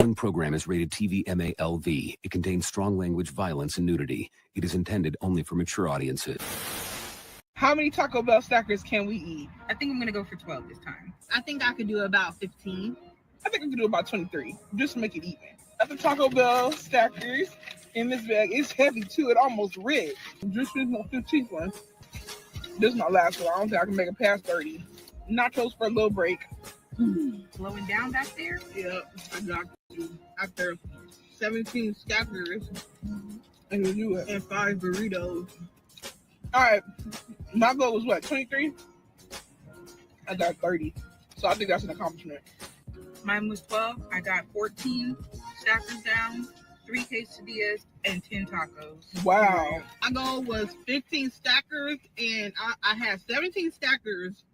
The program is rated TV MALV. It contains strong language, violence, and nudity. It is intended only for mature audiences. How many Taco Bell stackers can we eat? I think I'm going to go for 12 this time. I think I could do about 15. I think I could do about 23, just to make it even. At the Taco Bell stackers in this bag, it's heavy too. It almost ripped. Just finished my 15th one. This is my last one. I don't think I can make it past 30. Nachos for a little break. Slowing down back there? Yeah, I got you. After 17 stackers and 5 burritos. All right, my goal was what, 23? I got 30, so I think that's an accomplishment. Mine was 12. I got 14 stackers down, 3 quesadillas, and 10 tacos. Wow. My goal was 15 stackers, and I had 17 stackers.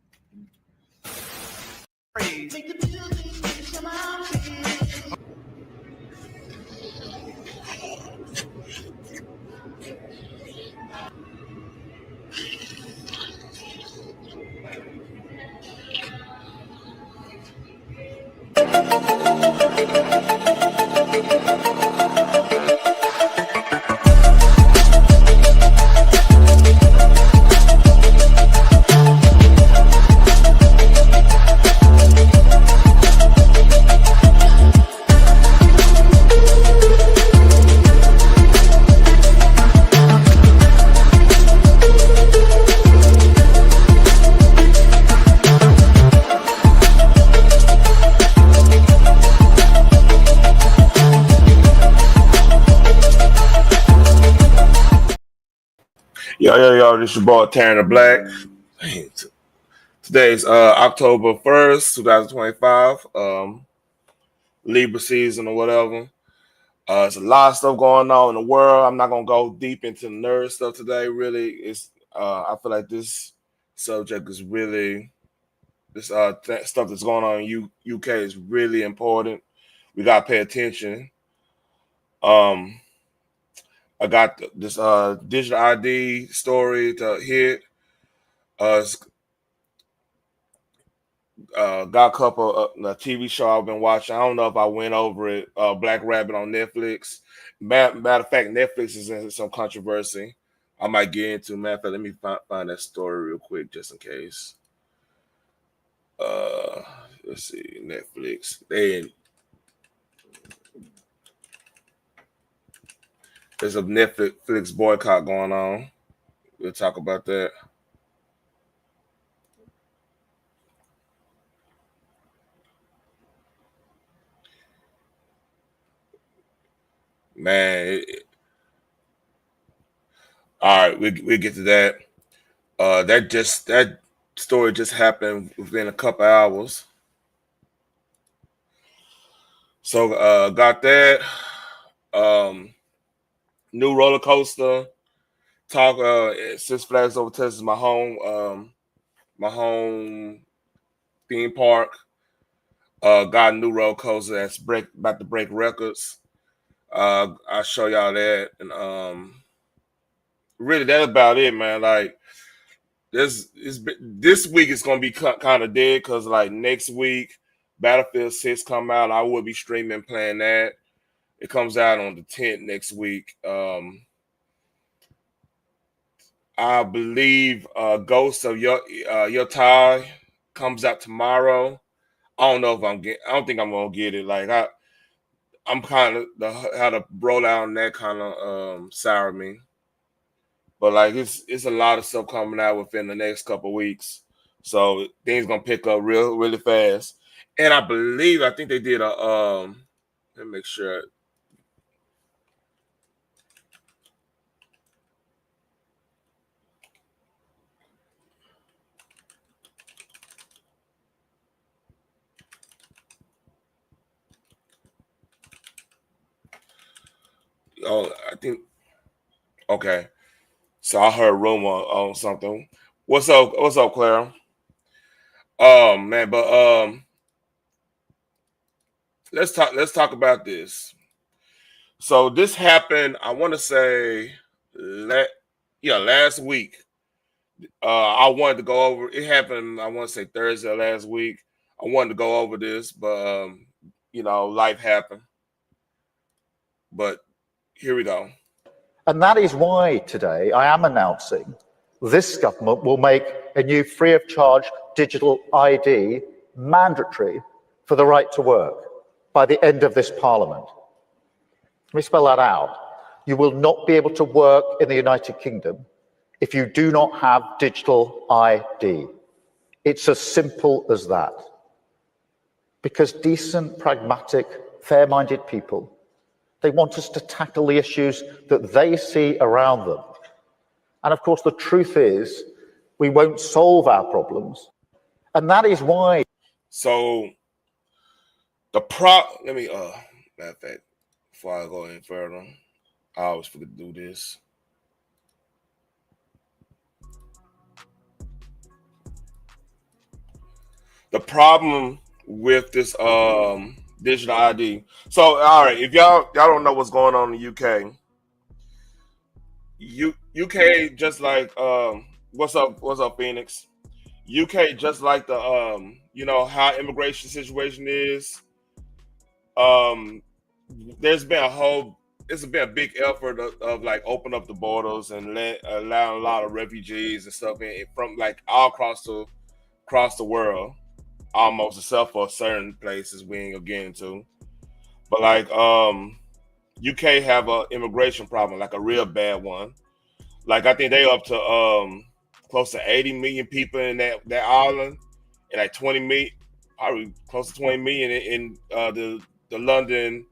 Yo, this your boy Tanner Black. Today's October 1st, 2025. Libra season or whatever. There's a lot of stuff going on in the world. I'm not gonna go deep into the nerd stuff today. Really, it's I feel like this subject is really stuff that's going on in UK is really important. We gotta pay attention. I got this digital ID story to hit. Got a couple the TV show I've been watching. I don't know if I went over it. Black Rabbit on Netflix. Matter of fact, Netflix is in some controversy. I might get into. Matter of fact, let me find that story real quick just in case. Let's see, Netflix. There's a Netflix boycott going on. We'll talk about that. Man. All right, we'll get to that. That story just happened within a couple hours. So got that. New roller coaster. Six Flags Over Texas, my home theme park. Got a new roller coaster that's about to break records. I'll show y'all that, and really that's about it, man. Like this week is gonna be kind of dead because like next week, Battlefield 6 come out. I will be streaming playing that. It comes out on the 10th next week. I believe Ghost of Yotai comes out tomorrow. I don't know if I don't think I'm gonna get it. Like I'm kind of how to roll out on that kind of sour me. But like it's a lot of stuff coming out within the next couple of weeks, so things gonna pick up really fast. And I think they did a let me make sure. Oh, I think okay. So I heard rumor on something. What's up, Clara? Oh man, but let's talk about this. So this happened, I want to say last week. I wanted to go over it happened, I want to say Thursday last week. I wanted to go over this, but life happened. But here we go. And that is why today I am announcing this government will make a new free of charge digital ID mandatory for the right to work by the end of this Parliament. Let me spell that out. You will not be able to work in the United Kingdom if you do not have digital ID. It's as simple as that. Because decent, pragmatic, fair-minded people, they want us to tackle the issues that they see around them. And of course, the truth is, we won't solve our problems. And that is why. So let me, matter of fact, before I go any further, I always forget to do this. The problem with this digital ID. So, all right, if y'all don't know what's going on in the UK, UK just like what's up, Phoenix? UK just like the you know how immigration situation is. There's been it's been a big effort of like open up the borders and allowing a lot of refugees and stuff in from like all across the world, almost except for certain places we ain't gonna get into. But like UK have a immigration problem, like a real bad one. Like I think they up to close to 80 million people in that island, and like 20 million, probably close to 20 million in the London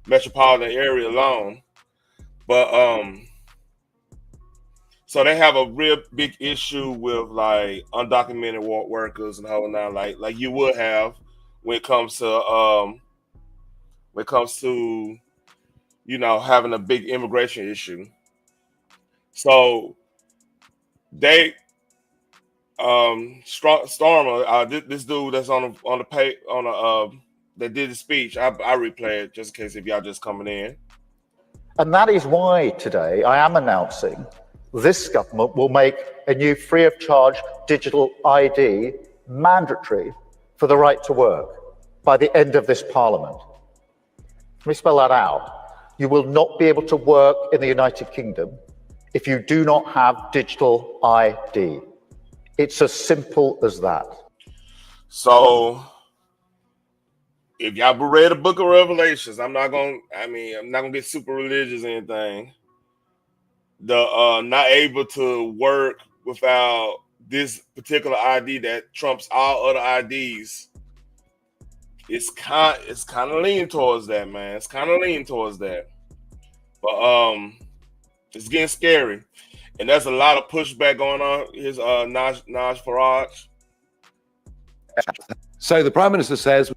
metropolitan area alone. But so they have a real big issue with like undocumented workers and how now like you would have when it comes to you know having a big immigration issue. So they Stormer, this dude that's that did the speech. I replay it just in case if y'all just coming in. And that is why today I am announcing this government will make a new free of charge digital ID mandatory for the right to work by the end of this Parliament. Let me spell that out. You will not be able to work in the United Kingdom if you do not have digital ID. It's as simple as that. So if y'all read the book of Revelations, I'm not gonna get super religious or anything. The not able to work without this particular ID that trumps all other IDs. It's kind of leaning towards that, man. It's kind of leaning towards that. But it's getting scary. And there's a lot of pushback going on. Here's Naj Farage. So the Prime Minister says...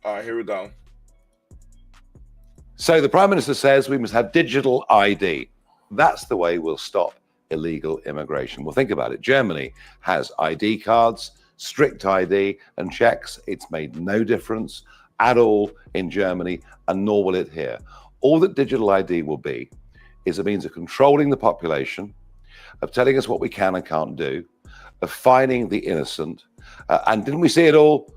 All right, here we go. So the Prime Minister says we must have digital ID. That's the way we'll stop illegal immigration. Well, think about it. Germany has ID cards, strict ID and checks. It's made no difference at all in Germany, and nor will it here. All that digital ID will be is a means of controlling the population, of telling us what we can and can't do, of fining the innocent. And didn't we see it all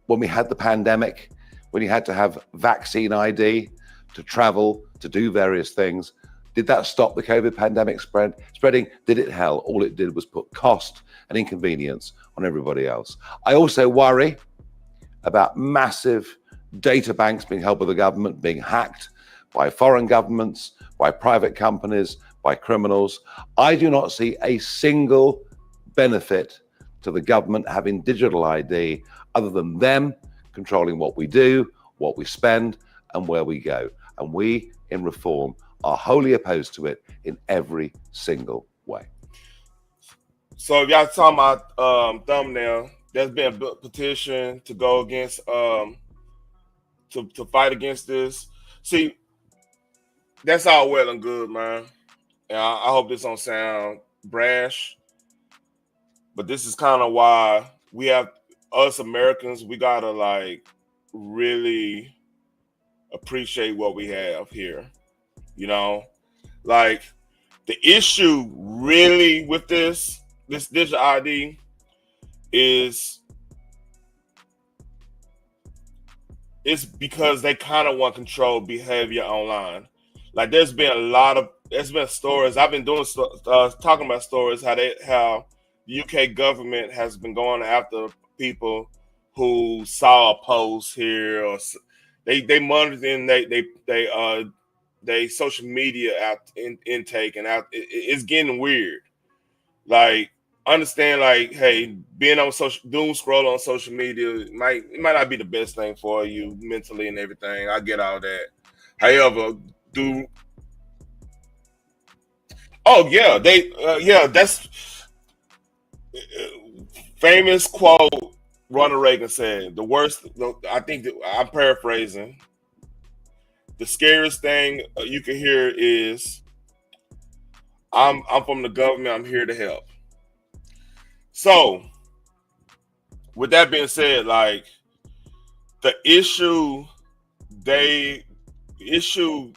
when we had the pandemic, when you had to have vaccine ID to travel, to do various things? Did that stop the COVID pandemic spreading? Did it? Hell, all it did was put cost and inconvenience on everybody else. I also worry about massive data banks being held by the government, being hacked by foreign governments, by private companies, by criminals. I do not see a single benefit to the government having digital ID other than them controlling what we do, what we spend, and where we go. And we in Reform are wholly opposed to it in every single way. So if y'all talking about thumbnail, there's been a petition to go against to fight against this. See, that's all well and good, man. And I hope this don't sound brash, but this is kind of why we have us Americans. We gotta like really appreciate what we have here. You know, like the issue really with this digital ID is it's because they kind of want to control behavior online. Like there's been stories. I've been doing talking about stories how the UK government has been going after people who saw a post here, or they monitoring they social media intake and out. It's getting weird. Like understand, like, hey, being on doom scroll on social media it might not be the best thing for you mentally and everything. I get all that. However, that's famous quote. Ronald Reagan said, "The worst." I think that I'm paraphrasing. The scariest thing you can hear is, "I'm from the government. I'm here to help." So, with that being said, like the issue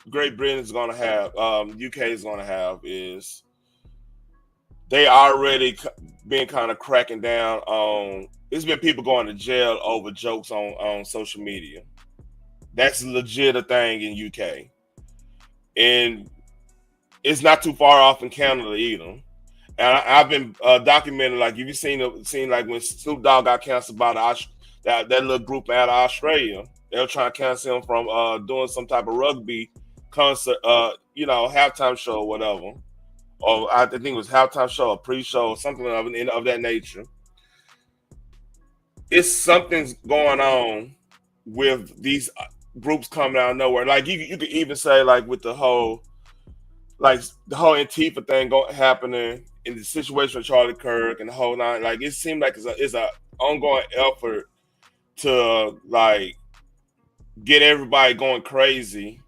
Great Britain is going to have, UK is going to have, is they already been kind of cracking down on. It's been people going to jail over jokes on social media. That's legit a thing in UK, and it's not too far off in Canada either. And I've been documenting, like, if you seen like when Snoop Dogg got canceled by that little group out of Australia, they were trying to cancel him from doing some type of rugby concert, halftime show or whatever. Or I think it was halftime show, a pre-show, or something of that nature. It's something's going on with these groups coming out of nowhere. Like you could even say, like, with the whole Antifa thing happening in the situation with Charlie Kirk and the whole nine. Like it seemed like it's a ongoing effort to like get everybody going crazy.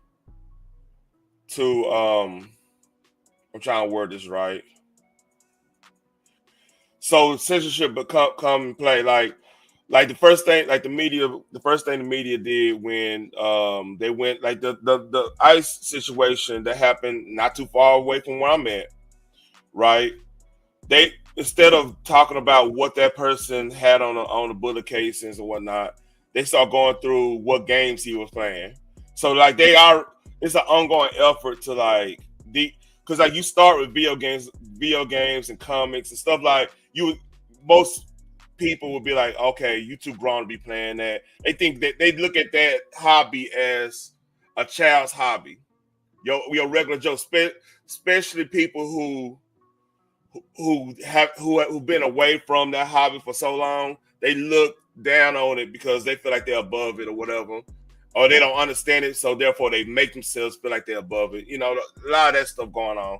To I'm trying to word this right. So censorship come and play. Like the first thing the media did when they went, like the ICE situation that happened not too far away from where I'm at, right? They, instead of talking about what that person had on the bullet casings and whatnot, they start going through what games he was playing. So like it's an ongoing effort to like because like you start with video games and comics and stuff. Like most people would be like, okay, you too grown to be playing that. They think that they look at that hobby as a child's hobby. Your regular Joe, especially people who've been away from that hobby for so long, they look down on it because they feel like they're above it or whatever, or they don't understand it, so therefore they make themselves feel like they're above it. You know, a lot of that stuff going on.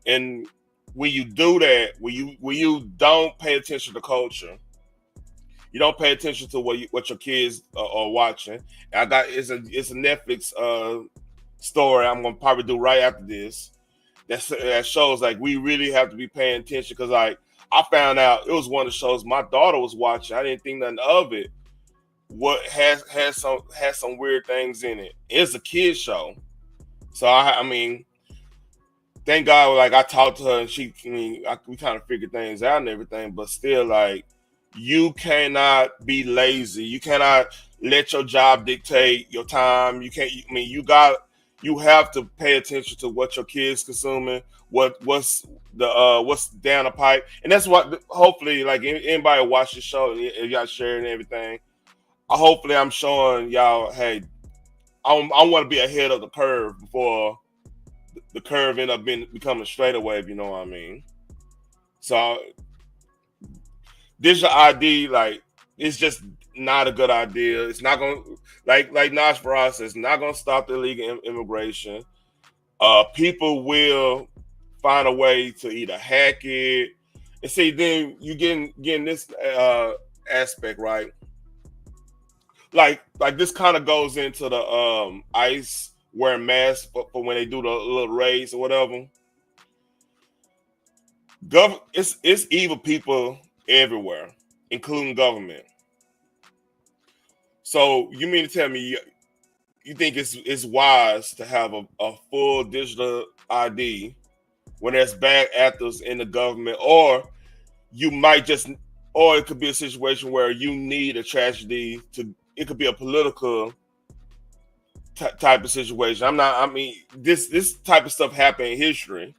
And when you do that, when you don't pay attention to culture, you don't pay attention to what your kids are watching. And it's a Netflix story I'm gonna probably do right after this that shows like we really have to be paying attention, because like I found out it was one of the shows my daughter was watching. I didn't think nothing of it. What has some weird things in it. It's a kid's show, so I mean, thank God. Like I talked to her and we kind of figured things out and everything, but still, like, you cannot be lazy. You cannot let your job dictate your time. You can't. I mean, you have to pay attention to what your kids consuming, what's down the pipe, and that's what hopefully, like, anybody watch the show and y'all sharing everything. Hopefully, I'm showing y'all, hey, I want to be ahead of the curve before the curve end up becoming straightaway, if you know what I mean. So digital ID, like, it's just not a good idea. It's not going to, like Naj Farah says, it's not going to stop the illegal immigration. People will find a way to either hack it. And see, then you getting this aspect, right? Like this kind of goes into the ICE wearing masks for when they do the little raids or whatever. It's evil people everywhere, including government. So you mean to tell me you think it's wise to have a full digital ID when there's bad actors in the government, or it could be a situation where you need a tragedy it could be a political type of situation. I'm not. I mean, this type of stuff happened in history.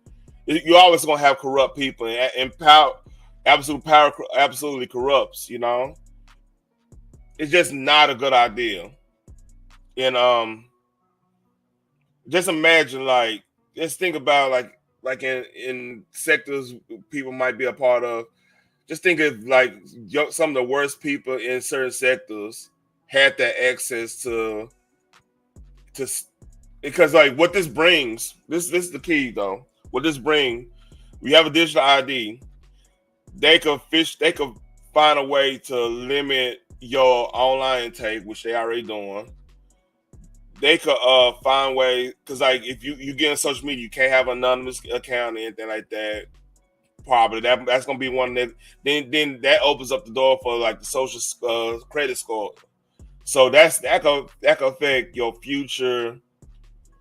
You're always gonna have corrupt people, and power, absolute power, absolutely corrupts. You know, it's just not a good idea. And just imagine, like, just think about like in sectors people might be a part of. Just think of like some of the worst people in certain sectors had that access to because like what this brings, this is the key though. What this bring, we have a digital ID. They could find a way to limit your online intake, which they already doing. They could find way because like if you get on social media, you can't have an anonymous account or anything like that. Probably that's gonna be one that then that opens up the door for like the social credit score. So that could affect your future.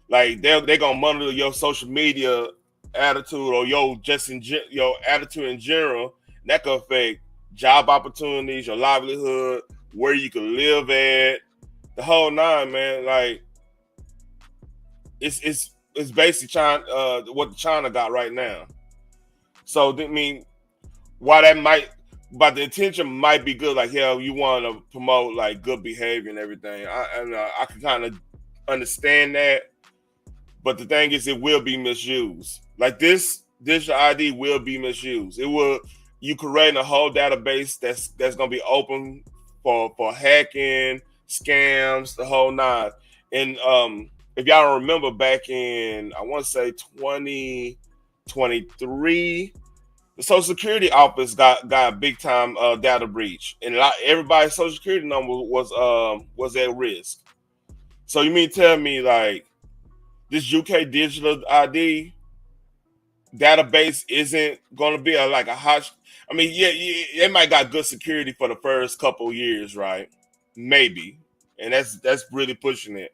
Like they're gonna monitor your social media attitude or your attitude in general. That could affect job opportunities, your livelihood, where you can live at, the whole nine, man. Like it's basically China, what China got right now. So I mean, while that might, but the intention might be good. Like, hell, you want to promote like good behavior and everything. I can kind of understand that, but the thing is, it will be misused. Like this digital ID will be misused. It will. You creating a whole database that's gonna be open for hacking, scams, the whole nine. And if y'all remember back in, I want to say 2023, the Social Security office got a big time data breach, and everybody's Social Security number was at risk. So you mean tell me like this UK digital ID database isn't going to be like a hot? I mean, yeah, it might got good security for the first couple years, right? Maybe, and that's really pushing it.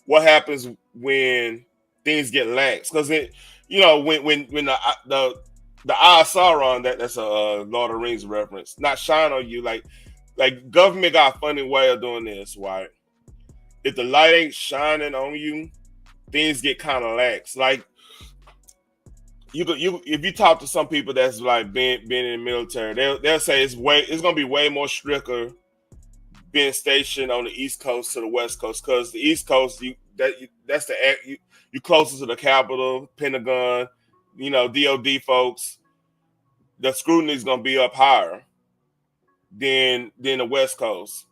What happens when things get lax? Because when the Eye of Sauron, that's a Lord of the Rings reference, not shine on you. Like government got a funny way of doing this, right? If the light ain't shining on you, things get kind of lax. Like if you talk to some people that's like been in the military, they'll say it's gonna be way more stricter being stationed on the East Coast to the West Coast, because the East Coast you closer to the Capitol, Pentagon, DOD folks. The scrutiny is gonna be up higher than the West Coast.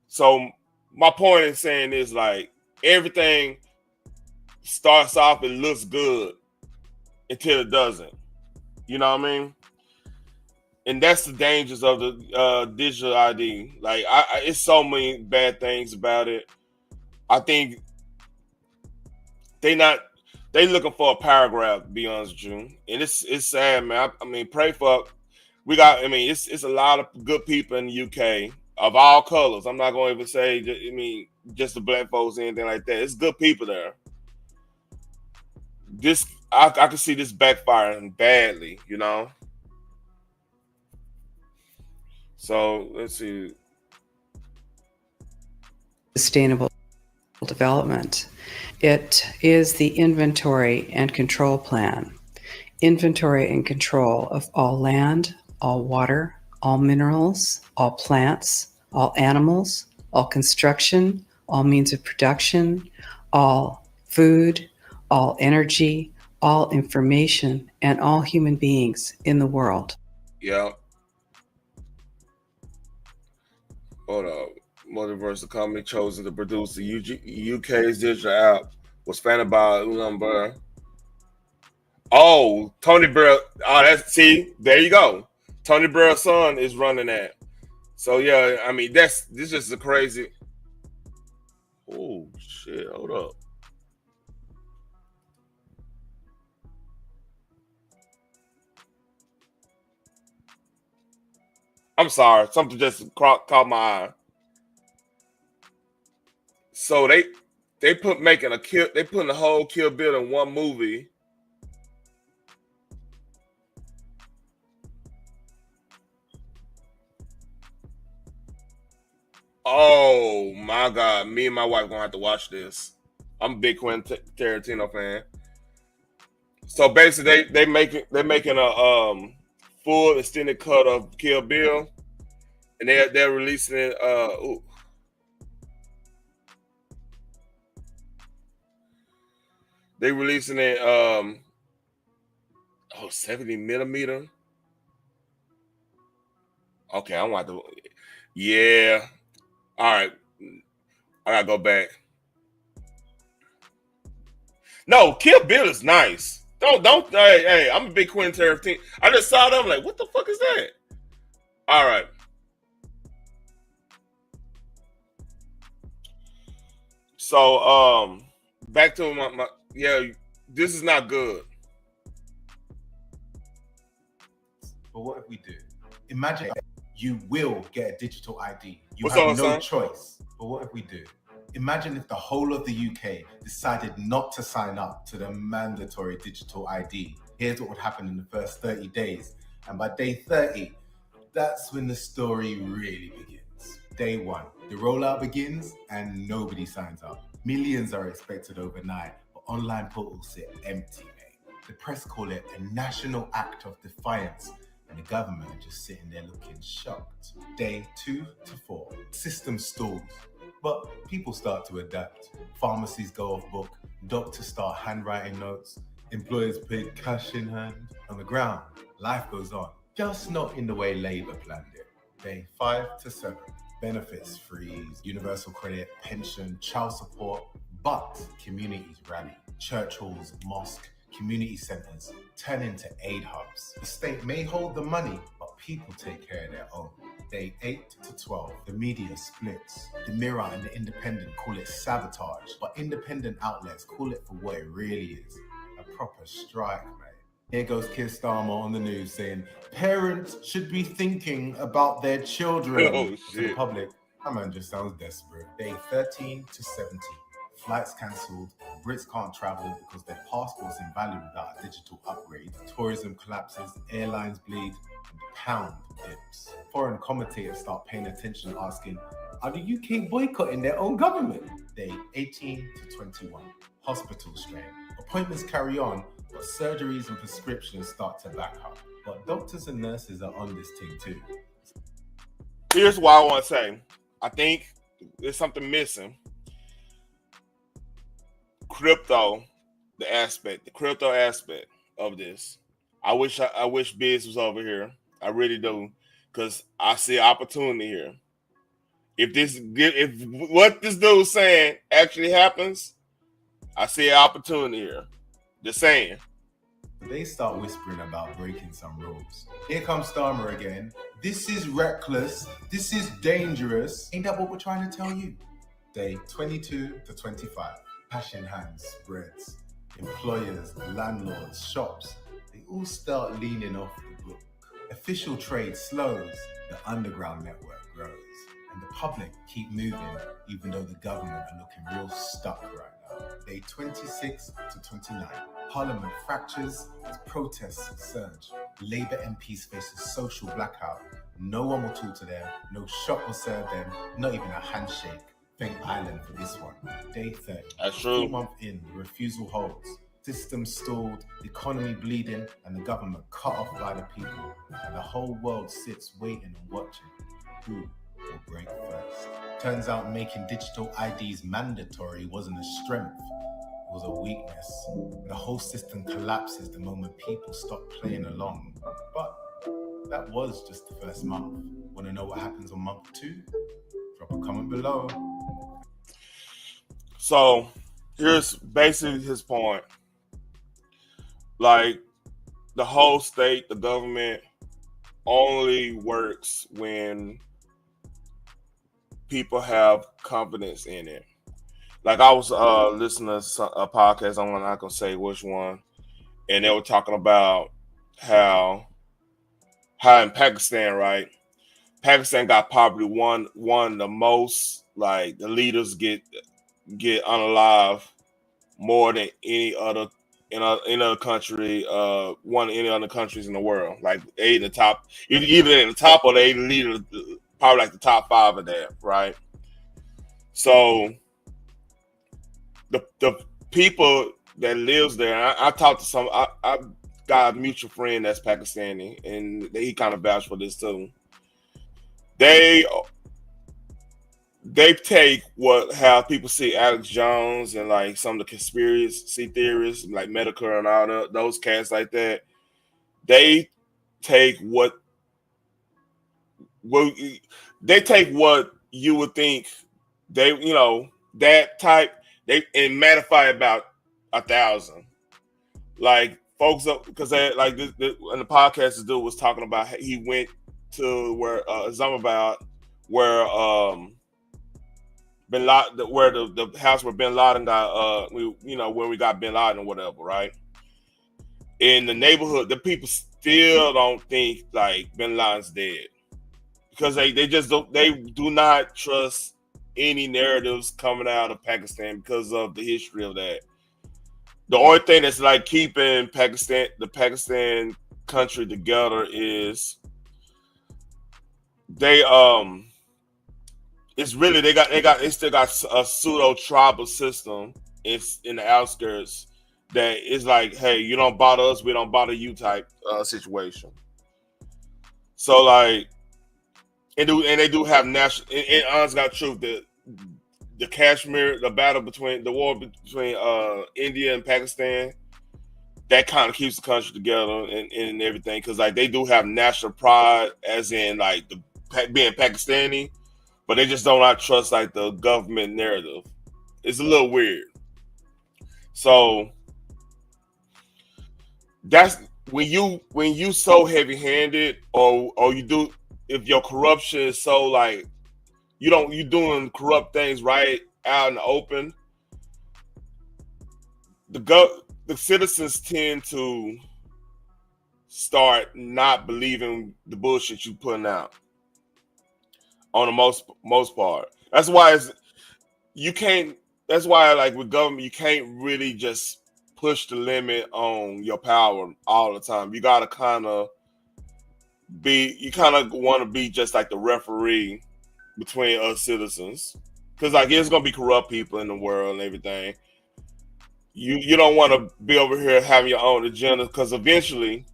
So my point in saying is like everything starts off and looks good until it doesn't. You know what I mean? And that's the dangers of the digital ID. Like, it's so many bad things about it. I think they looking for a paragraph, to be honest with you. And it's sad, man. I mean, pray for. It's a lot of good people in the UK of all colors. I'm not going to even say, just the black folks or anything like that. It's good people there. I can see this backfiring badly, So let's see. Sustainable development. It is the inventory and control plan. Inventory and control of all land, all water, all minerals, all plants, all animals, all construction, all means of production, all food, all energy, all information, and all human beings in the world. Yeah. Hold on. Multiverse, the company chosen to produce the UK's digital app, was founded by Ulan Burr. Oh, Tony Burr. Oh, there you go. Tony Burr's son is running that. So yeah, I mean this is a crazy. Oh shit! Hold up. I'm sorry. Something just caught my eye. So they putting the whole Kill Bill in one movie. Oh my God, me and my wife gonna have to watch this. I'm a big Quentin Tarantino fan. So basically, they're making a full extended cut of Kill Bill, and they're releasing it. They releasing it 70 millimeter. Okay, I want to. Yeah. All right. I gotta go back. No, Kill Bill is nice. Don't. Hey, I'm a big Quentin Tarantino. I just saw them like, what the fuck is that? All right. So back to my this is not good. But what if we do? Imagine you will get a digital ID. You What's have up, no son? choice. But what if we do? Imagine if the whole of the UK decided not to sign up to the mandatory digital ID. Here's what would happen in the first 30 days. And by day 30, that's when the story really begins. Day 1, the rollout begins and nobody signs up. Millions are expected overnight, but online portals sit empty, mate. The press call it a national act of defiance, and the government are just sitting there looking shocked. Day 2 to 4, system stalls. But people start to adapt. Pharmacies go off book, doctors start handwriting notes, employers pay cash in hand. On the ground, life goes on, just not in the way Labour planned it. Day 5 to 7, benefits freeze, universal credit, pension, child support, but communities rally. Church halls, mosque, community centres turn into aid hubs. The state may hold the money, but people take care of their own. Day 8 to 12, the media splits. The Mirror and the Independent call it sabotage, but independent outlets call it for what it really is, a proper strike, mate. Here goes Keir Starmer on the news saying, parents should be thinking about their children. Oh, To the shit. public, that man just sounds desperate. Day 13 to 17, flights cancelled, Brits can't travel because their passport's invalid without a digital upgrade, tourism collapses, airlines bleed, and the pound dips. Foreign commentators start paying attention, asking, are the UK boycotting their own government? Day 18 to 21, hospital strain. Appointments carry on, but surgeries and prescriptions start to back up. But doctors and nurses are on this thing too. Here's what I want to say. I think there's something missing. The crypto aspect of this. I wish Biz was over here. I really do, because I see opportunity here. If what this dude's saying actually happens, I see an opportunity here. Just saying. They start whispering about breaking some rules. Here comes Starmer again. This is reckless. This is dangerous. Ain't that what we're trying to tell you? Day 22 to 25. Cash in hand spreads. Employers, landlords, shops, they all start leaning off the book. Official trade slows. The underground network grows. And the public keep moving, even though the government are looking real stuck right now. Day 26 to 29. Parliament fractures as protests surge. Labour MPs face a social blackout. No one will talk to them, no shop will serve them, not even a handshake. Thank Ireland for this one. Day 30. That's true. 4 month in, the refusal holds. System stalled, the economy bleeding, and the government cut off by the people. And the whole world sits waiting and watching. Who will break first? Turns out making digital IDs mandatory wasn't a strength, it was a weakness. The whole system collapses the moment people stop playing along. But that was just the first month. Want to know what happens on month 2? Drop a comment below. So here's basically his point. Like, the whole state, the government only works when people have confidence in it. Like, I was listening to a podcast, I'm not gonna say which one, and they were talking about how in Pakistan, right? Pakistan got probably one the most, like, the leaders get unalive more than any other country, one of any other countries in the world. Like, they in the top, either in the top or they lead probably like the top 5 of that, right? So the people that lives there, I talked to some. I got a mutual friend that's Pakistani, and he kind of vouched for this too. They take how people see Alex Jones and like some of the conspiracy theorists like Medicare and all those cats like that. They take what you would think that type and magnify about 1,000. Like folks up because like this in the podcast, this dude was talking about he went to where Islamabad, where Bin Laden, where the house where Bin Laden got where we got Bin Laden or whatever, right? In the neighborhood, the people still don't think like Bin Laden's dead because they do not trust any narratives coming out of Pakistan because of the history of that. The only thing that's like keeping the Pakistan country together is they still got a pseudo tribal system. It's in the outskirts that is like, hey, you don't bother us, we don't bother you type situation. So like, and they do have national. And honest God truth, the Kashmir, the war between India and Pakistan, that kind of keeps the country together and everything, because like they do have national pride, as in like being Pakistani, but they just do not trust like the government narrative. It's a little weird. So that's when you so heavy-handed, or you do, if your corruption is so like you doing corrupt things right out in the open, the citizens tend to start not believing the bullshit you putting out on the most part. That's why that's why like with government, you can't really just push the limit on your power all the time. You gotta kind of want to be just like the referee between us citizens, because like there's gonna be corrupt people in the world and everything. You don't want to be over here having your own agenda, because eventually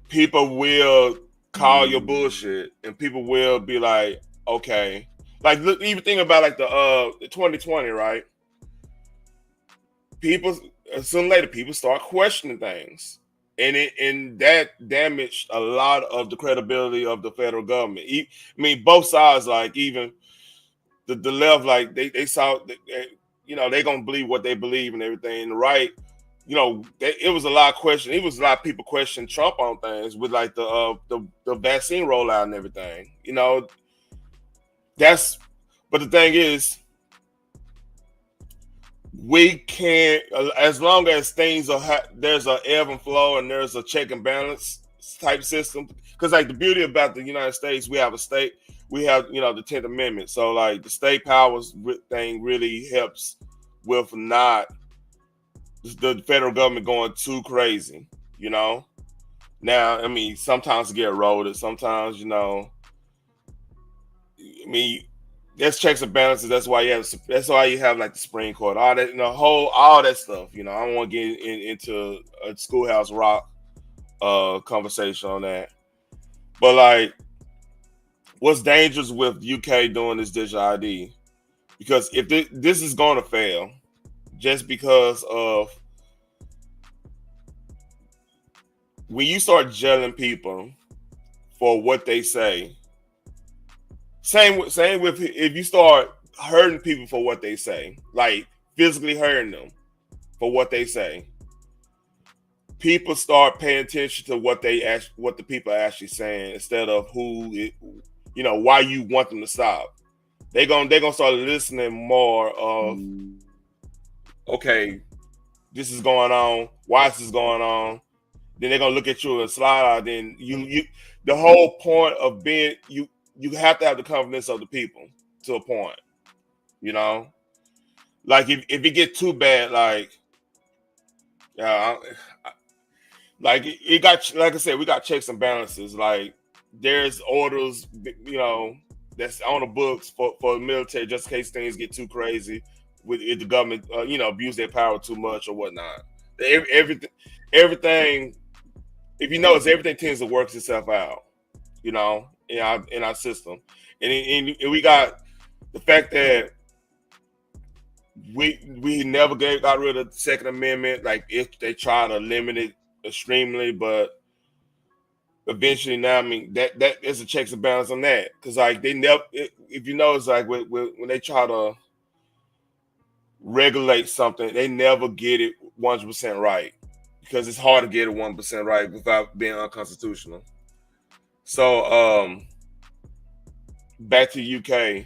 people will call your bullshit and people will be like, okay, like look, even think about like the 2020, right? People sooner or later people start questioning things, and that damaged a lot of the credibility of the federal government. I mean, both sides, like even the left, like they saw, they gonna believe what they believe and everything. And the right, it was a lot of question. It was a lot of people questioning Trump on things with like the vaccine rollout and everything. But the thing is, we can't, as long as things there's a ebb and flow and there's a check and balance type system. Because like the beauty about the United States, we have the 10th Amendment. So like the state powers thing really helps with not the federal government going too crazy. Now, I mean, sometimes it get eroded. Sometimes, there's checks and balances. That's why you have like the Supreme Court, all that, all that stuff. I don't want to get into a Schoolhouse Rock conversation on that. But like, what's dangerous with UK doing this digital ID? Because if this is going to fail, just because of when you start judging people for what they say. Same with if you start hurting people for what they say, like physically hurting them for what they say, people start paying attention to what the people are actually saying instead of why you want them to stop. They're gonna start listening more of, okay, this is going on. Why is this going on? Then they're gonna look at you and slide out. Then you the whole point of being you have to have the confidence of the people to a point, like if it get too bad, like it got, like I said, we got checks and balances. Like there's orders, that's on the books for the military, just in case things get too crazy with if the government, abuse their power too much or whatnot. Everything. If you notice, everything tends to work itself out, in our system, and we got the fact that we never got rid of the Second Amendment. Like if they try to limit it extremely, but eventually now, I mean that is a checks and balance on that, because like they never, if you notice, like when they try to regulate something, they never get it 100% right, because it's hard to get it 1% right without being unconstitutional. So back to UK,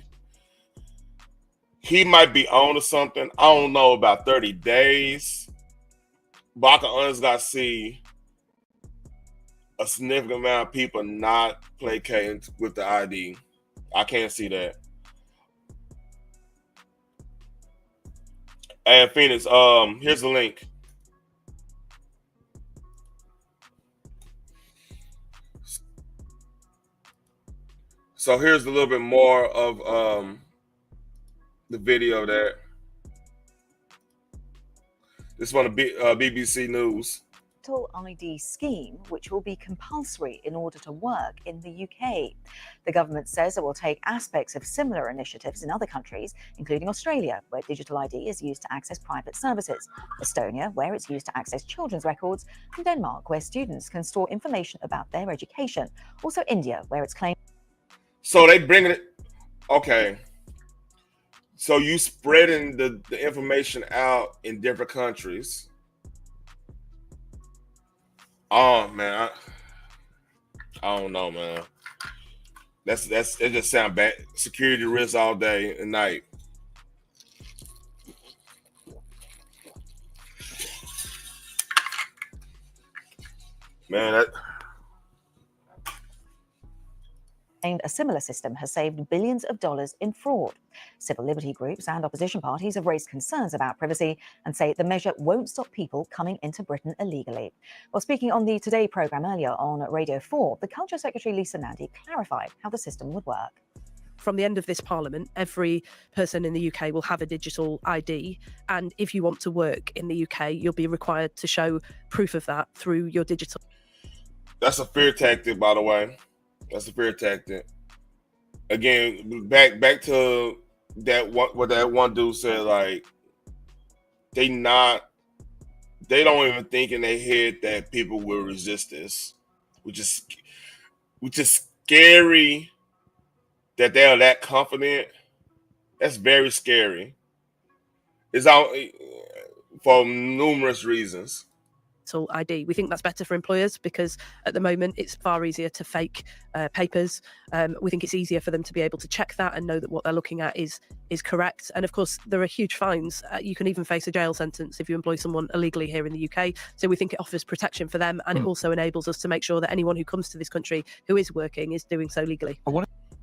he might be on to something. I don't know about 30 days, but I can honestly see a significant amount of people not placating with the ID. I can't see that. And Phoenix, here's the link. So here's a little bit more of the video there. This one, BBC News. ID scheme, which will be compulsory in order to work in the UK. The government says it will take aspects of similar initiatives in other countries, including Australia, where digital ID is used to access private services, Estonia, where it's used to access children's records, and Denmark, where students can store information about their education. Also India, where it's claimed. So they bringing it, okay. So you spreading the information out in different countries. Oh man, I don't know, man. It just sound bad. Security risks all day and night. Man, A similar system has saved billions of dollars in fraud. Civil liberty groups and opposition parties have raised concerns about privacy and say the measure won't stop people coming into Britain illegally. Well, speaking on the Today programme earlier on Radio 4, the Culture Secretary Lisa Nandy clarified how the system would work. From the end of this parliament, every person in the UK will have a digital ID. And if you want to work in the UK, you'll be required to show proof of that through your digital. That's a fear tactic, by the way. That's a fear tactic. Again, back to that what that one dude said, like they don't even think in their head that people will resist this, which is scary that they're that confident. That's very scary. It's out for numerous reasons. ID. We think that's better for employers because at the moment it's far easier to fake papers. We think it's easier for them to be able to check that and know that what they're looking at is correct. And of course, there are huge fines. You can even face a jail sentence if you employ someone illegally here in the UK. So we think it offers protection for them, and it also enables us to make sure that anyone who comes to this country who is working is doing so legally.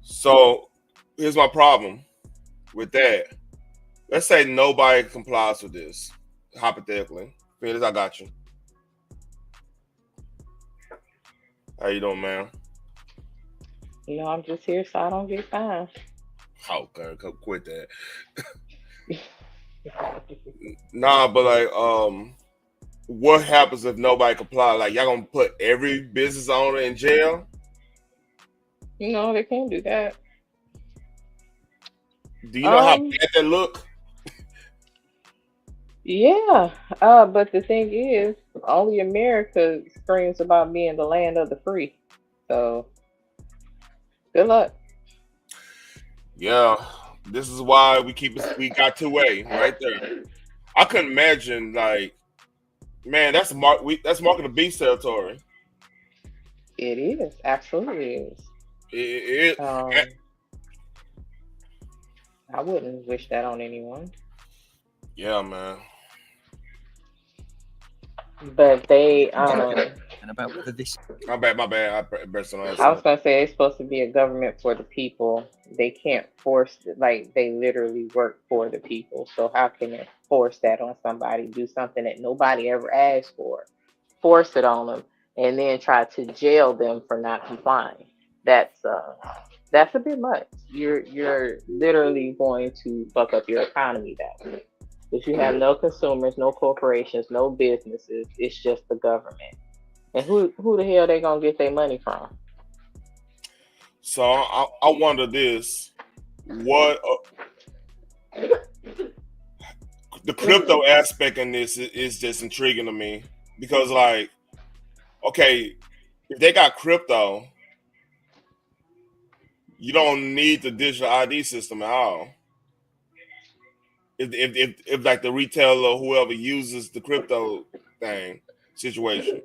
So here's my problem with that. Let's say nobody complies with this, hypothetically. Felix, I got you. How you doing, man? I'm just here so I don't get fined. Oh, God, quit that. Nah, but like, what happens if nobody complies? Like, y'all gonna put every business owner in jail? No, they can't do that. Do you know how bad that look? Yeah, but the thing is, only America screams about being the land of the free. So, good luck. Yeah, this is why we got 2A right there. I couldn't imagine, like, man, that's marking the beast territory. It is, absolutely is. I wouldn't wish that on anyone. Yeah, man. But they and about whether this. My bad. I was gonna say it's supposed to be a government for the people. They can't force it, like they literally work for the people. So how can they force that on somebody? Do something that nobody ever asked for, force it on them, and then try to jail them for not complying. That's That's a bit much. You're literally going to fuck up your economy that way. If you have no consumers, no corporations, no businesses, it's just the government. And who the hell they gonna get their money from? So I wonder this: what the crypto aspect in this is just intriguing to me because, like, okay, if they got crypto, you don't need the digital ID system at all. If like the retailer or whoever uses the crypto thing situation,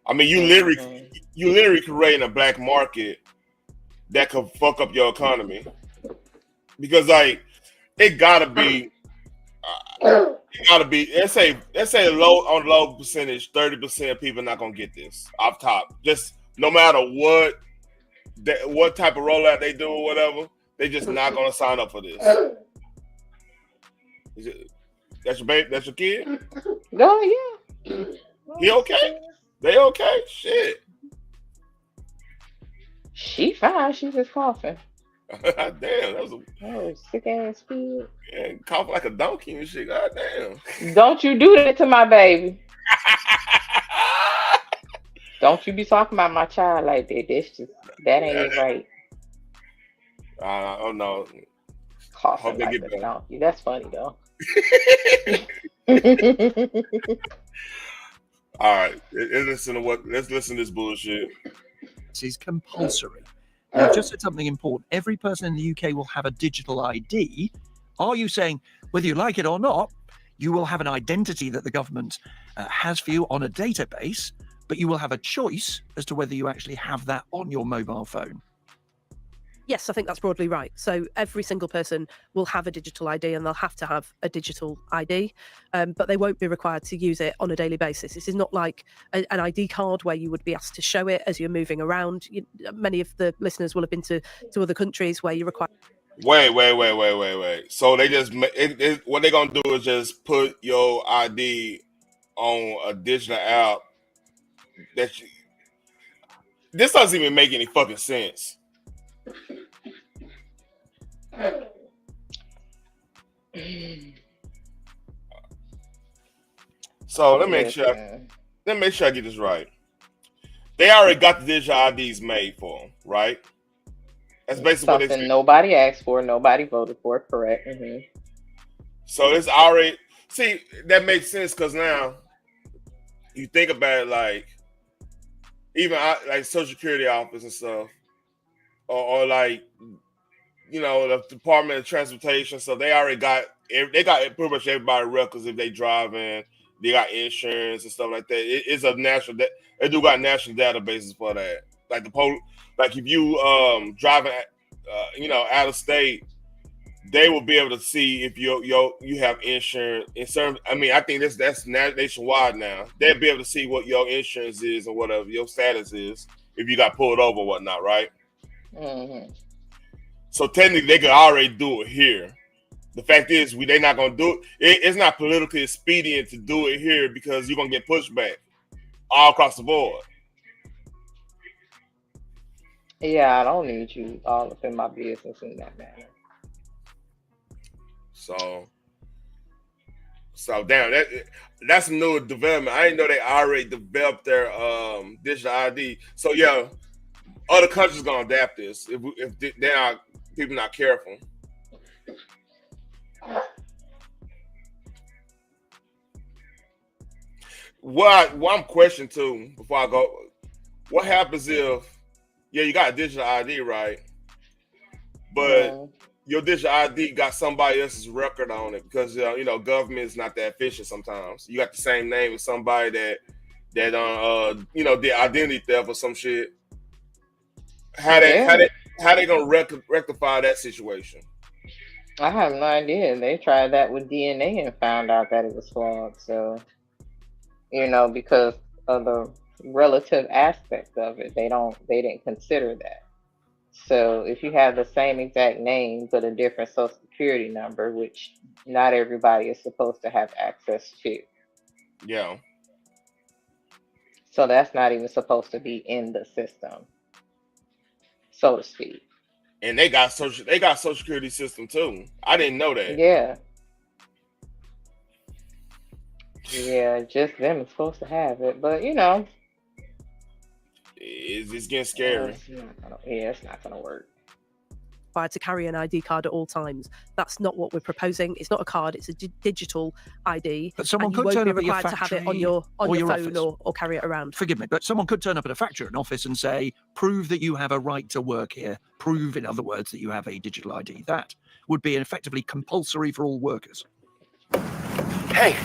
I mean, you literally creating a black market that could fuck up your economy because, like, it gotta be. It gotta be. Let's say low percentage, 30% of people not gonna get this off top. Just no matter what type of rollout they do or whatever, they just not gonna sign up for this. That's your baby. That's your kid. Oh yeah. He okay? They okay? Shit. She fine. She just coughing. Damn, that was a sick ass kid. Yeah, cough like a donkey and shit. God damn. Don't you do that to my baby. Don't you be talking about my child like that. That ain't right. Oh no. Coughing like a donkey. That's funny though. All right. Let's listen to this bullshit. This is compulsory. Now, just said something important. Every person in the UK will have a digital ID. Are you saying, whether you like it or not, you will have an identity that the government has for you on a database, but you will have a choice as to whether you actually have that on your mobile phone? Yes, I think that's broadly right. So every single person will have a digital ID and they'll have to have a digital ID, but they won't be required to use it on a daily basis. This is not like an ID card where you would be asked to show it as you're moving around. Many of the listeners will have been to other countries where you require. Wait. So they just what they're gonna do is just put your ID on a digital app. This doesn't even make any fucking sense. So let me make sure I get this right. They already got the digital IDs made for them, right? That's basically what something nobody asked for, nobody voted for. Correct. Mm-hmm. So it's already that makes sense because now you think about it, like even like Social Security office and stuff, or like the Department of Transportation. So they already got pretty much everybody records if they driving. They got insurance and stuff like that. It's a national. They do got national databases for that. Like like if you driving, out of state, they will be able to see if you have insurance. I think that's nationwide now. They'll be able to see what your insurance is or whatever your status is if you got pulled over or whatnot, right? Mm-hmm. So technically, they could already do it here. The fact is, they're not going to do it. It's not politically expedient to do it here because you're going to get pushback all across the board. Yeah, I don't need you all up in my business in that manner. So damn, that's a new development. I didn't know they already developed their digital ID. So yeah, other countries gonna adapt this if people not careful. What I'm questioning too before I go, what happens if you got a digital ID, right? But your digital ID got somebody else's record on it because government is not that efficient sometimes. You got the same name as somebody that did identity theft or some shit. How they gonna rectify that situation? I have no idea. They tried that with DNA and found out that it was flawed. So, because of the relative aspect of it, they didn't consider that. So if you have the same exact name but a different social security number, which not everybody is supposed to have access to. Yeah. So that's not even supposed to be in the system. so to speak. And they got social security system too. I didn't know that. Yeah. Yeah, just them is supposed to have it, but you know, it's getting scary. It's not gonna work. Required to carry an ID card at all times. That's not what we're proposing. It's not a card; it's a digital ID. But someone and you could won't turn be up at your required to have it factory on your or your phone office. or carry it around. Forgive me, but someone could turn up at a factory or an office and say, prove that you have a right to work here. Prove, in other words, that you have a digital ID. That would be effectively compulsory for all workers. Hey,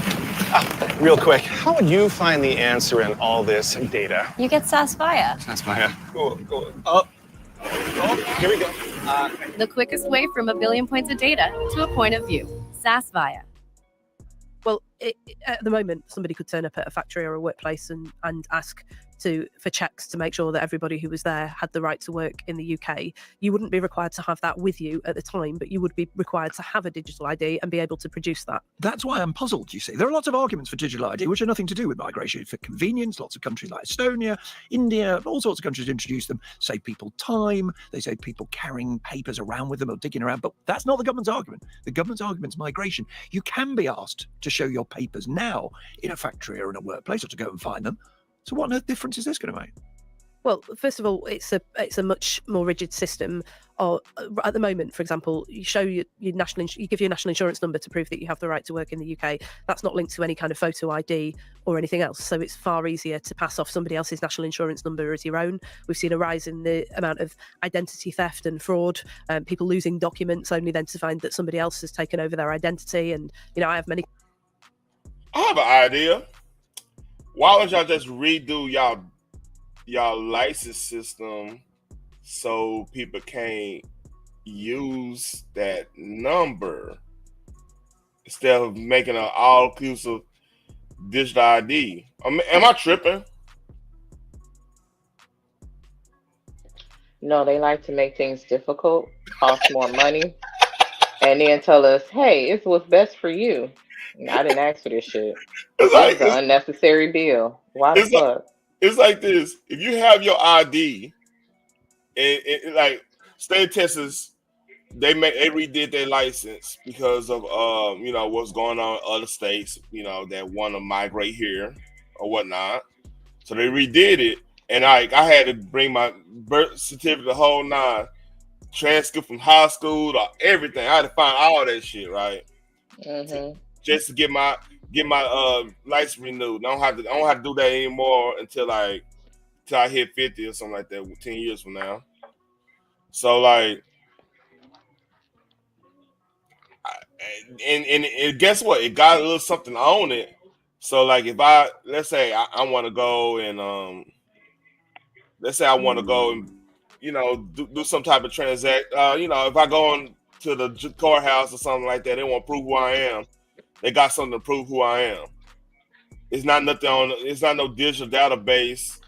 real quick, how would you find the answer in all this data? You get SaaSVIA. SaaSVIA. Go. Oh, here we go. The quickest way from 1 billion points of data to a point of view. SaaSVIA. Well, at the moment, somebody could turn up at a factory or a workplace and ask for checks to make sure that everybody who was there had the right to work in the UK. You wouldn't be required to have that with you at the time, but you would be required to have a digital ID and be able to produce that. That's why I'm puzzled, you see. There are lots of arguments for digital ID, which are nothing to do with migration. For convenience, lots of countries like Estonia, India, all sorts of countries introduce them, save people time. They save people carrying papers around with them or digging around. But that's not the government's argument. The government's argument is migration. You can be asked to show your papers now in a factory or in a workplace or to go and find them. So what on earth difference is this going to make? Well, first of all, it's a much more rigid system. Or at the moment, for example, you show you give your national insurance number to prove that you have the right to work in the UK. That's not linked to any kind of photo ID or anything else. So it's far easier to pass off somebody else's national insurance number as your own. We've seen a rise in the amount of identity theft and fraud, people losing documents only then to find that somebody else has taken over their identity. And I have an idea. Why don't y'all just redo y'all license system so people can't use that number instead of making an all-inclusive digital ID? Am I tripping? No, they like to make things difficult, cost more money, and then tell us, hey, it's what's best for you. I didn't ask for this shit. It's an unnecessary bill. Why the fuck? It's like this. If you have your ID, and like state of Texas, they redid their license because of what's going on in other states, that want to migrate here or whatnot. So they redid it, and I had to bring my birth certificate, the whole nine, transcript from high school to everything. I had to find all that shit, right? Mm-hmm. Just to get my license renewed. I don't have to do that anymore until I hit 50 or something like that, 10 years from now. So like, and guess what? It got a little something on it. So like, if let's say I want to go and let's say I want to go and do some type of transact. If I go on to the courthouse or something like that, they want to prove who I am. They got something to prove who I am. It's not nothing it's not no digital database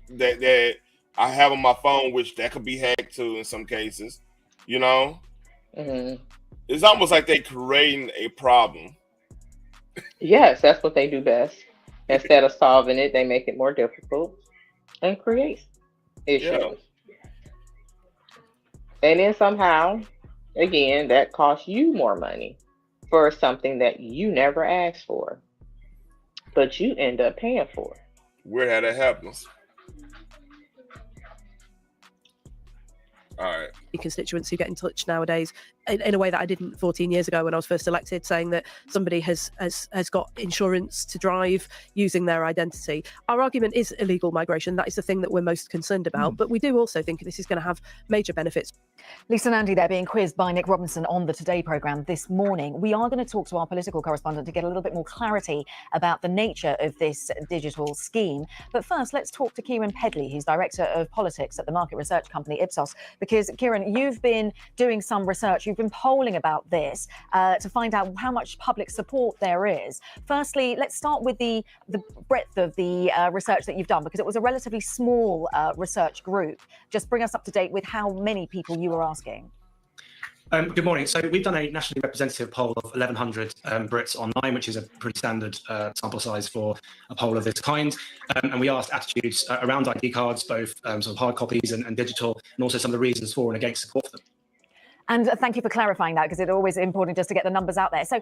that I have on my phone, which that could be hacked too in some cases. Mm-hmm. It's almost like they creating a problem. Yes, that's what they do best. Instead of solving it, they make it more difficult and create issues. Yeah. And then somehow, again, that costs you more money for something that you never asked for, but you end up paying for. Weird how that happens. All right. Constituents who get in touch nowadays in a way that I didn't 14 years ago when I was first elected, saying that somebody has got insurance to drive using their identity. Our argument is illegal migration. That is the thing that we're most concerned about. But we do also think this is going to have major benefits. Lisa Nandy there being quizzed by Nick Robinson on the Today programme this morning. We are going to talk to our political correspondent to get a little bit more clarity about the nature of this digital scheme. But first, let's talk to Kieran Pedley, who's Director of Politics at the market research company Ipsos. Because, Kieran, you've been doing some research, you've been polling about this to find out how much public support there is. Firstly, let's start with the breadth of the research that you've done, because it was a relatively small research group. Just bring us up to date with how many people you were asking. Good morning. So we've done a nationally representative poll of 1,100 Brits online, which is a pretty standard sample size for a poll of this kind. And we asked attitudes around ID cards, both sort of hard copies and digital, and also some of the reasons for and against support for them. And thank you for clarifying that, because it's always important just to get the numbers out there. So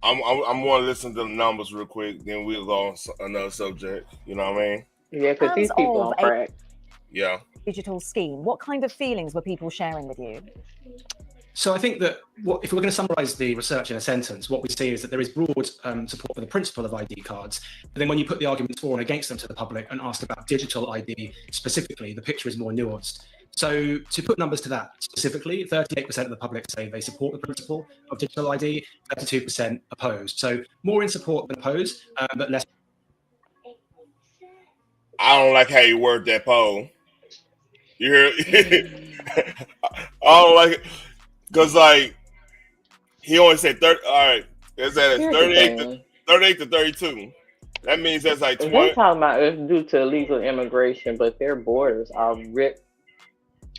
I'm going to listen to the numbers real quick, then we'll go on another subject. You know what I mean? Yeah, because these people on crack. Yeah. Digital scheme, what kind of feelings were people sharing with you? So I think that if we're going to summarise the research in a sentence, what we see is that there is broad support for the principle of ID cards. But then when you put the arguments for and against them to the public and ask about digital ID specifically, the picture is more nuanced. So to put numbers to that specifically, 38% of the public say they support the principle of digital ID, 32% opposed. So more in support than opposed, but less. I don't like how you word that poll. You hear? I don't like it. Because, like, he only said 30. All right, it's at 38 to 32. That means that's like 20. They're talking about it's due to illegal immigration, but their borders are ripped.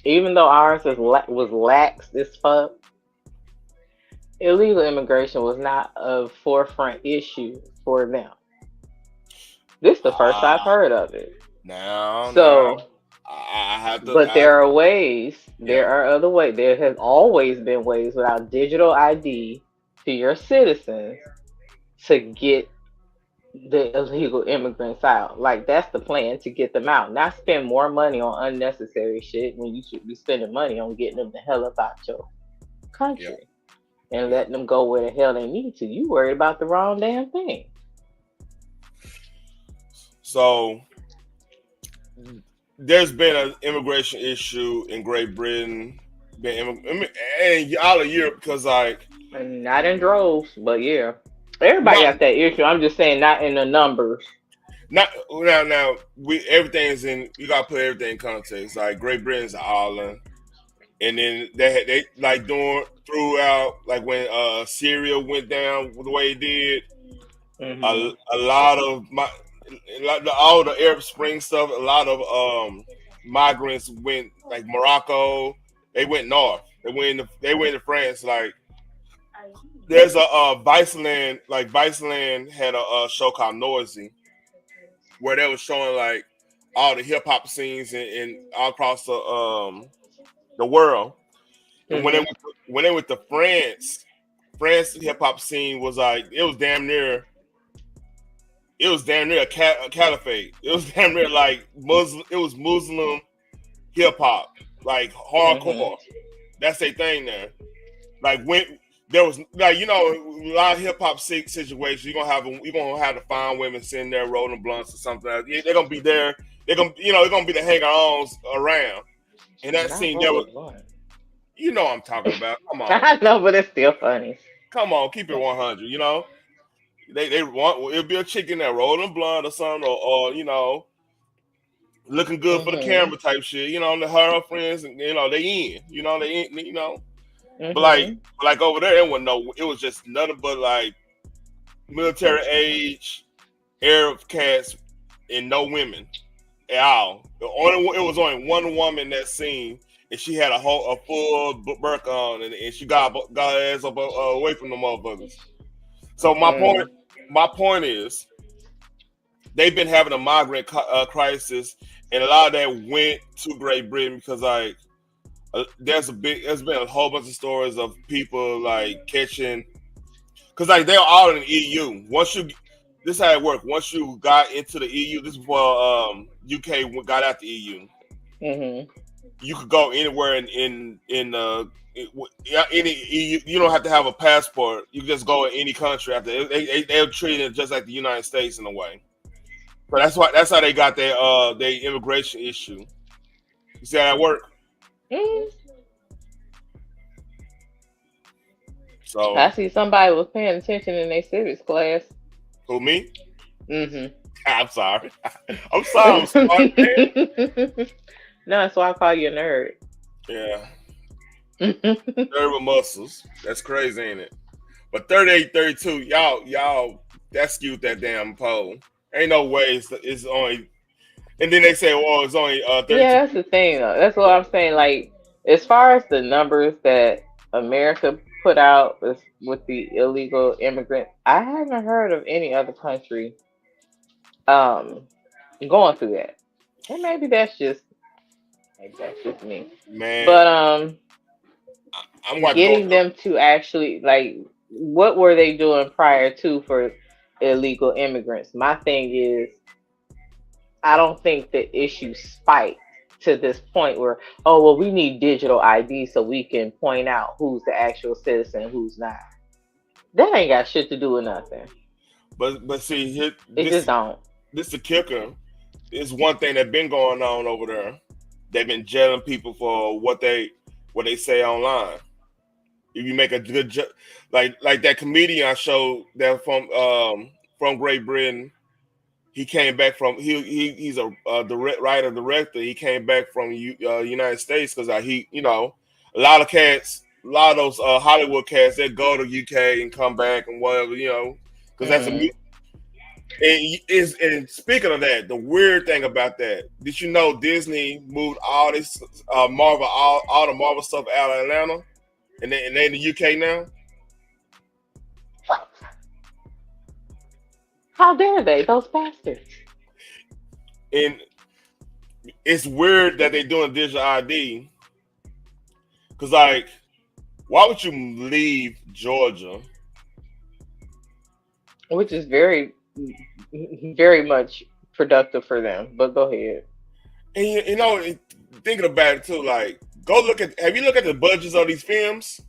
Even though ours was lax as fuck, illegal immigration was not a forefront issue for them. This is the first I've heard of it. So I have to. But there are ways. There are other ways. There has always been ways without digital ID to your citizens to get the illegal immigrants out. Like, that's the plan, to get them out. Not spend more money on unnecessary shit when you should be spending money on getting them the hell up out your country and letting them go where the hell they need to. You worried about the wrong damn thing. So there's been an immigration issue in Great Britain, and all of Europe, because like not in droves, but yeah, everybody got that issue. I'm just saying, not in the numbers. Not now. Everything's in. You gotta put everything in context. Like Great Britain's an island, and then they like doing throughout, like when Syria went down the way it did. A lot of all the Arab Spring stuff, a lot of migrants went, like Morocco, they went north. They went to France. Like there's a Viceland, like Viceland had a show called Noisy, where they was showing like all the hip hop scenes in all across the world. And when they went to France hip hop scene was like, it was damn near a caliphate. It was damn near like Muslim. It was Muslim hip hop, like hardcore. That's their thing there. Like when there was, like, you know, a lot of hip hop situations, you're gonna have to find women sitting there rolling blunts or something. They're gonna be there. They're gonna be the hanger-ons around. And that scene there was, you know what I'm talking about. Come on. I know, but it's still funny. Come on, keep it 100. You know. They want, it'll be a chick in there rolling blunt or something, or you know, looking good for the camera type shit. You know, her friends, and you know, they in. You know, they in. You know, but like over there, it was just nothing but like military age Arab cats and no women at all. It was only one woman in that scene, and she had a full burqa on, and she got her ass up away from the motherfuckers. So my point is, they've been having a migrant crisis, and a lot of that went to Great Britain because like there's been a whole bunch of stories of people like catching, because like they're all in the EU. This is how it worked. Once you got into the EU, this is before UK got out the EU. You could go anywhere in any EU. You don't have to have a passport. You just go in any country. After they're treating it just like the United States in a way. But that's how they got their immigration issue. You see how that work? So I see somebody was paying attention in their civics class. Who, me? I'm sorry. I'm smart, man. No, that's why I call you a nerd. Yeah. Nerd with muscles. That's crazy, ain't it? But 38, 32, y'all, that skewed that damn poll. Ain't no way it's only. And then they say, well, it's only 32. Yeah, that's the thing, though. That's what I'm saying. Like, as far as the numbers that America put out with the illegal immigrant. I haven't heard of any other country um going through that. And maybe that's just me. Man, But I'm going to go. getting them to actually like what were they doing prior to for illegal immigrants? My thing is I don't think the issue spiked to this point where, oh well, we need digital ID so we can point out who's the actual citizen and who's not. That ain't got shit to do with nothing. But see, here, It just don't. This the kicker. It's one thing that's been going on over there. They've been jailing people for what they say online. If you make a good like that comedian I showed that from Great Britain, he came back from he's a writer director. He came back from United States because a lot of those Hollywood cats that go to UK and come back and whatever because that's a. And speaking of that, the weird thing about that, did you know Disney moved all this Marvel, all the Marvel stuff out of Atlanta, and they in the UK now? How dare they, those bastards? And it's weird that they're doing digital ID, because like, why would you leave Georgia? Which is very, very much productive for them. But go ahead. And thinking about it too, like, have you looked at the budgets of these films?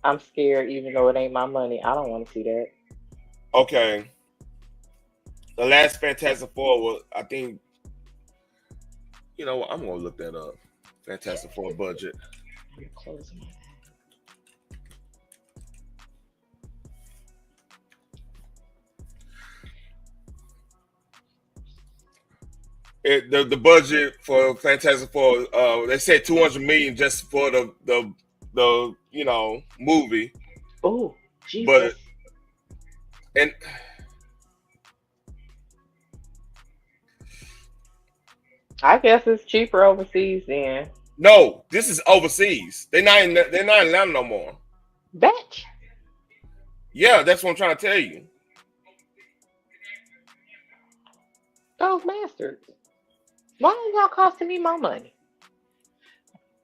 I'm scared, even though it ain't my money. I don't want to see that. Okay. The last Fantastic Four was, I think, I'm gonna look that up. Fantastic Four budget. The budget for Fantastic Four, they said $200 million just for the movie. Oh, Jesus. But I guess it's cheaper overseas then. No, this is overseas. They're not in Atlanta no more. Bitch. Yeah, that's what I'm trying to tell you. Those bastards. Why are y'all costing me my money?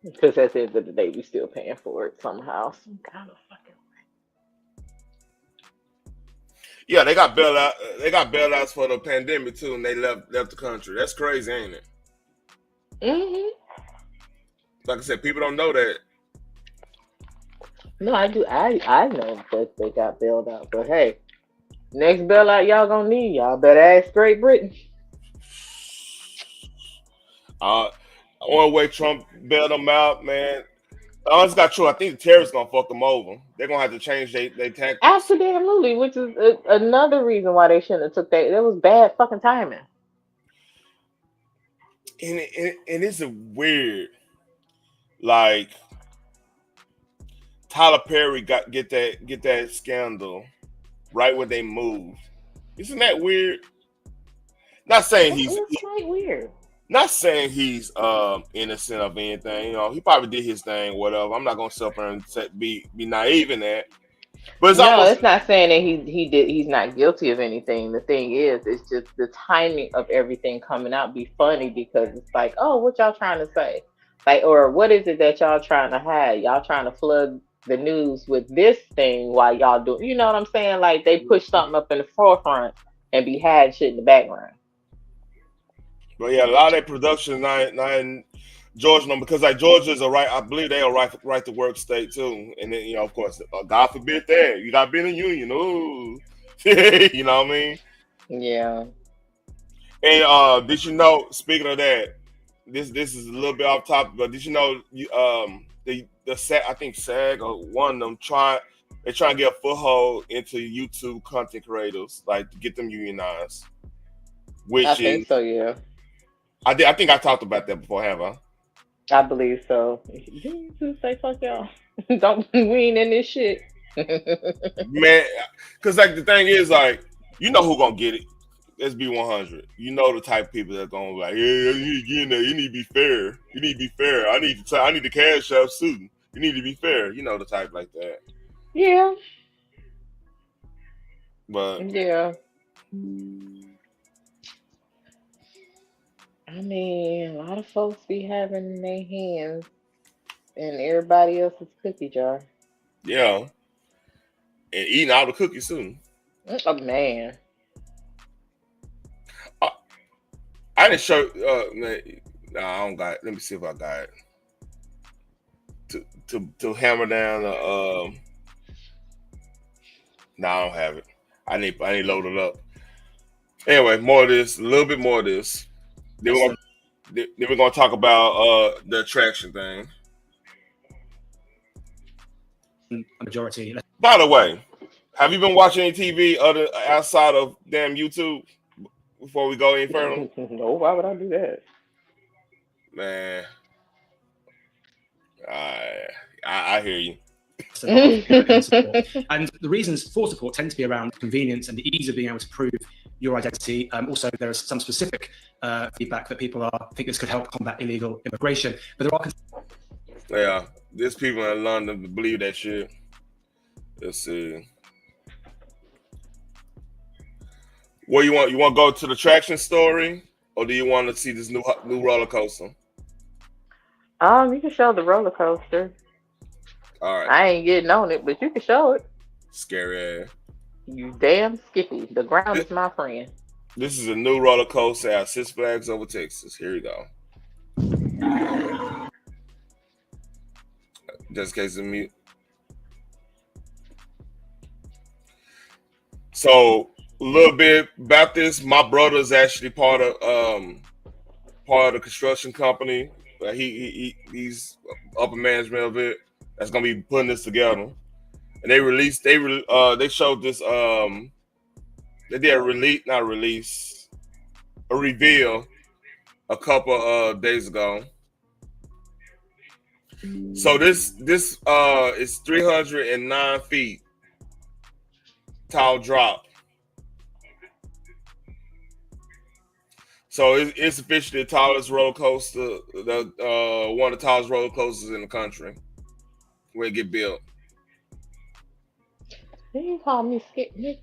Because at the end of the day, we still paying for it somehow. Some kind of fucking way. Yeah, they got bailouts. They got bailouts for the pandemic too, and they left the country. That's crazy, ain't it? Mm-hmm. Like I said, people don't know that. No, I do. I know that they got bailed out. But hey, next bailout y'all gonna need, y'all better ask Great Britain. Only way Trump bailed them out, man. It's not true. I think the terrorists gonna fuck them over. They're gonna have to change their tactics. Absolutely, which is another reason why they shouldn't have took that. That was bad fucking timing. And it's a weird, like Tyler Perry get that scandal right when they moved. Isn't that weird? Not saying It's quite weird. Not saying he's innocent of anything. He probably did his thing, whatever. I'm not gonna sit there and be naive in that. But it's not saying that he's not guilty of anything. The thing is, it's just the timing of everything coming out be funny because it's like, oh, what y'all trying to say? Like, or what is it that y'all trying to hide? Y'all trying to flood the news with this thing while y'all do, you know what I'm saying? Like they push something up in the forefront and be hiding shit in the background. But yeah, a lot of that production not in Georgia, because like Georgia's I believe they are right to work state too. And then of course, God forbid that you got to be in a union. Ooh, you know what I mean? Yeah. And did you know? Speaking of that, this is a little bit off topic, but did you know the SAG, I think SAG or one of them they're trying to get a foothold into YouTube content creators, like to get them unionized. I think so, yeah. I think I talked about that before, have I? I believe so. You just say fuck y'all. We ain't in this shit. Man, because like the thing is, like, who gonna get it? let's be 100. You know the type of people that are gonna be like, yeah, you need to get in there. You need to be fair. You need to be fair. I need the cash up soon. You need to be fair. You know the type like that. Yeah. But Yeah. I mean, a lot of folks be having in their hands and everybody else's cookie jar. yeah, and eating all the cookies soon. Oh man. I didn't show. Nah, I don't got it. Let me see if I got it. To hammer down the. No, I don't have it. I need to load it up. Anyway, more of this. A little bit more of this. Then we're gonna talk about the attraction thing. Majority. By the way, have you been watching any TV outside of damn YouTube? Before we go any further, No, why would I do that? Man, I hear you. And the reasons for support tend to be around convenience and the ease of being able to prove your identity. Also, there is some specific feedback that people think this could help combat illegal immigration. But there are there's people in London that believe that shit. Let's see. What you want? You want to go to the attraction story, or do you want to see this new roller coaster? You can show the roller coaster. All right. I ain't getting on it, but you can show it. Scary ass. You damn Skippy. The ground is my friend. This is a new roller coaster at Six Flags Over Texas. Here you go. Just in case of mute. So a little bit about this. My brother's actually part of the construction company. He's upper management of it. That's gonna be putting this together. And they showed this. They did a reveal a couple days ago. So this is 309 feet tall drop. So it's officially the tallest roller coaster, one of the tallest roller coasters in the country where it get built. You call me Skip Nick.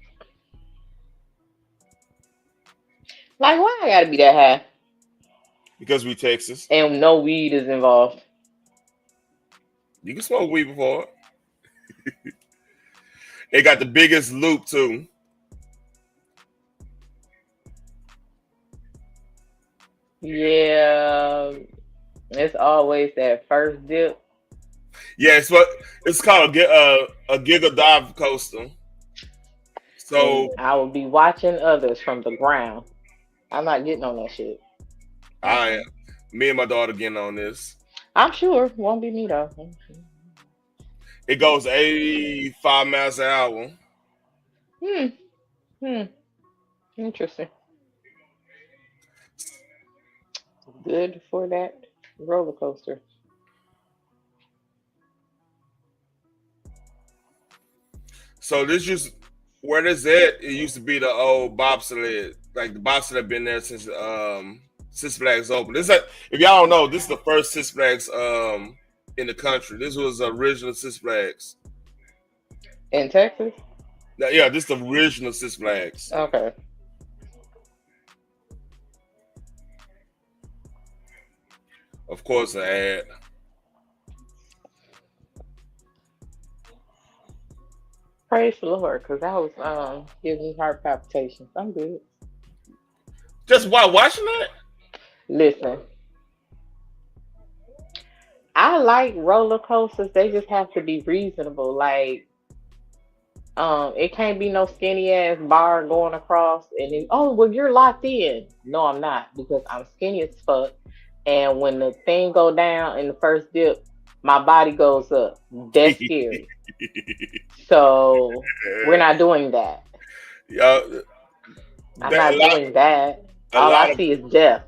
Like, why I gotta be that high? Because we Texas. And no weed is involved. You can smoke weed before. They got the biggest loop too. Yeah, it's always that first dip. Yeah, it's called a Giga Dive Coaster. So and I will be watching others from the ground. I'm not getting on that shit. Me and my daughter getting on this. I'm sure won't be me though. It goes 85 miles an hour. Interesting. Good for that roller coaster. So this where this at? It used to be the old bobsled. Like the bobsled been there since Six Flags opened. If y'all don't know, this is the first Six Flags in the country. This was the original Six Flags. In Texas? Yeah, this is the original Six Flags. Okay. Of course, an ad. Praise the Lord, because that was giving me heart palpitations. I'm good. Just while watching that? Listen, I like roller coasters. They just have to be reasonable. Like, it can't be no skinny ass bar going across and you're locked in. No, I'm not, because I'm skinny as fuck. And when the thing go down in the first dip, my body goes up. That's scary. So we're not doing that. I'm not doing that. All I see is death.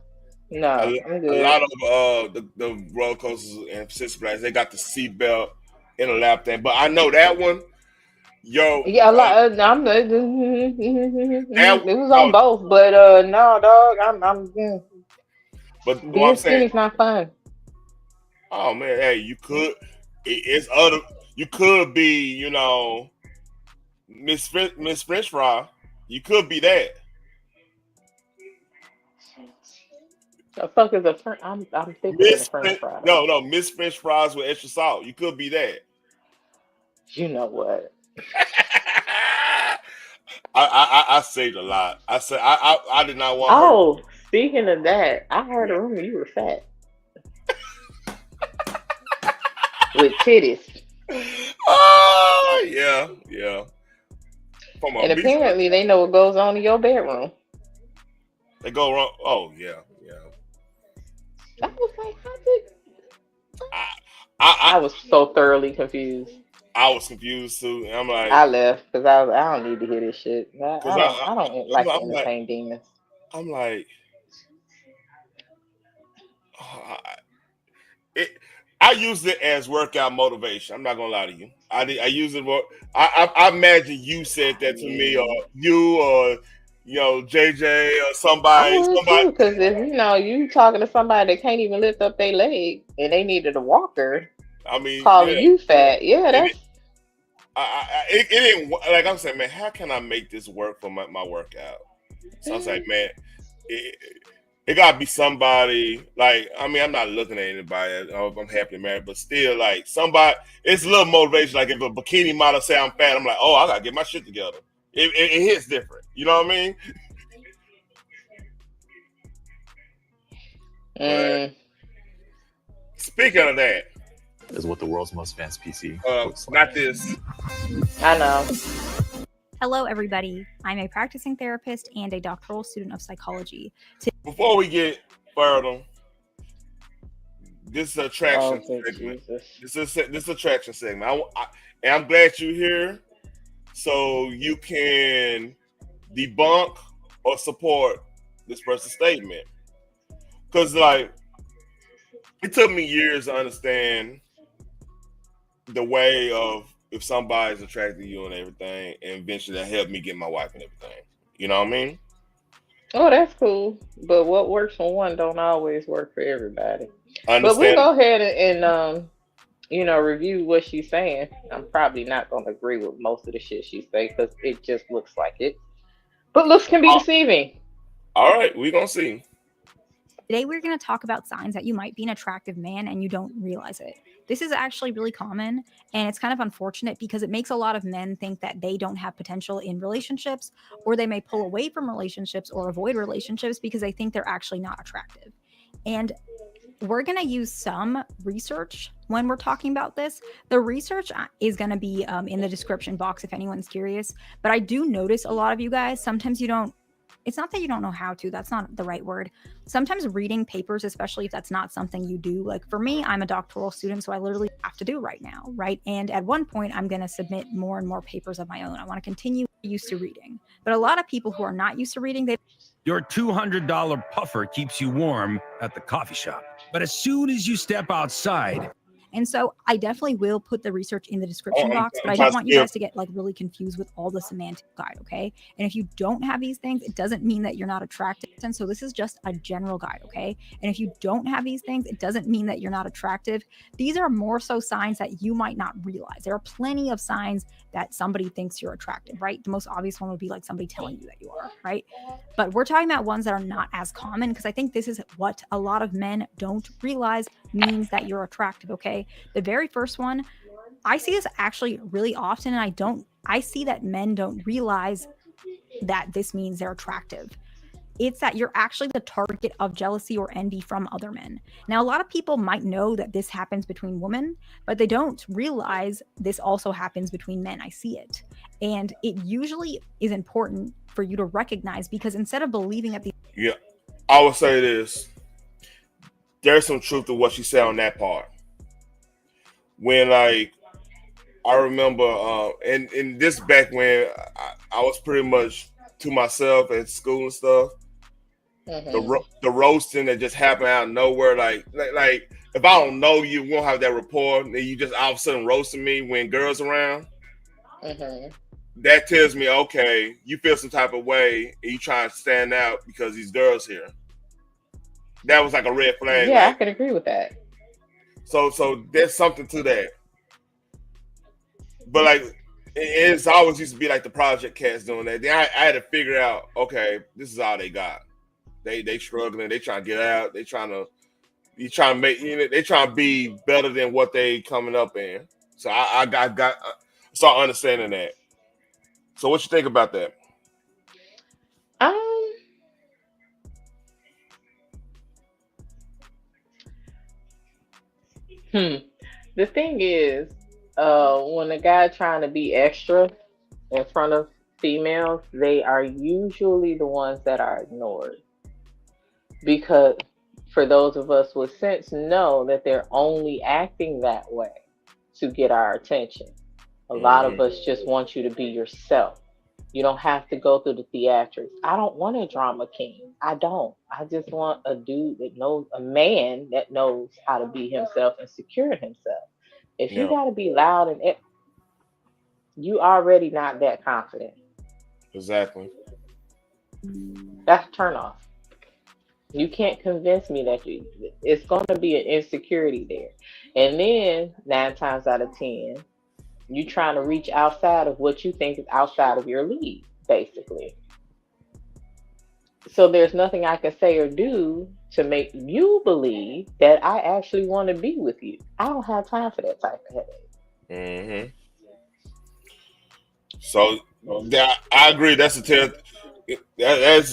No, I'm good. A lot of the roller coasters and Six Flags, they got the seatbelt in a lap thing. But I know that one, Yo, Yeah, a lot. It was on both, but no, dog. but what Being I'm saying, skinny's not fun. oh man, hey, you could. It's other. You could be, you know, Miss French Fry. You could be that. The fuck is a French? I'm thinking of a French fry. No, Miss French Fries with extra salt. You could be that. You know what? I saved a lot. I said I did not want. Oh, speaking of that, I heard a rumor you were fat with titties. Oh yeah. And apparently they know what goes on in your bedroom. They go wrong. Oh yeah. I was like, how did I was so thoroughly confused. I was confused too. And I'm like, I left because I don't need to hear this shit. I don't like to entertain demons. I'm like, I use it as workout motivation. I'm not gonna lie to you. I use it more. I imagine you said that to me, or you, or JJ, or somebody. Because if you talking to somebody that can't even lift up their leg and they needed a walker, I mean, calling you fat, that's. It didn't, like I'm saying, man. How can I make this work for my workout? So I was like, man, it gotta be somebody. Like, I mean, I'm not looking at anybody. I'm happily married, but still, like somebody. It's a little motivation. Like if a bikini model say I'm fat, I'm like, oh, I gotta get my shit together. It hits different. You know what I mean? Speaking of that, is what the world's most advanced PC looks like. Not this. I know. Hello, everybody. I'm a practicing therapist and a doctoral student of psychology. Before we get further, this is a traction segment. This is a traction segment. And I'm glad you're here, so you can debunk or support this person's statement. Because, like, it took me years to understand the way of if somebody's attracted to you and everything, and eventually that helped me get my wife and everything. You know what I mean? Oh, that's cool. But what works for one don't always work for everybody. But we'll go ahead and review what she's saying. I'm probably not going to agree with most of the shit she say because it just looks like it. But looks can be deceiving. All right, we're going to see. Today, we're going to talk about signs that you might be an attractive man and you don't realize it. This is actually really common, and it's kind of unfortunate because it makes a lot of men think that they don't have potential in relationships, or they may pull away from relationships or avoid relationships because they think they're actually not attractive. And we're going to use some research when we're talking about this. The research is going to be in the description box if anyone's curious. But I do notice a lot of you guys, sometimes you don't, it's not that you don't know how to, that's not the right word. Sometimes reading papers, especially if that's not something you do, like for me, I'm a doctoral student, so I literally have to do right now, right? And at one point, I'm going to submit more and more papers of my own. I want to continue used to reading. But a lot of people who are not used to reading, your $200 puffer keeps you warm at the coffee shop. But as soon as you step outside, and so I definitely will put the research in the description box, but I don't want you guys to get like really confused with all the semantic guide, okay? And if you don't have these things, it doesn't mean that you're not attractive. And so this is just a general guide, okay? And if you don't have these things, it doesn't mean that you're not attractive. These are more so signs that you might not realize. There are plenty of signs that somebody thinks you're attractive, right? The most obvious one would be like somebody telling you that you are, right? But we're talking about ones that are not as common because I think this is what a lot of men don't realize means that you're attractive, okay? The very first one, I see this actually really often, and I see that men don't realize that this means they're attractive. It's that you're actually the target of jealousy or envy from other men. Now, a lot of people might know that this happens between women, but they don't realize this also happens between men. I see it. And it usually is important for you to recognize because instead of believing that Yeah, I would say this. There's some truth to what she said on that part. When, like, I remember, and this back when I was pretty much to myself at school and stuff. The roasting that just happened out of nowhere, like if I don't know you, won't have that rapport, and you just all of a sudden roasting me when girls around. that tells me, okay, you feel some type of way and you trying to stand out because these girls here. That was like a red flag. Yeah, like, I can agree with that. So there's something to that. But like, it's always used to be like the Project Cats doing that. Then I had to figure out, okay, this is all they got. They struggling. They trying to get out. They trying to make, they trying to be better than what they coming up in. So I start understanding that. So what you think about that? The thing is, when a guy trying to be extra in front of females, they are usually the ones that are ignored. Because for those of us with sense, know that they're only acting that way to get our attention. A lot of us just want you to be yourself. You don't have to go through the theatrics. I don't want a drama king. I don't. I just want a dude that knows, a man that knows how to be himself and secure himself. If you got to be loud and you already not that confident. Exactly. That's a turn off. You can't convince me that it's going to be an insecurity there. And then 9 times out of 10, you trying to reach outside of what you think is outside of your league, basically. So there's nothing I can say or do to make you believe that I actually want to be with you. I don't have time for that type of headache. So I agree. That's a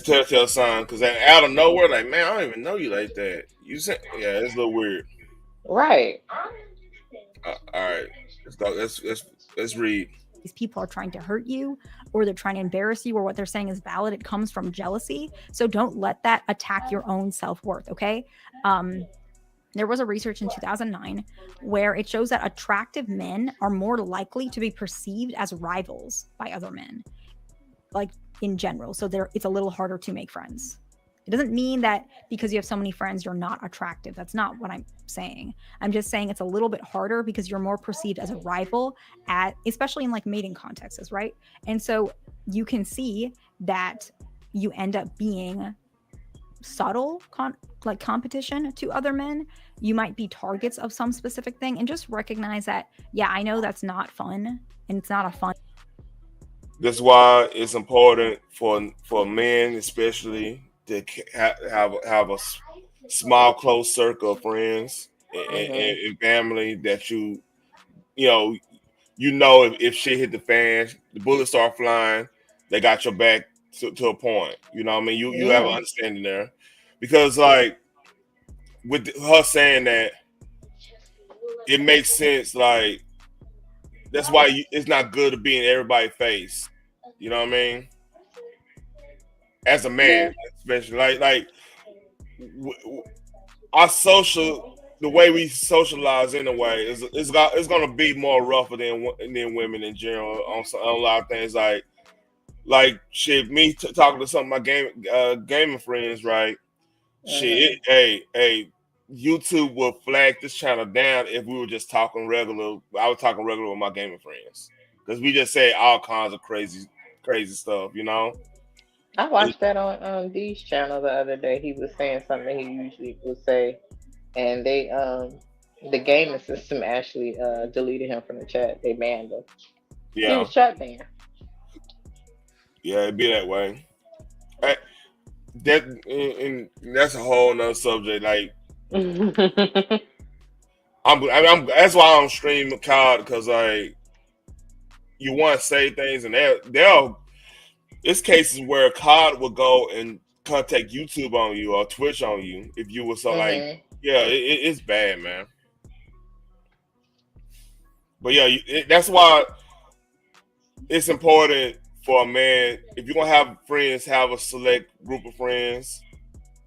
telltale sign, because out of nowhere, like, man, I don't even know you like that. You said, yeah, it's a little weird. Right. All right. Let's go. Let's read. These people are trying to hurt you, or they're trying to embarrass you, or what they're saying is valid. It comes from jealousy. So don't let that attack your own self-worth. Okay. There was a research in 2009 where it shows that attractive men are more likely to be perceived as rivals by other men, like in general. So it's a little harder to make friends. It doesn't mean that because you have so many friends, you're not attractive. That's not what I'm saying. I'm just saying it's a little bit harder because you're more perceived as a rival, especially in like mating contexts, right? And so you can see that you end up being subtle competition to other men. You might be targets of some specific thing, and just recognize that, yeah, I know that's not fun, and it's not a fun. That's why it's important for men, especially, to have a small, close circle of friends and family that you know if shit hit the fan, the bullets start flying, they got your back to a point. You know what I mean? You have an understanding there, because like with her saying that, it makes sense. Like, that's why it's not good to be in everybody's face. You know what I mean? As a man, especially, like our the way we socialize in a way it's gonna be more rougher than women in general on a lot of things. Like shit, me talking to some of my gaming friends, right? Shit, hey, YouTube will flag this channel down if we were just talking regular. I was talking regular with my gaming friends, because we just say all kinds of crazy stuff, you know. I watched that on D's channel the other day. He was saying something he usually would say, and they the gaming system actually deleted him from the chat. They banned him. Yeah, he was chat banned. Yeah, it'd be that way. That's a whole nother subject. Like, I'm that's why I'm streaming COD, because like you want to say things, and they'll. It's cases where COD will go and contact YouTube on you or Twitch on you if you were like, yeah, it's bad, man. But yeah, that's why it's important for a man, if you're gonna have friends, have a select group of friends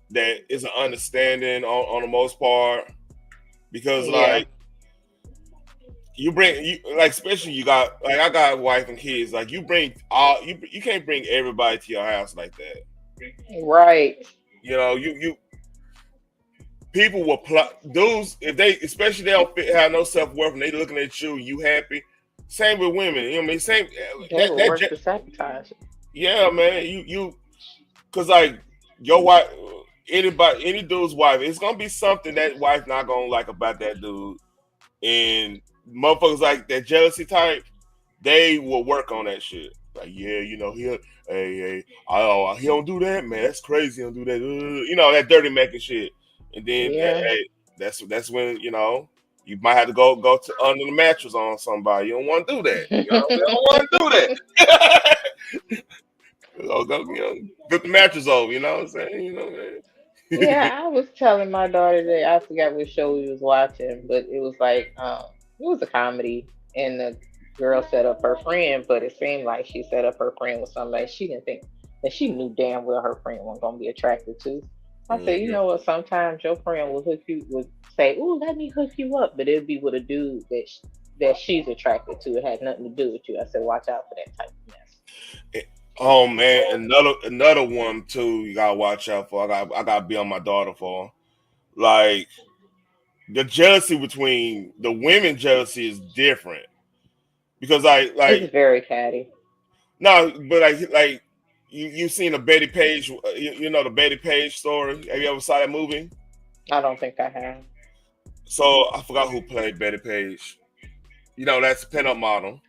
that is an understanding on the most part, because like especially you got, like, I got a wife and kids, like you can't bring everybody to your house like that, right? You know, you people will dudes, if they, especially they don't have no self-worth and they looking at you happy, Same with women. You know what I mean? Same. They will work to sabotage. Yeah, man. You, cause like your wife, any dude's wife, it's gonna be something that wife not gonna like about that dude, and motherfuckers like that jealousy type, they will work on that shit. Like, yeah, you know, he don't do that, man. That's crazy. He don't do that. You know, that dirty making shit. And then hey, that's when, you know, you might have to go to under the mattress on somebody. You don't want to do that. You know, you don't want to do that. Get the mattress over. You know what I'm saying? You know, man. Yeah, I was telling my daughter that I forgot what show we was watching, but it was like it was a comedy, and the girl set up her friend, but it seemed like she set up her friend with somebody she didn't think that she knew damn well her friend wasn't gonna be attracted to. I said, you know what? Sometimes your friend would say, "Ooh, let me hook you up," but it'd be with a dude that she's attracted to. It had nothing to do with you. I said, watch out for that type of mess. Oh man, another one too. You gotta watch out for. I gotta be on my daughter for. Like the jealousy between the women, jealousy is different because like it's very catty. No, but like you've seen the Betty Page. You know the Betty Page story. Have you ever saw that movie? I don't think I have. So I forgot who played Betty Page. You know, that's a pinup model.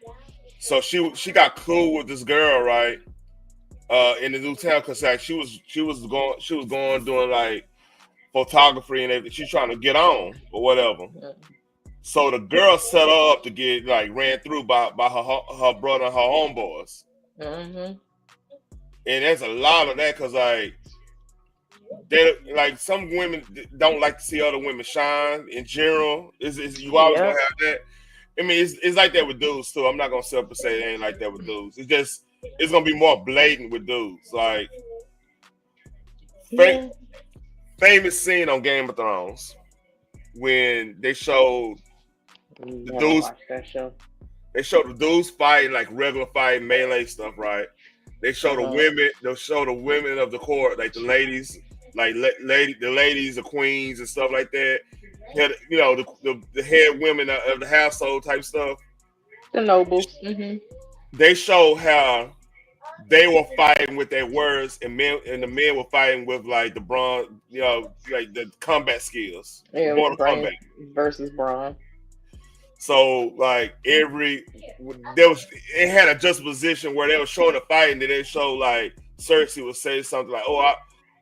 So she got cool with this girl, right? In the new town, cause like she was going doing like photography and everything. She's trying to get on or whatever. So the girl set her up to get like ran through by her brother and her homeboys. Mm-hmm. And there's a lot of that because like they like some women don't like to see other women shine in general. You always gonna have that. I mean, it's like that with dudes too. I'm not gonna sit up and say it ain't like that with dudes. It's gonna be more blatant with dudes. Like famous scene on Game of Thrones when they showed the dudes. They showed the dudes fighting like regular fight melee stuff, right? They show the women. They'll show the women of the court, like the ladies, like the ladies, the queens, and stuff like that. You know, the head women of the household type stuff. The nobles. Mm-hmm. They show how they were fighting with their words, and the men were fighting with like the brawn, you know, like the combat skills. Yeah, Mortal Kombat versus brawn. So like it had a juxtaposition where they were showing the fight, and then they showed like Cersei would say something like, "Oh,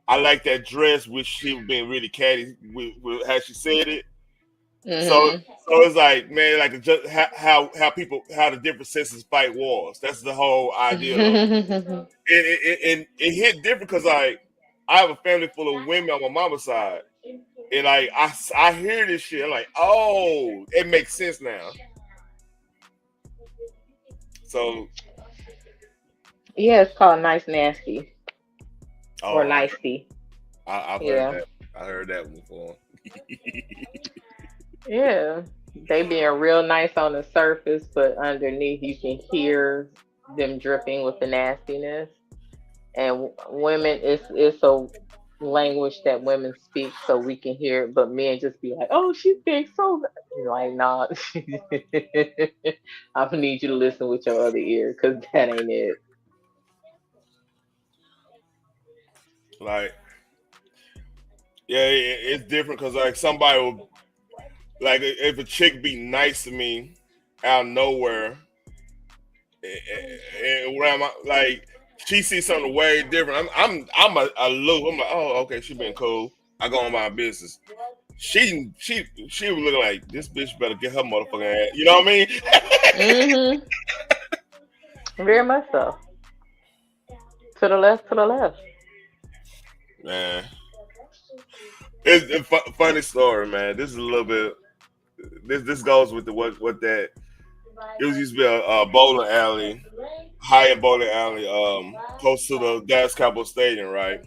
I like that dress," which she was being really catty with how she said it. Mm-hmm. So it's like, man, like how the different senses fight wars. That's the whole idea. It hit different because like I have a family full of women on my mama's side, and like I hear this shit, I'm like, oh, it makes sense now. So yeah, it's called Nice Nasty or Nicey. I've heard that. I heard that before. Yeah, they being real nice on the surface, but underneath you can hear them dripping with the nastiness. And women, it's a language that women speak, so we can hear it. But men just be like, "Oh, she thinks so." You're like, nah, I need you to listen with your other ear, because that ain't it. Like, yeah, it's different because like somebody will. Like if a chick be nice to me out of nowhere, and where am I? Like she sees something way different. I'm a loop. I'm like, oh, okay, she been cool. I go on my business. She was looking like this bitch better get her motherfucking ass. You know what I mean? Mm-hmm. Very much so. To the left. Man, it's a funny story, man. This is a little bit. This goes with what that it was used to be a bowling alley, high-end bowling alley, close to the Dallas Cowboys Stadium, right?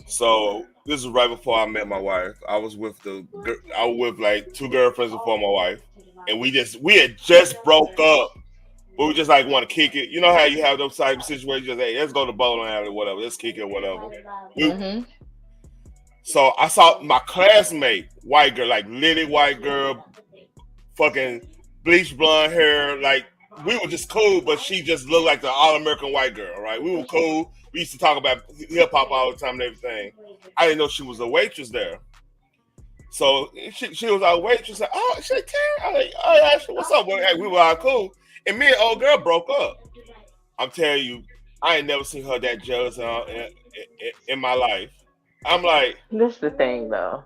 So this was right before I met my wife. I was with like two girlfriends before my wife, and we had just broke up, but we just like want to kick it. You know how you have those type of situations? Just, hey, let's go to bowling alley, whatever. Let's kick it, whatever. Mm-hmm. So I saw my classmate, white girl, like little white girl, fucking bleach blonde hair. Like we were just cool, but she just looked like the all-American white girl, right? We were cool. We used to talk about hip hop all the time and everything. I didn't know she was a waitress there. So she was our waitress. Like, oh, she like, I'm like, oh, Ashley, what's up? Well, hey, we were all cool. And me and old girl broke up. I'm telling you, I ain't never seen her that jealous in my life. I'm like, this is the thing, though.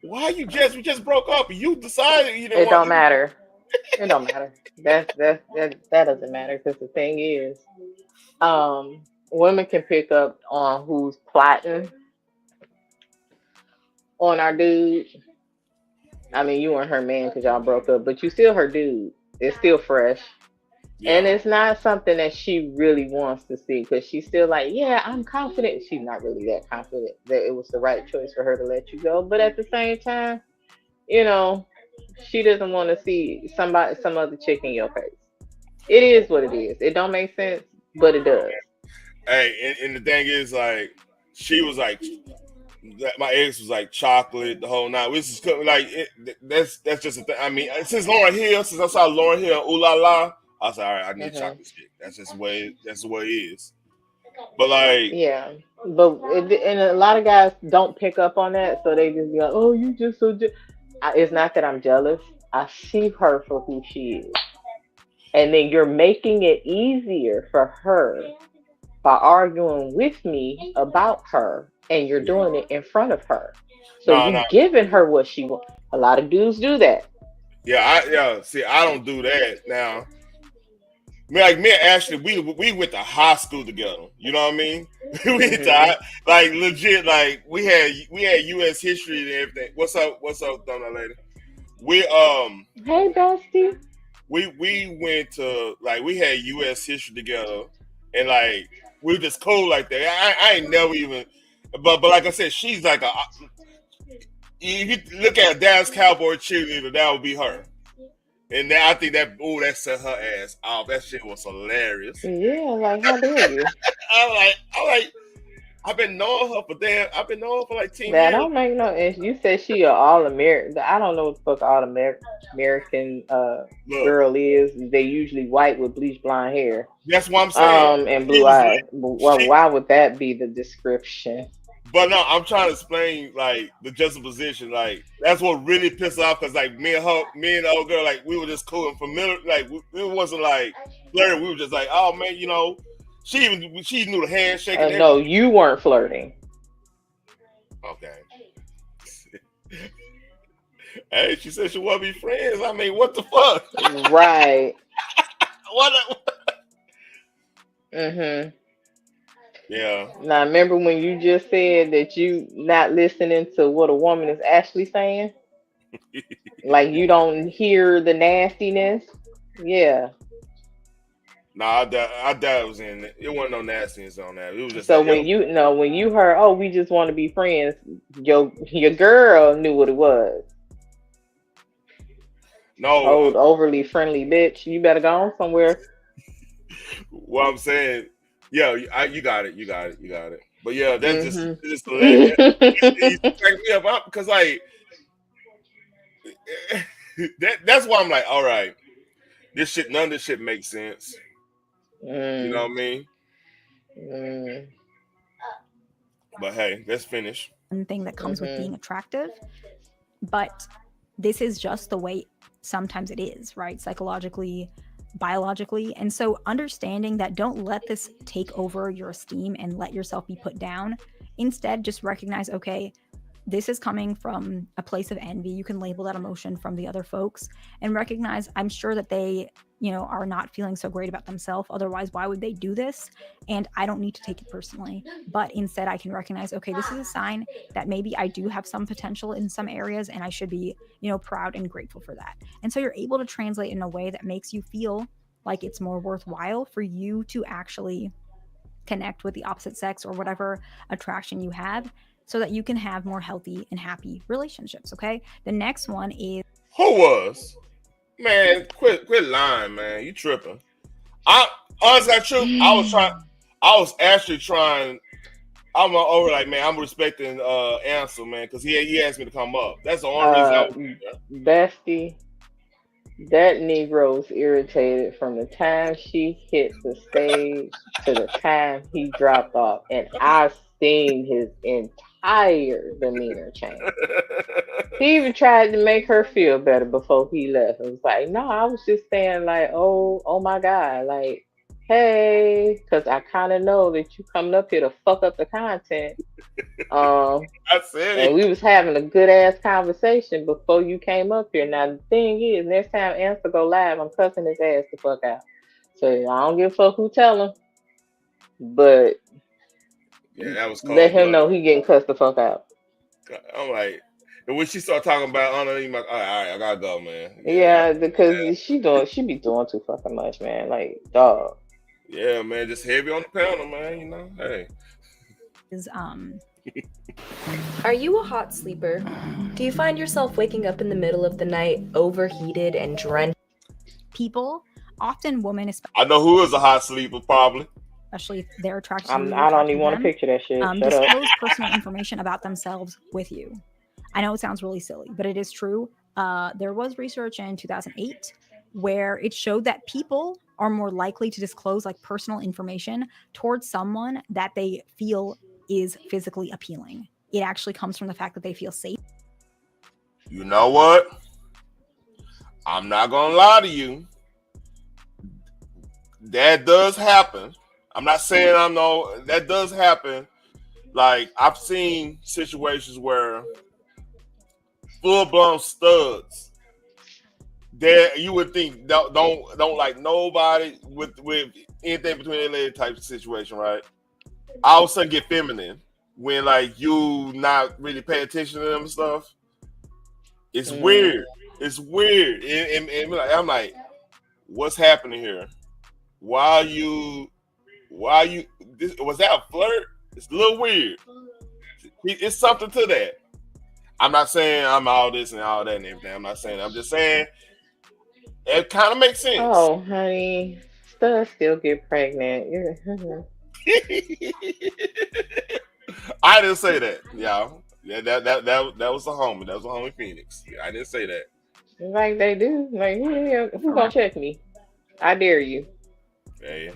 Why you we just broke up? You decided you didn't. It don't matter. It don't matter. That doesn't matter because the thing is, women can pick up on who's plotting on our dude. I mean, you weren't her man because y'all broke up, but you still her dude. It's still fresh. Yeah. And it's not something that she really wants to see because she's still like, yeah, I'm confident. She's not really that confident that it was the right choice for her to let you go. But at the same time, you know, she doesn't want to see some other chick in your face. It is what it is. It don't make sense, but it does. Hey, and the thing is, like, she was like, my ex was like chocolate the whole night. This is like that's just a thing. I mean, since I saw Lauryn Hill, Ooh La La, I was like, all right, I need chocolate shit. That's just the way it is. But like, yeah, but and a lot of guys don't pick up on that, so they just be like, oh, you just so. It's not that I'm jealous. I see her for who she is, and then you're making it easier for her by arguing with me about her. And you're doing it in front of her. So you're giving her what she wants. A lot of dudes do that. Yeah, see, I don't do that now. Like me and Ashley, we went to high school together. You know what I mean? We went to, like legit, like we had US history and everything. What's up, Donna lady? Hey bestie. We went to, like, we had US history together, and like we were just cool like that. I ain't never even. But like I said, she's like if you look at a Dallas Cowboy cheerleader, that would be her. And then I think that set her ass off. That shit was hilarious. Yeah, like how dare you? I'm like, I've been knowing her for like 10 years. That don't make no. And you said she an all-American. I don't know what the fuck all-American girl is. They usually white with bleach blonde hair. That's what I'm saying. And blue eyes. Well, why would that be the description? But no, I'm trying to explain like the juxtaposition. Like that's what really pissed off because like me and the old girl, like we were just cool and familiar. Like we wasn't like flirting. We were just like, oh man, you know. She knew the handshake. No, you weren't flirting. Okay. Hey, she said she want to be friends. I mean, what the fuck? Right. Mm-hmm. Yeah. Now, remember when you just said that you not listening to what a woman is actually saying? Like you don't hear the nastiness? Yeah. No, I doubt it was in it. It wasn't no nastiness on that. It was just so like, when you heard, oh, we just want to be friends, your girl knew what it was. No, old overly friendly bitch. You better go on somewhere. What I'm saying, yeah, you got it. But yeah, that's just hilarious. He's cracking me up because like that's why I'm like, all right, none of this shit makes sense. You know what I mean? But hey, let's finish. One thing that comes with being attractive, but this is just the way sometimes it is, right? Psychologically, biologically. And so understanding that, don't let this take over your esteem and let yourself be put down. Instead, just recognize, okay, this is coming from a place of envy. You can label that emotion from the other folks and recognize, I'm sure that they, are not feeling so great about themselves. Otherwise, why would they do this? And I don't need to take it personally, but instead I can recognize, okay, this is a sign that maybe I do have some potential in some areas and I should be, proud and grateful for that. And so you're able to translate in a way that makes you feel like it's more worthwhile for you to actually connect with the opposite sex or whatever attraction you have, so that you can have more healthy and happy relationships. Okay. The next one is who was, man, quit lying, man. You tripping. Honestly, I was actually trying. I'm over like, man, I'm respecting Ansel, man, because he asked me to come up. That's the only reason I was bestie. That Negro's irritated from the time she hit the stage to the time he dropped off, and I seen his entire demeanor change. He even tried to make her feel better before he left. It was like, no, I was just saying, like, oh my God, like, hey, because I kind of know that you coming up here to fuck up the content. I said it. And we was having a good ass conversation before you came up here. Now the thing is, next time Answer go live, I'm cussing his ass the fuck out. So I don't give a fuck who tell him, but Yeah, that was cold let him blooded. know he getting cussed the fuck out. I'm like, and when she started talking about Anna, I'm like, all right, I gotta go, man. Yeah, because she be doing too fucking much, man. Like, dog. Yeah, man, just heavy on the panel, man. You know, hey. Is Are you a hot sleeper? Do you find yourself waking up in the middle of the night overheated and drenched? people, often women, I know who is a hot sleeper, probably. especially if they're attracted to you, I don't attracted even to want to them, picture that shit. Shut disclose up. personal information about themselves with you. I know it sounds really silly, but it is true. There was research in 2008 where it showed that people are more likely to disclose like personal information towards someone that they feel is physically appealing. It actually comes from the fact that they feel safe. You know what? I'm not gonna lie to you. That does happen. I'm not saying I know that does happen. Like I've seen situations where full-blown studs there you would think don't like nobody with anything between their legs type of situation, right? All of a sudden get feminine when like you not really pay attention to them and stuff. It's weird. It's weird. And I'm like, what's happening here? Why you was that a flirt? It's a little weird. It's something to that. I'm not saying I'm all this and all that and everything. I'm not saying. I'm just saying it kind of makes sense. Oh, honey, studs still get pregnant. I didn't say that, y'all. Yeah, that was a homie. That was a homie Phoenix. Yeah, I didn't say that. Like they do. Like who gonna check me? I dare you. Yeah,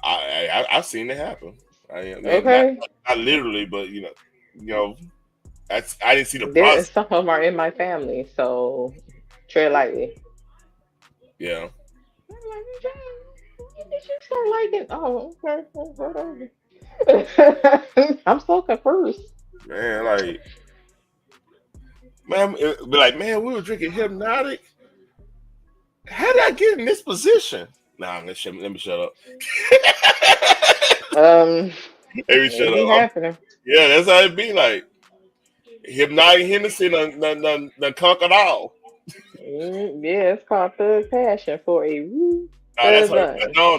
I've seen it happen. Okay. Not literally, but you know, I didn't see the There, process. some of them are in my family, so tread lightly. Yeah. Did you start liking? Oh, okay. I'm so confused. Man, like, man, it'd be like, man, we were drinking Hypnotic. How did I get in this position? Nah, let me shut up. Let me shut up. Happening. Yeah, that's how it be like. Hypnotic Hennessy done conquered all. Yeah, it's called Thug Passion for a No, that's her. No.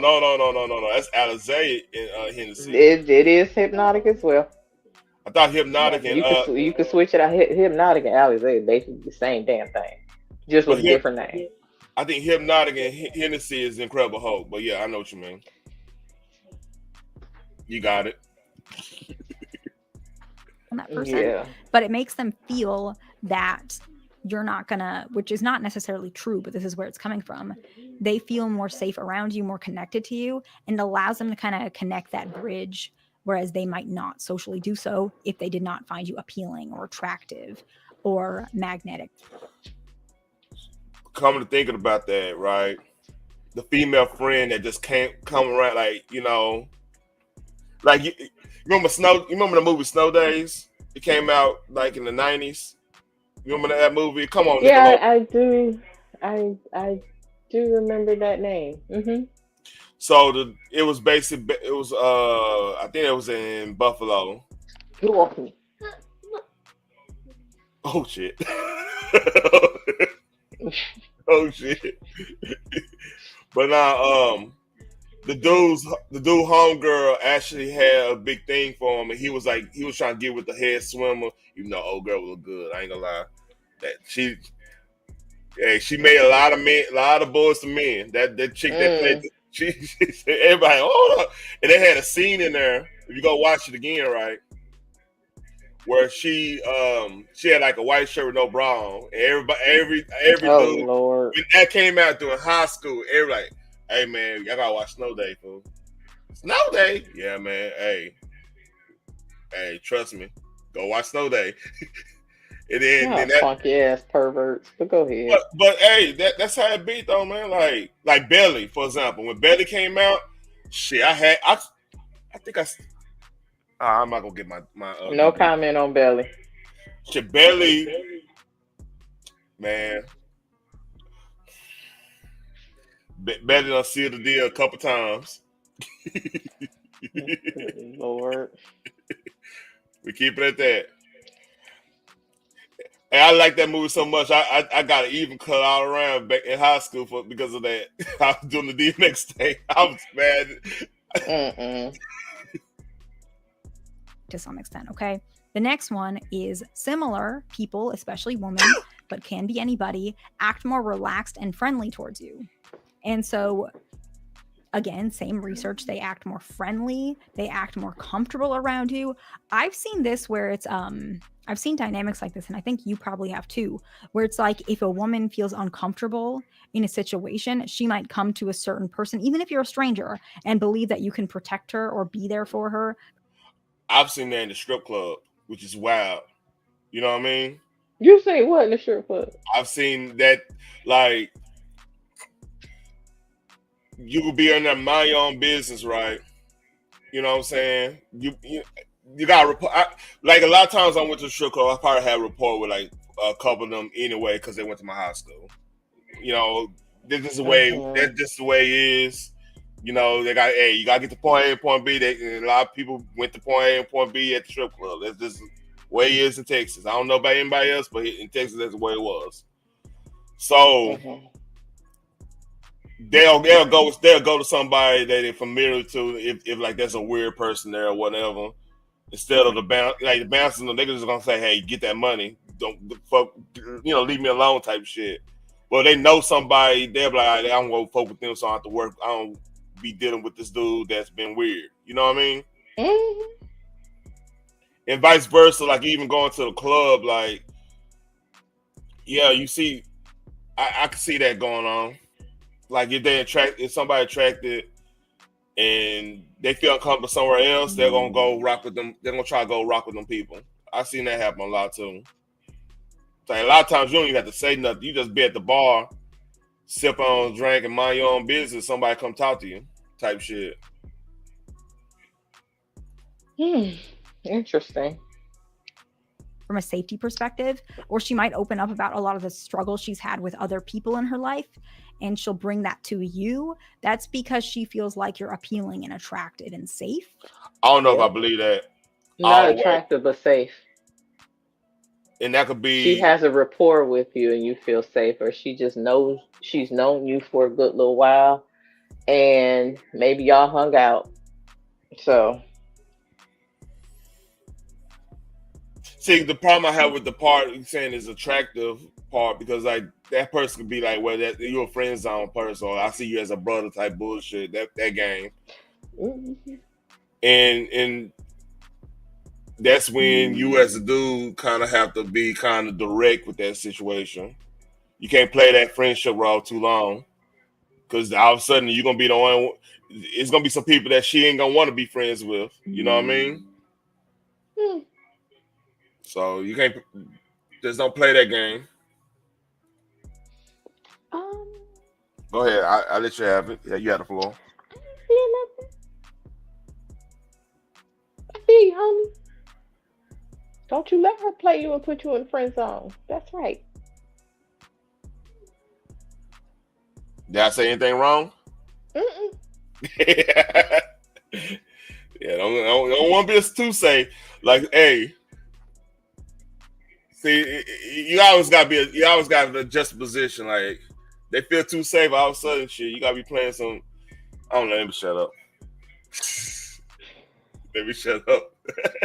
That's Alizé and Hennessy. It is Hypnotic as well. I thought Hypnotic and you could switch it out. Hypnotic and Alizé basically the same damn thing, just with a different name. I think Hypnotic and Hennessy is Incredible Hulk, but yeah, I know what you mean. You got it. On that person, Yeah. but it makes them feel that you're not gonna, which is not necessarily true, but this is where it's coming from. They feel more safe around you, more connected to you, and it allows them to kind of connect that bridge, whereas they might not socially do so if they did not find you appealing or attractive or magnetic. Coming to thinking about that, right? The female friend that just can't come around, like, you know, like you remember the movie Snow Days? It came out like in the 90s. You remember that movie? Come on, Yeah, Nickelodeon. I do. I do remember that name. Mm-hmm. So it was basically I think it was in Buffalo. Who walked me? Oh shit. Oh shit. But now the dude homegirl actually had a big thing for him, and he was trying to get with the head swimmer. Even though old girl looked good, I ain't gonna lie. That she made a lot of boys to men. That chick that played, she said, everybody hold up, and they had a scene in there. If you go watch it again, right? where she had like a white shirt with no bra on. And everybody, every Oh dude, Lord. when that came out during high school, everybody like, hey man, y'all gotta watch Snow Day, fool. Snow Day? Yeah, man. Hey, trust me. Go watch Snow Day. And then that funky ass perverts. But go ahead. But hey, that's how it beat though, man. Like Belly, for example. When Belly came out, shit, I'm not gonna get my no comment on Belly. Shit, Belly, man. Belly done sealed the deal a couple times. Lord. We keep it at that. And I like that movie so much. I got an even cut all around back in high school because of that. I was doing the DMX thing. I was mad. To some extent, okay? The next one is similar people, especially women, but can be anybody, act more relaxed and friendly towards you. And so, again, same research, they act more friendly, they act more comfortable around you. I've seen this where it's I've seen dynamics like this, and I think you probably have too, where it's like if a woman feels uncomfortable in a situation, she might come to a certain person, even if you're a stranger, and believe that you can protect her or be there for her. I've seen that in the strip club, which is wild. You know what I mean? You say what in the strip club? I've seen that, like, you could be in there, mind your own business, right? You know what I'm saying? You got to report. Like, a lot of times I went to the strip club, I probably had a rapport with, like, a couple of them anyway because they went to my high school. You know, this is the way, that's just the way it is. You know, you got to get to point A and point B. A lot of people went to point A and point B at the strip club. That's just the way it is in Texas. I don't know about anybody else, but in Texas, that's the way it was. So they'll go to somebody that they're familiar to if like there's a weird person there or whatever. Instead of the bouncers, they're just gonna say, "Hey, get that money. Don't fuck, leave me alone," type shit. Well, they know somebody. They're like, "I don't go fuck with them, so I have to work. I don't be dealing with this dude that's been weird." You know what I mean? Mm-hmm. And vice versa. Like even going to the club, like, yeah, you see, I can see that going on. Like if somebody attracted and they feel uncomfortable somewhere else, they're gonna go rock with them. They're gonna try to go rock with them people. I've seen that happen a lot too. Like a lot of times you don't even have to say nothing. You just be at the bar, sip on a drink, and mind your own business. Somebody come talk to you, type shit. Interesting. From a safety perspective, or she might open up about a lot of the struggles she's had with other people in her life, and she'll bring that to you. That's because she feels like you're appealing and attracted and safe. I don't know if I believe that. Not attractive, but safe. And that could be she has a rapport with you and you feel safe, or she just knows she's known you for a good little while and maybe y'all hung out. So see, the problem I have with the part you're saying is attractive part, because like that person could be like, well, that you're a friend zone person, or I see you as a brother type bullshit. That game. Mm-hmm. And that's when you as a dude kind of have to be kind of direct with that situation. You can't play that friendship role too long, because all of a sudden you're gonna be the one. It's gonna be some people that she ain't gonna want to be friends with. You know what I mean? So you can't just don't play that game. Go ahead. I let you have it. Yeah, you have the floor. Hey, homie. Don't you let her play you and put you in friend zone. That's right. Did I say anything wrong? Yeah, don't want to be too safe. Like, hey, see, you always got to adjust the position. Like, they feel too safe, all of a sudden, shit, you got to be playing some. I don't know. Let me shut up. Let me shut up.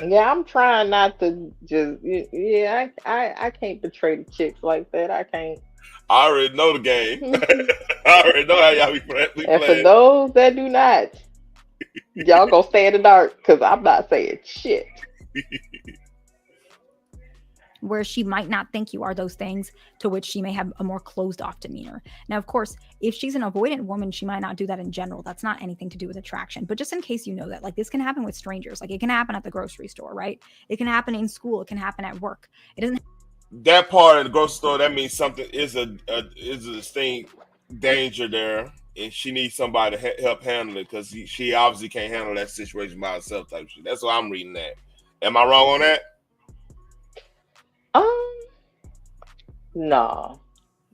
Yeah, I'm trying not to just. Yeah, I can't betray the chicks like that. I can't. I already know the game. I already know how y'all be playing. And for those that do not, y'all gonna stay in the dark, because I'm not saying shit. where she might not think you are those things, to which she may have a more closed off demeanor. Now, of course, if she's an avoidant woman, she might not do that in general. That's not anything to do with attraction. But just in case you know that, like, this can happen with strangers. Like, it can happen at the grocery store, right? It can happen in school. It can happen at work. It doesn't. That part of the grocery store, that means something is a distinct danger there, and she needs somebody to help handle it, because she obviously can't handle that situation by herself type shit. That's what I'm reading that. Am I wrong on that? No,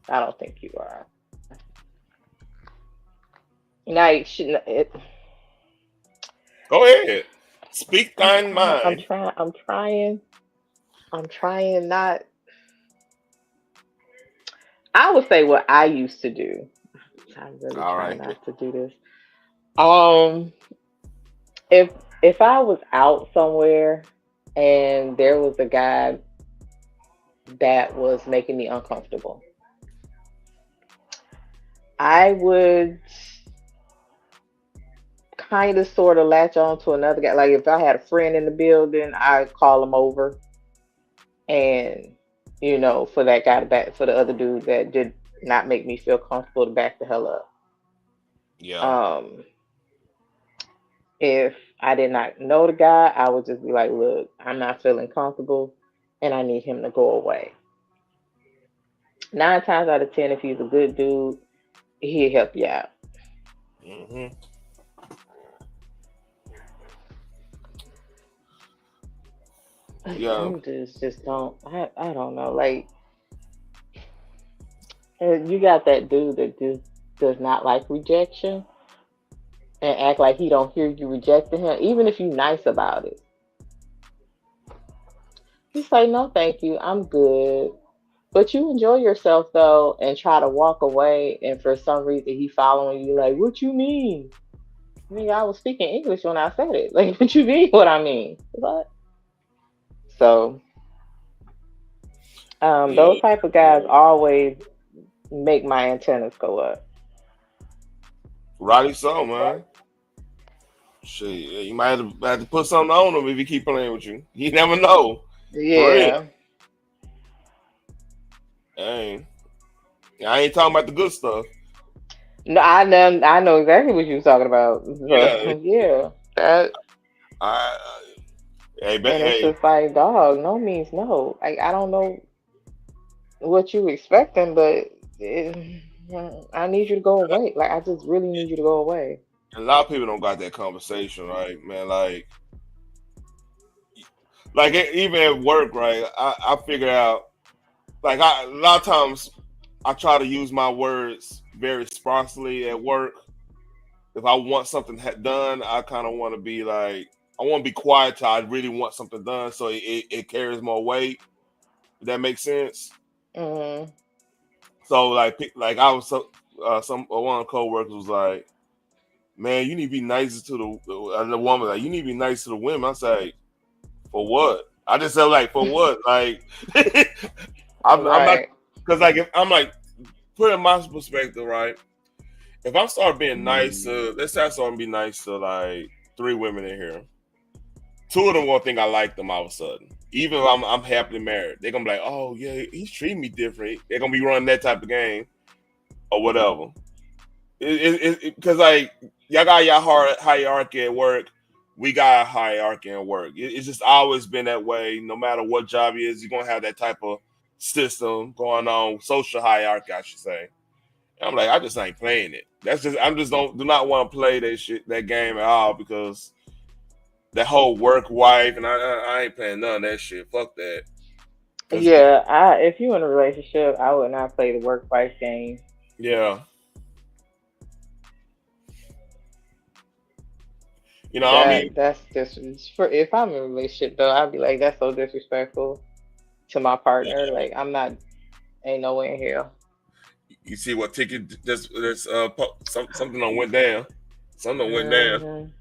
I don't think you are. Like, Go ahead. Speak thine mind. I'm trying not. I would say what I used to do. I'm really trying not to do this. If I was out somewhere and there was a guy that was making me uncomfortable, I would kind of sort of latch on to another guy. Like, if I had a friend in the building, I'd call him over, and for that guy to back, for the other dude that did not make me feel comfortable, to back the hell up. Yeah. If I did not know the guy, I would just be like, look, I'm not feeling comfortable and I need him to go away. 9 times out of 10, if he's a good dude, he'll help you out. Mm-hmm. Yeah. Some dudes just don't. I don't know. Like, you got that dude that just does not like rejection and act like he don't hear you rejecting him, even if you're nice about it. You say, no, thank you, I'm good. But you enjoy yourself, though, and try to walk away, and for some reason he following you like, what you mean? I mean, I was speaking English when I said it. Like, what you mean what I mean? What? So, those type of guys always make my antennas go up. Rightly so, man. Shit, you might have to put something on him if he keep playing with you. You never know. Yeah. Dang. I ain't talking about the good stuff. No, I know exactly what you was talking about. So, yeah. That. It's just like, dog, no means no. Like, I don't know what you expecting, but I need you to go away. Like, I just really need you to go away. A lot of people don't got that conversation, right, man? Like even at work, right? I figured out, like, a lot of times I try to use my words very sparsely at work. If I want something done, I kind of want to be like, I want to be quiet till I really want something done, so it carries more weight. Does that make sense? Mm-hmm. So like I was one of the co-workers was like, man, you need to be nicer to the woman. Like, you need to be nice to the women. I say, for what? I just said, like, for what? Like, I'm not, because, like, if I'm like, put in my perspective, right? If I start being nice to, let's say I start being nice to like 3 women in here, 2 of them won't think I like them all of a sudden. Even if I'm happily married, they're gonna be like, oh yeah, he's treating me different. They're gonna be running that type of game or whatever. Because like, y'all got your hierarchy at work, we got a hierarchy at work. It's just always been that way. No matter what job it is, you're gonna have that type of system going on, social hierarchy, I should say. And I'm like, I just ain't playing it. Do not want to play that game at all, because that whole work wife, and I ain't playing none of that shit. Fuck that. Yeah, if you're in a relationship, I would not play the work wife game. Yeah. I mean, that's disrespectful. If I'm in a relationship, though, I'd be like, that's so disrespectful to my partner. Yeah. Like, ain't no way in hell. You see what ticket? There's something that went down. Something went down.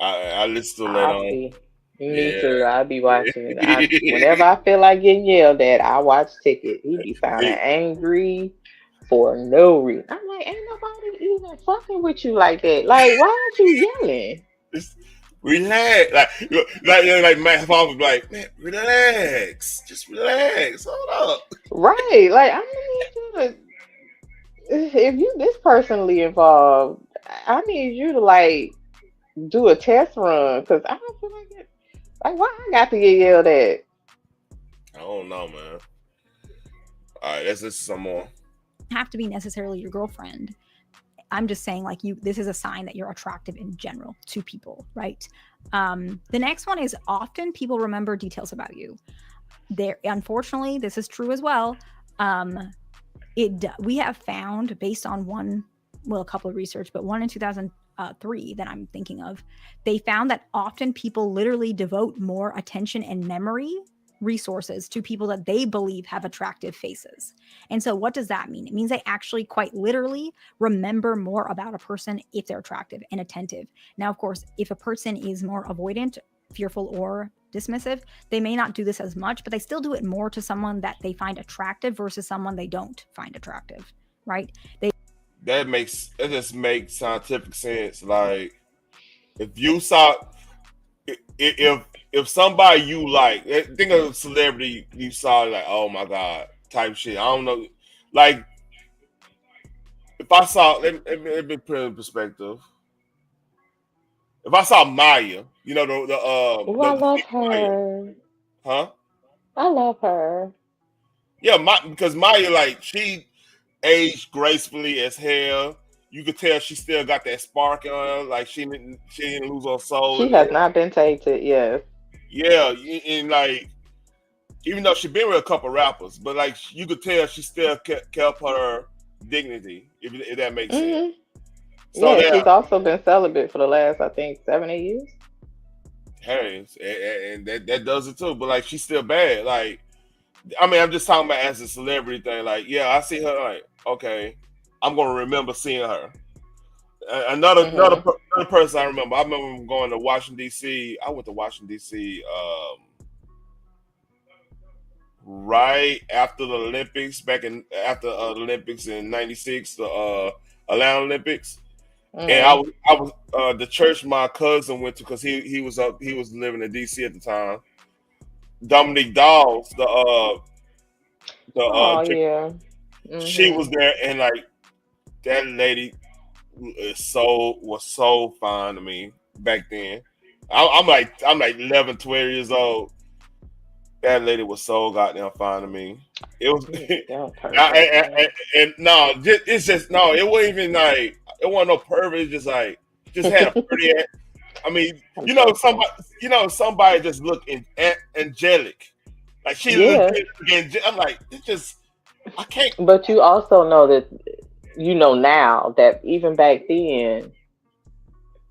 I listen to that on. Me too. I'll be watching. Whenever I feel like getting yelled at, I watch Ticket. He be sounding angry for no reason. I'm like, ain't nobody even fucking with you like that. Like, why aren't you yelling? Relax. Like my mom was like, man, relax. Just relax. Hold up. Right. Like, I need you to, if you this personally involved, I need you to like do a test run because I don't feel like it. Like, why I got to get yelled at? I don't know, man. All right, let's listen to some more. Have to be necessarily your girlfriend. I'm just saying, like, this is a sign that you're attractive in general to people, right? The next one is often people remember details about you. Unfortunately, this is true as well. We have found, based on a couple of research, but one in 2003 that I'm thinking of, they found that often people literally devote more attention and memory resources to people that they believe have attractive faces. And so what does that mean? It means they actually quite literally remember more about a person if they're attractive and attentive. Now, of course, if a person is more avoidant, fearful, or dismissive, they may not do this as much, but they still do it more to someone that they find attractive versus someone they don't find attractive, right? That just makes scientific sense. Like, if you saw, if somebody you like, think of a celebrity you saw, like, oh my God, type shit. I don't know. Like, if I saw, let me put it in perspective. If I saw Maya, you know, I love her. Huh? I love her. Yeah, because Maya, like, she aged gracefully as hell. You could tell she still got that spark on her. Like, she didn't lose her soul. She has not been tainted, yes. Yeah, and like, even though she's been with a couple rappers, but like, you could tell she still kept her dignity, if that makes sense. So yeah, she's also been celibate for the last, I think, 7-8 years. Hey, and that does it too. But like, she's still bad. Like, I mean, I'm just talking about as a celebrity thing. Like, yeah, I see her. Like, okay, I'm gonna remember seeing her. Another person I remember going to Washington D.C. I went to Washington D.C. Right after the Olympics, after the Olympics in '96, the Atlanta Olympics. And I was the church my cousin went to, because he was living in DC at the time. Dominique Dawes, she was there, and like, that lady was so fine to me back then. I'm like 11, 12 years old. That lady was so goddamn fine to me. It was, and no, it's just no. It wasn't even like, it wasn't no pervert. It's just like, just had a pretty. I mean, somebody just looked angelic. Like, she looked angelic. I'm like, it's just, I can't. But you also know that, now that even back then,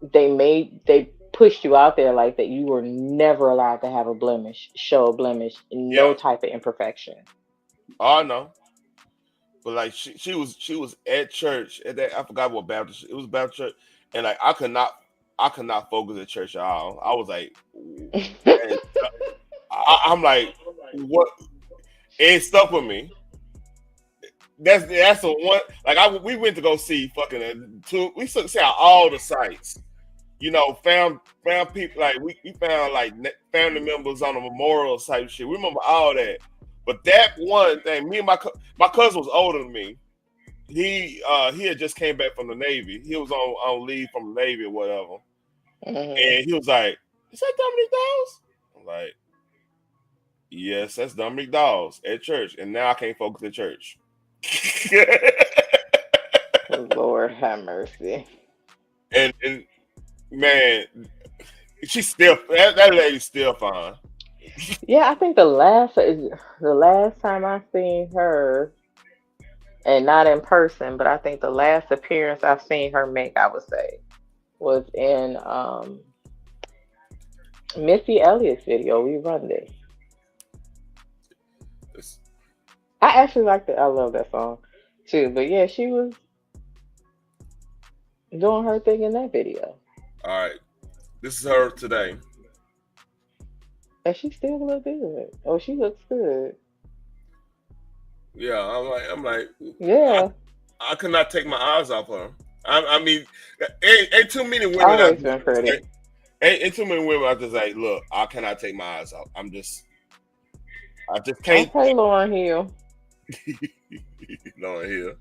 they pushed you out there like that. You were never allowed to have a blemish, show a blemish, no type of imperfection. Oh, no. But like, she was at church at that, I forgot what Baptist it was, Baptist church, and like, I could not focus at church at all. I was like, I'm like, what? It stuck with me. That's the one. Like, we went to go see we see all the sites. Found people, like, we found like family members on the memorial type shit. We remember all that. But that one thing, me and my cousin was older than me. He had just came back from the Navy. He was on leave from the Navy or whatever. And he was like, "Is that Dominique Dawes?" I'm like, "Yes, that's Dominique Dawes at church." And now I can't focus at church. Lord have mercy. And man, she's still, that lady's still fine. Yeah, I think the last time I seen her, and not in person, but I think the last appearance I've seen her make, I would say, was in Missy Elliott's video, We Run This. I actually liked it. I love that song too. But yeah, she was doing her thing in that video. All right, this is her today. And she still look good. Oh, she looks good. Yeah, I'm like, yeah. I could not take my eyes off her. I mean, ain't too many women. Ain't too many women. I just like, look, I cannot take my eyes off. I just can't. Okay, Lauren Hill. Lauren Hill.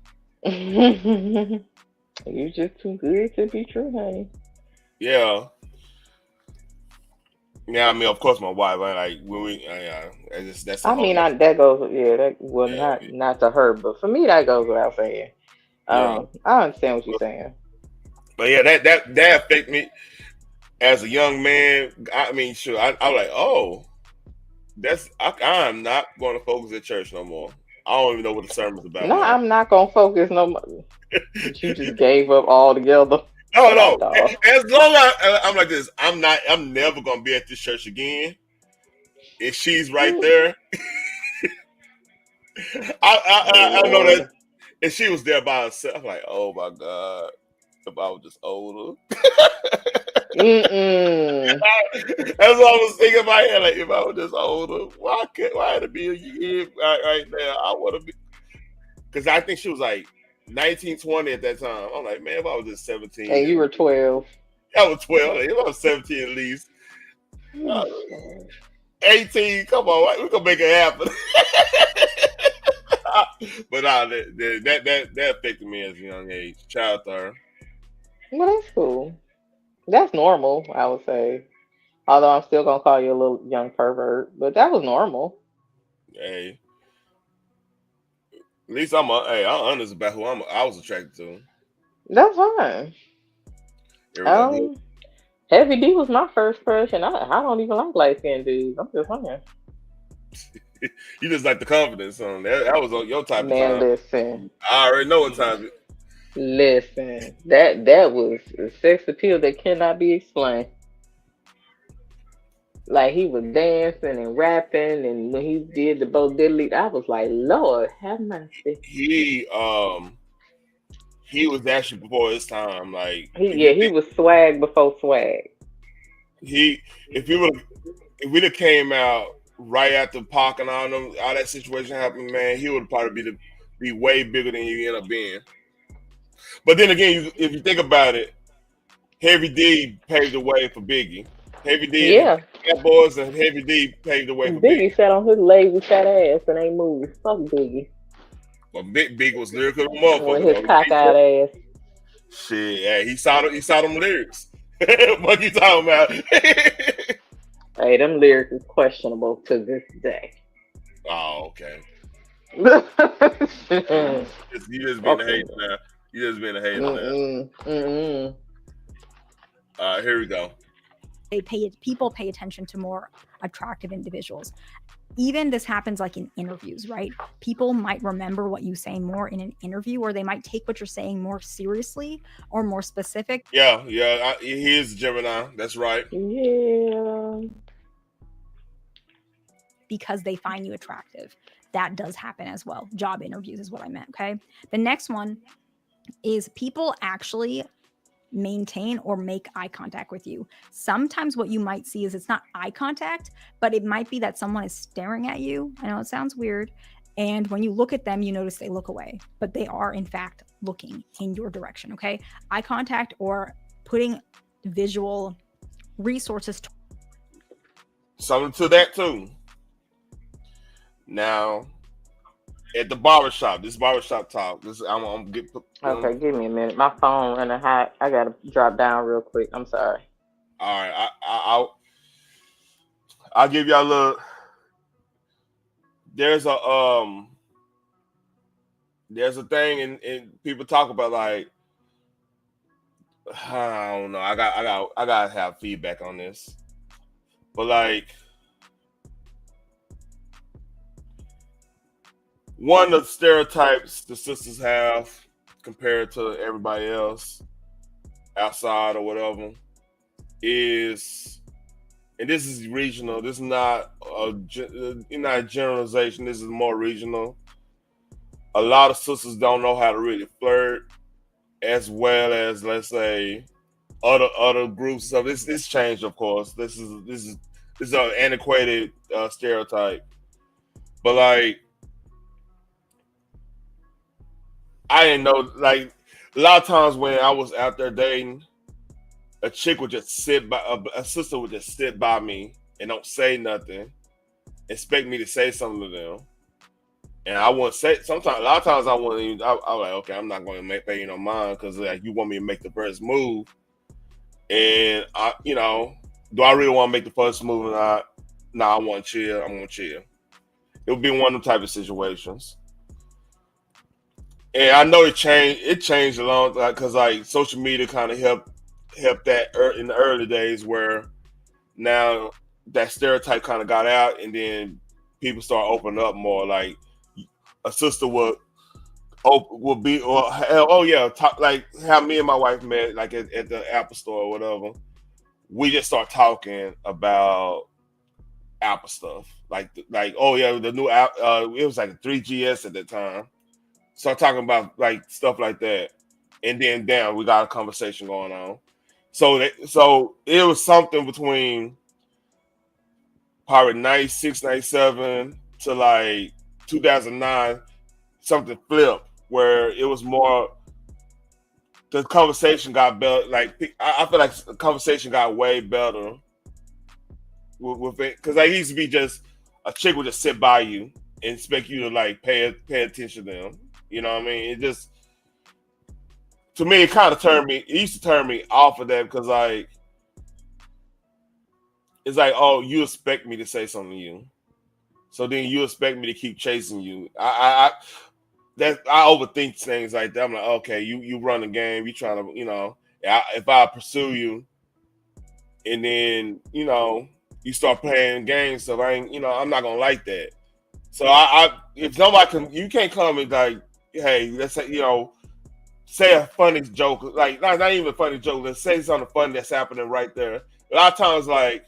You just too good to be true, honey. Yeah. Yeah, I mean, of course, my wife. Like when we, that's. I mean, that goes. Yeah, that well, not to her, but for me, that goes without saying. I understand what you're saying. But yeah, that affected me as a young man. I mean, sure, I'm like, oh, I'm not going to focus at church no more. I don't even know what the sermon's about. No, I'm not gonna focus no more. You just gave up altogether. No. As long as I'm like this, I'm never gonna be at this church again. If she's right there, I know that. And she was there by herself. I'm like, oh my God, if I was just older. That's what I was thinking in my head. Like, if I was just older, why had to be a year right now? I want to be, because I think she was like 19, 20 at that time. I'm like, man, if I was just 17. And you were 12. I was 12. If I was 17 at least. 18, come on, we gonna make it happen. But that affected me as a young age. Child therapy. Well, that's cool. That's normal, I would say. Although I'm still gonna call you a little young pervert, but that was normal. Hey, at least I'm honest about who I was attracted to. That's fine. Heavy D was my first crush, and I don't even like light skinned dudes. I'm just saying. You just like the confidence on that was on your type of time. Listen. I already know what time it. Listen, that was a sex appeal that cannot be explained. Like, he was dancing and rapping, and when he did the Bo Diddley, I was like, Lord have mercy. He was actually before his time. Like he was swag before swag. If we'd have came out right after Pac and all that situation happened, man, he would probably be way bigger than he ended up being. But then again, if you think about it, Heavy D paved the way for Biggie. Heavy D, Bad Boys, and Heavy D paved the way for Biggie. Biggie sat on his lazy fat ass and ain't moved. Fuck Biggie. But Big was lyrical motherfucker. With his cockeyed ass. Shit, yeah, he saw them lyrics. What you talking about? Hey, them lyrics is questionable to this day. Oh, okay. You just being a hater now. You just being a hater now. Here we go. People pay attention to more attractive individuals. Even this happens like in interviews, right? People might remember what you say more in an interview, or they might take what you're saying more seriously or more specific. Yeah. He is Gemini. That's right. Yeah. Because they find you attractive. That does happen as well. Job interviews is what I meant, okay? The next one is people actually maintain or make eye contact with you. Sometimes what you might see is it's not eye contact, but it might be that someone is staring at you. I know it sounds weird. And when you look at them, you notice they look away, but they are in fact looking in your direction, okay? Eye contact or putting visual resources. Something to that too. Now, at the barbershop, this barbershop talk. I'm get. Okay, give me a minute. My phone running hot. I gotta drop down real quick. I'm sorry. All right, I'll give y'all a little. There's a thing and people talk about, like, I don't know. I gotta have feedback on this, but like. One of the stereotypes the sisters have compared to everybody else outside or whatever is, and this is regional. This is not a generalization. This is more regional. A lot of sisters don't know how to really flirt, as well as, let's say, other groups. So this changed, of course. This is an antiquated stereotype, but like. I didn't know, like, a lot of times when I was out there dating, a chick would just sit by, a sister would just sit by me and don't say nothing, expect me to say something to them. And I wouldn't say, sometimes, a lot of times I wouldn't even, I was like, okay, I'm not going to pay you no mind because like you want me to make the first move. And I, you know, do I really want to make the first move or not? No, I want to chill. I'm going to chill. It would be one of them type of situations. And I know it changed a long time because like social media kind of helped that in the early days where now that stereotype kind of got out and then people start opening up more. Like a sister would be, or oh yeah, talk, like how me and my wife met like at the Apple store or whatever. We just start talking about Apple stuff, like oh yeah, the new app. It was like a 3GS at that time. Start talking about like stuff like that, and then damn, we got a conversation going on. So it was something between probably 96, 97 to like 2009. Something flipped where it was more. The conversation got better. Like I feel like the conversation got way better with it because I used to be just a chick would just sit by you and expect you to like pay attention to them. You know what I mean? It just, to me, it kind of used to turn me off of that because like it's like, oh, you expect me to say something to you, so then you expect me to keep chasing you. I overthink things like that. I'm like, okay, you run the game, you trying to, you know, if I pursue you, and then you know you start playing games, so I ain't, you know, I'm not gonna like that. So if nobody you can't come and like, hey, let's say, you know, say a funny joke, like not even a funny joke. Let's say something funny that's happening right there. A lot of times, like,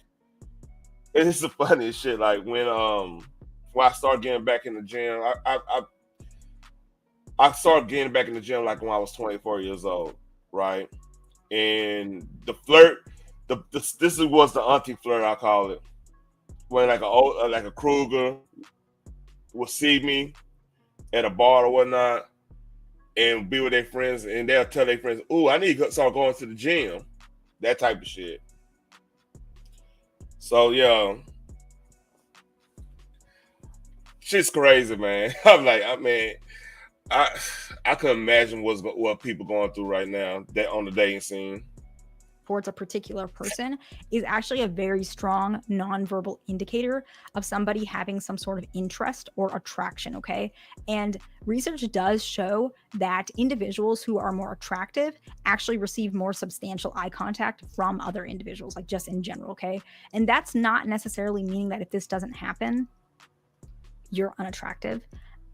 it's the funniest shit. Like when I started getting back in the gym, I started getting back in the gym like when I was 24 years old, right? And the flirt, this was the auntie flirt, I call it, when like a Kruger will see me at a bar or whatnot and be with their friends, and they'll tell their friends, "Ooh, I need to start going to the gym," that type of shit. So yeah, shit's crazy, man. I'm like, I couldn't imagine what people going through right now that on the dating scene towards a particular person is actually a very strong nonverbal indicator of somebody having some sort of interest or attraction, okay? And research does show that individuals who are more attractive actually receive more substantial eye contact from other individuals, like just in general, okay? And that's not necessarily meaning that if this doesn't happen, you're unattractive.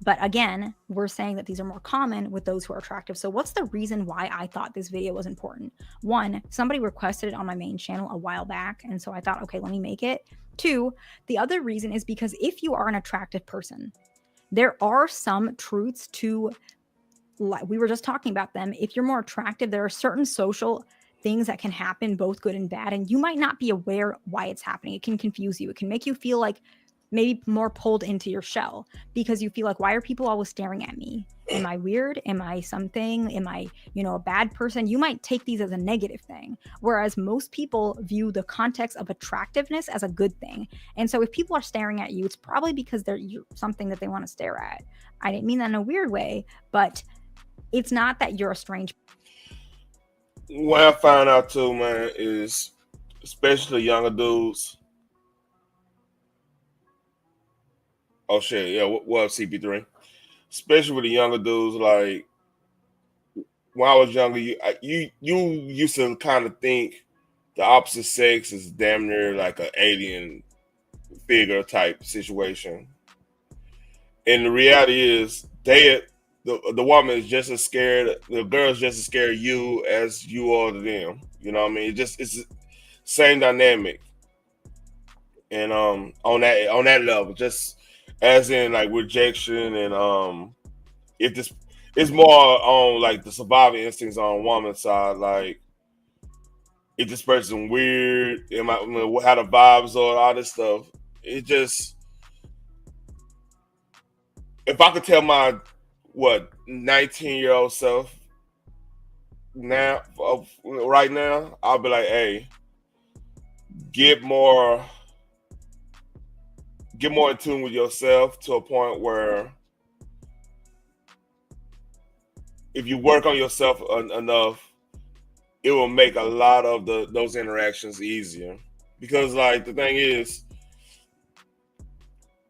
But again, we're saying that these are more common with those who are attractive. So what's the reason why I thought this video was important? One, somebody requested it on my main channel a while back. And so I thought, okay, let me make it. Two, the other reason is because if you are an attractive person, there are some truths to, we were just talking about them. If you're more attractive, there are certain social things that can happen, both good and bad. And you might not be aware why it's happening. It can confuse you. It can make you feel like maybe more pulled into your shell because you feel like, why are people always staring at me? Am I weird? Am I something? Am I, you know, a bad person? You might take these as a negative thing, whereas most people view the context of attractiveness as a good thing. And so if people are staring at you, it's probably because you're something that they want to stare at. I didn't mean that in a weird way, but it's not that you're a strange. What I found out too, man, is especially younger dudes. Oh shit, yeah, what up, CP3? Especially with the younger dudes, like when I was younger, you used to kind of think the opposite sex is damn near like an alien figure type situation. And the reality is the woman is just as scared, the girl's just as scared of you as you are to them. You know what I mean? It's the same dynamic. And on that level, just as in like rejection and if this is more on like the survival instincts on woman's side, like if this person weird, how the vibes are, all this stuff. It just, if I could tell my 19-year-old self now, right now, I'll be like, hey, get more in tune with yourself to a point where if you work on yourself enough, it will make a lot of those interactions easier. Because like the thing is,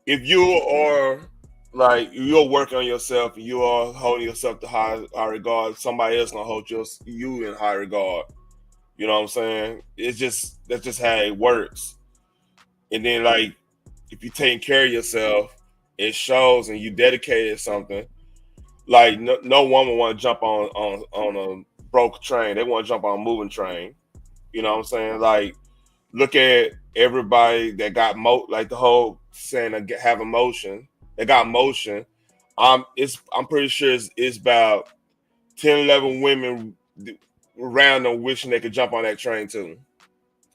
if you are like you're working on yourself and you are holding yourself to high regard, somebody else gonna hold you in high regard. You know what I'm saying? That's just how it works. And then like if you're taking care of yourself, it shows, and you dedicated something. Like no woman want to jump on a broke train. They want to jump on a moving train. You know what I'm saying? Like look at everybody that got like the whole saying have emotion. They got motion. I'm pretty sure it's about 10, 11 women around them wishing they could jump on that train too.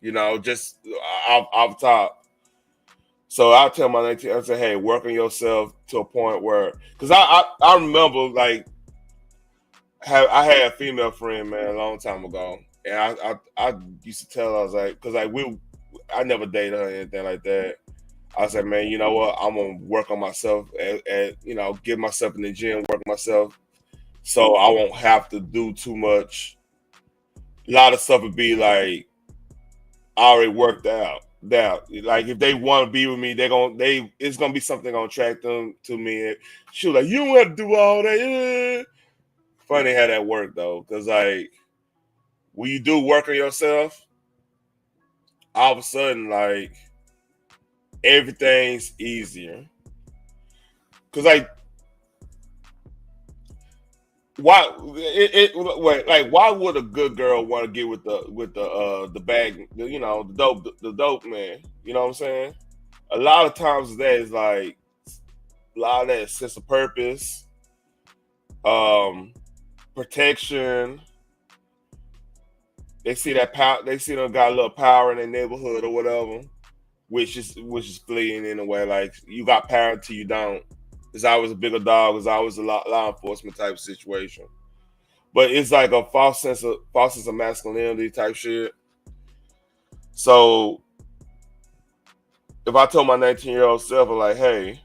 You know, just off top. So I'll tell my 19, I say, hey, work on yourself to a point where, because I remember like I had a female friend, man, a long time ago, and I used to tell her, I was like, because like I never dated her or anything like that. I said, man, you know what? I'm gonna work on myself and you know, get myself in the gym, work on myself, so I won't have to do too much. A lot of stuff would be like already worked out. Like if they want to be with me, it's gonna be something gonna attract them to me. And she was like, you don't have to do all that. Yeah. Funny how that worked though, because like when you do work on yourself, all of a sudden like everything's easier. Cause like why would a good girl want to get with the bag, you know, the dope man? You know what I'm saying? A lot of times that is like a lot of that sense of purpose, protection. They see that power. They see them got a little power in their neighborhood or whatever, which is fleeing in a way. Like you got power until you don't. It's always a bigger dog. It's always a law enforcement type of situation. But it's like a false sense of masculinity type shit. So if I told my 19-year-old self, I'm like, hey,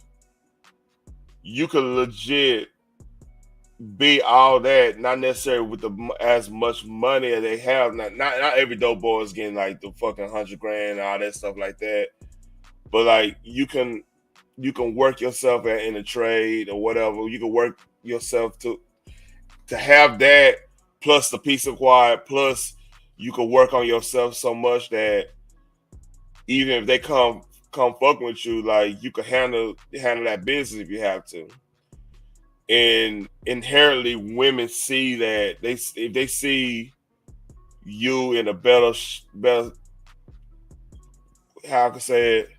you could legit be all that, not necessarily with as much money as they have. Not every dope boy is getting like the fucking $100 grand and all that stuff like that. But like you can work yourself in a trade or whatever. You can work yourself to have that, plus the peace and quiet, plus you can work on yourself so much that even if they come fucking with you, like you can handle that business if you have to. And inherently, women see that if they see you in a better, how I can say it.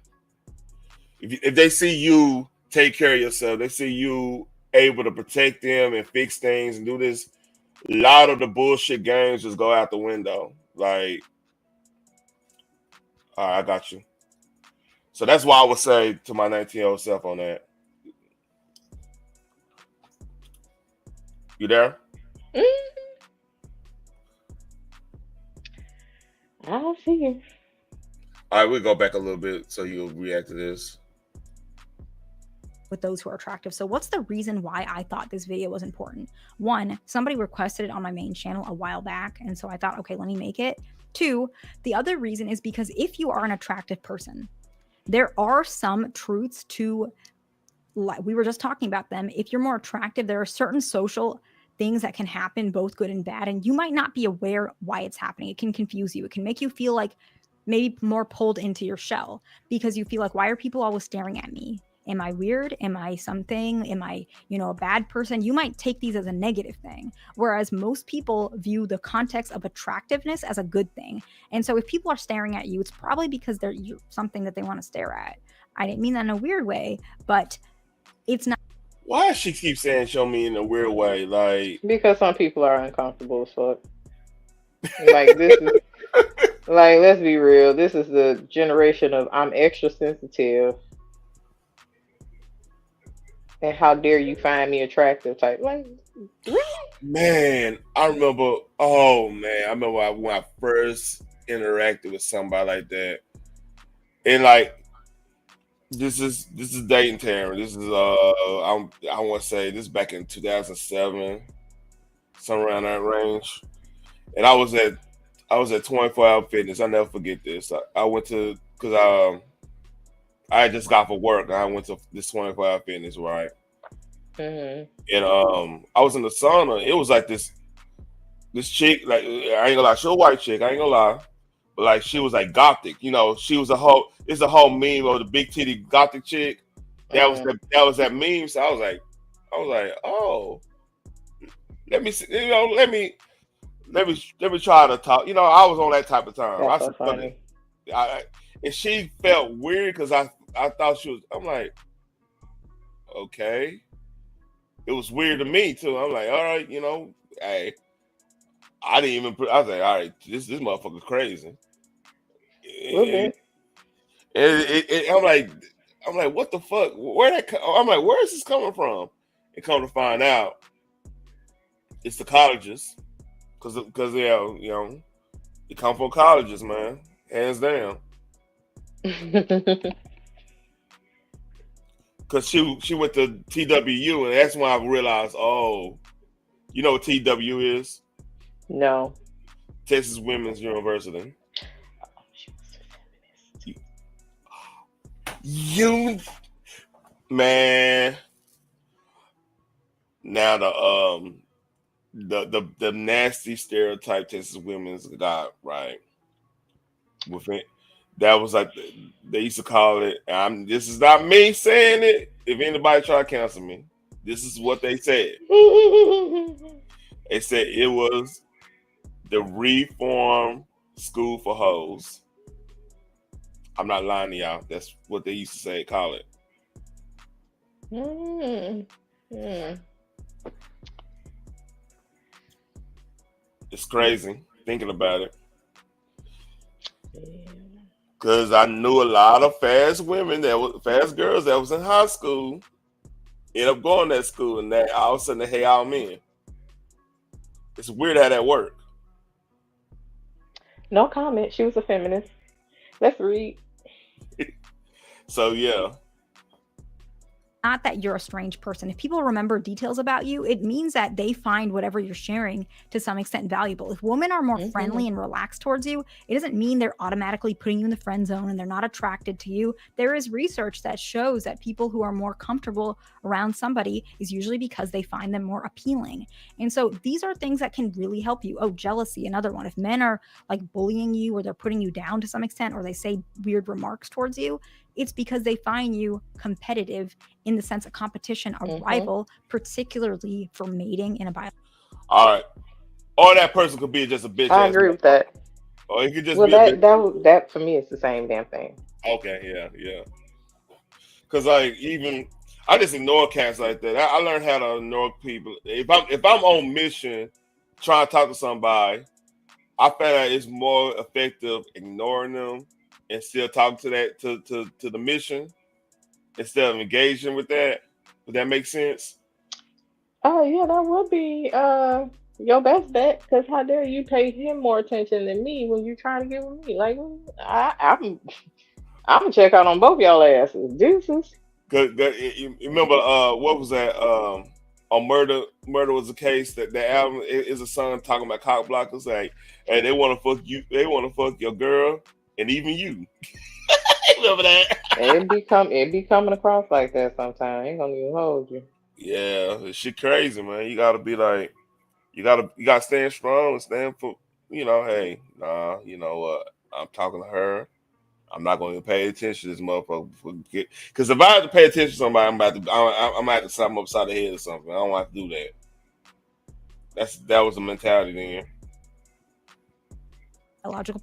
If they see you take care of yourself, they see you able to protect them and fix things and do this, a lot of the bullshit games just go out the window. Like, all right, I got you. So that's why I would say to my 19-year-old self on that. You there? I see you. All right, we'll go back a little bit so you'll react to this. With those who are attractive. So what's the reason why I thought this video was important? One, somebody requested it on my main channel a while back, and so I thought, okay, let me make it. Two, the other reason is because if you are an attractive person, there are some truths to, like we were just talking about them. If you're more attractive, there are certain social things that can happen, both good and bad, and you might not be aware why it's happening. It can confuse you. It can make you feel like maybe more pulled into your shell because you feel like, why are people always staring at me? Am I weird? Am I something? Am I, a bad person? You might take these as a negative thing, whereas most people view the context of attractiveness as a good thing. And so if people are staring at you, it's probably because you're something that they want to stare at. I didn't mean that in a weird way, but it's not. Why does she keep saying show me in a weird way? Like, because some people are uncomfortable as fuck. Like this is like, let's be real. This is the generation of I'm extra sensitive. And how dare you find me attractive? Type like, really? Man, I remember. Oh man, I remember when I first interacted with somebody like that, and like this is dating Taryn. This is I want to say this is back in 2007, somewhere around that range. And I was at 24-hour fitness. I'll never forget this. I went to because I had just got for work. And I went to this 24-hour fitness, right? Mm-hmm. And I was in the sauna. It was like this chick, like I ain't gonna lie, she was a white chick, I ain't gonna lie. But like she was like gothic, you know, she was it's a whole meme of the big titty gothic chick. That was that meme. So I was like, oh, let me see, you know, let me try to talk. You know, I was on that type of time. That's so funny. And she felt weird because I thought she was, I'm like, okay. It was weird to me too. I'm like, all right, you know, hey, I didn't even I was like, all right, this motherfucker crazy. Okay. And I'm like, what the fuck? I'm like, where is this coming from? And come to find out, it's the colleges, because yeah, you know, it come from colleges, man, hands down. Because she went to TWU, and that's when I realized, oh, you know what TWU is? No. Texas Women's University. You, man. Now the nasty stereotype Texas Women's got right with it. That was like they used to call it. This is not me saying it. If anybody try to cancel me, this is what they said. They said it was the reform school for hoes. I'm not lying to y'all. That's what they used to say. Call it. It's crazy thinking about it. Because I knew a lot of fast women fast girls that was in high school, end up going to that school, and that all of a sudden they hate all men. It's weird how that worked. No comment. She was a feminist. Let's read. So yeah. Not that you're a strange person. If people remember details about you, it means that they find whatever you're sharing to some extent valuable. If women are more friendly and relaxed towards you, it doesn't mean they're automatically putting you in the friend zone and they're not attracted to you. There is research that shows that people who are more comfortable around somebody is usually because they find them more appealing. And so these are things that can really help you. Oh, jealousy, another one. If men are like bullying you or they're putting you down to some extent, or they say weird remarks towards you, it's because they find you competitive in the sense of competition, a rival, particularly for mating in a bio. All right. Or that person could be just a bitch. I agree with that. Or it could just be that for me is the same damn thing. Okay, yeah. Because like I just ignore cats like that. I learned how to ignore people. If I'm on mission trying to talk to somebody, I found out it's more effective ignoring them and still talking to the mission instead of engaging with that. Would that make sense? Oh yeah, that would be your best bet. Because how dare you pay him more attention than me when you're trying to get with me? Like I'm gonna check out on both y'all asses. Deuces. You remember what was that? On Murder Was the Case, that the album is a song talking about cock blockers. Like, hey, they want to fuck you. They want to fuck your girl. And even you. Remember that? It be coming across like that sometimes. I ain't gonna even hold you. Yeah, shit crazy, man. You gotta be like, you gotta stand strong and stand for, you know, hey, nah, you know what? I'm talking to her. I'm not gonna pay attention to this motherfucker. Because if I have to pay attention to somebody, I'm gonna have to slap them upside the head or something. I don't have to do that. That was the mentality then. Psychological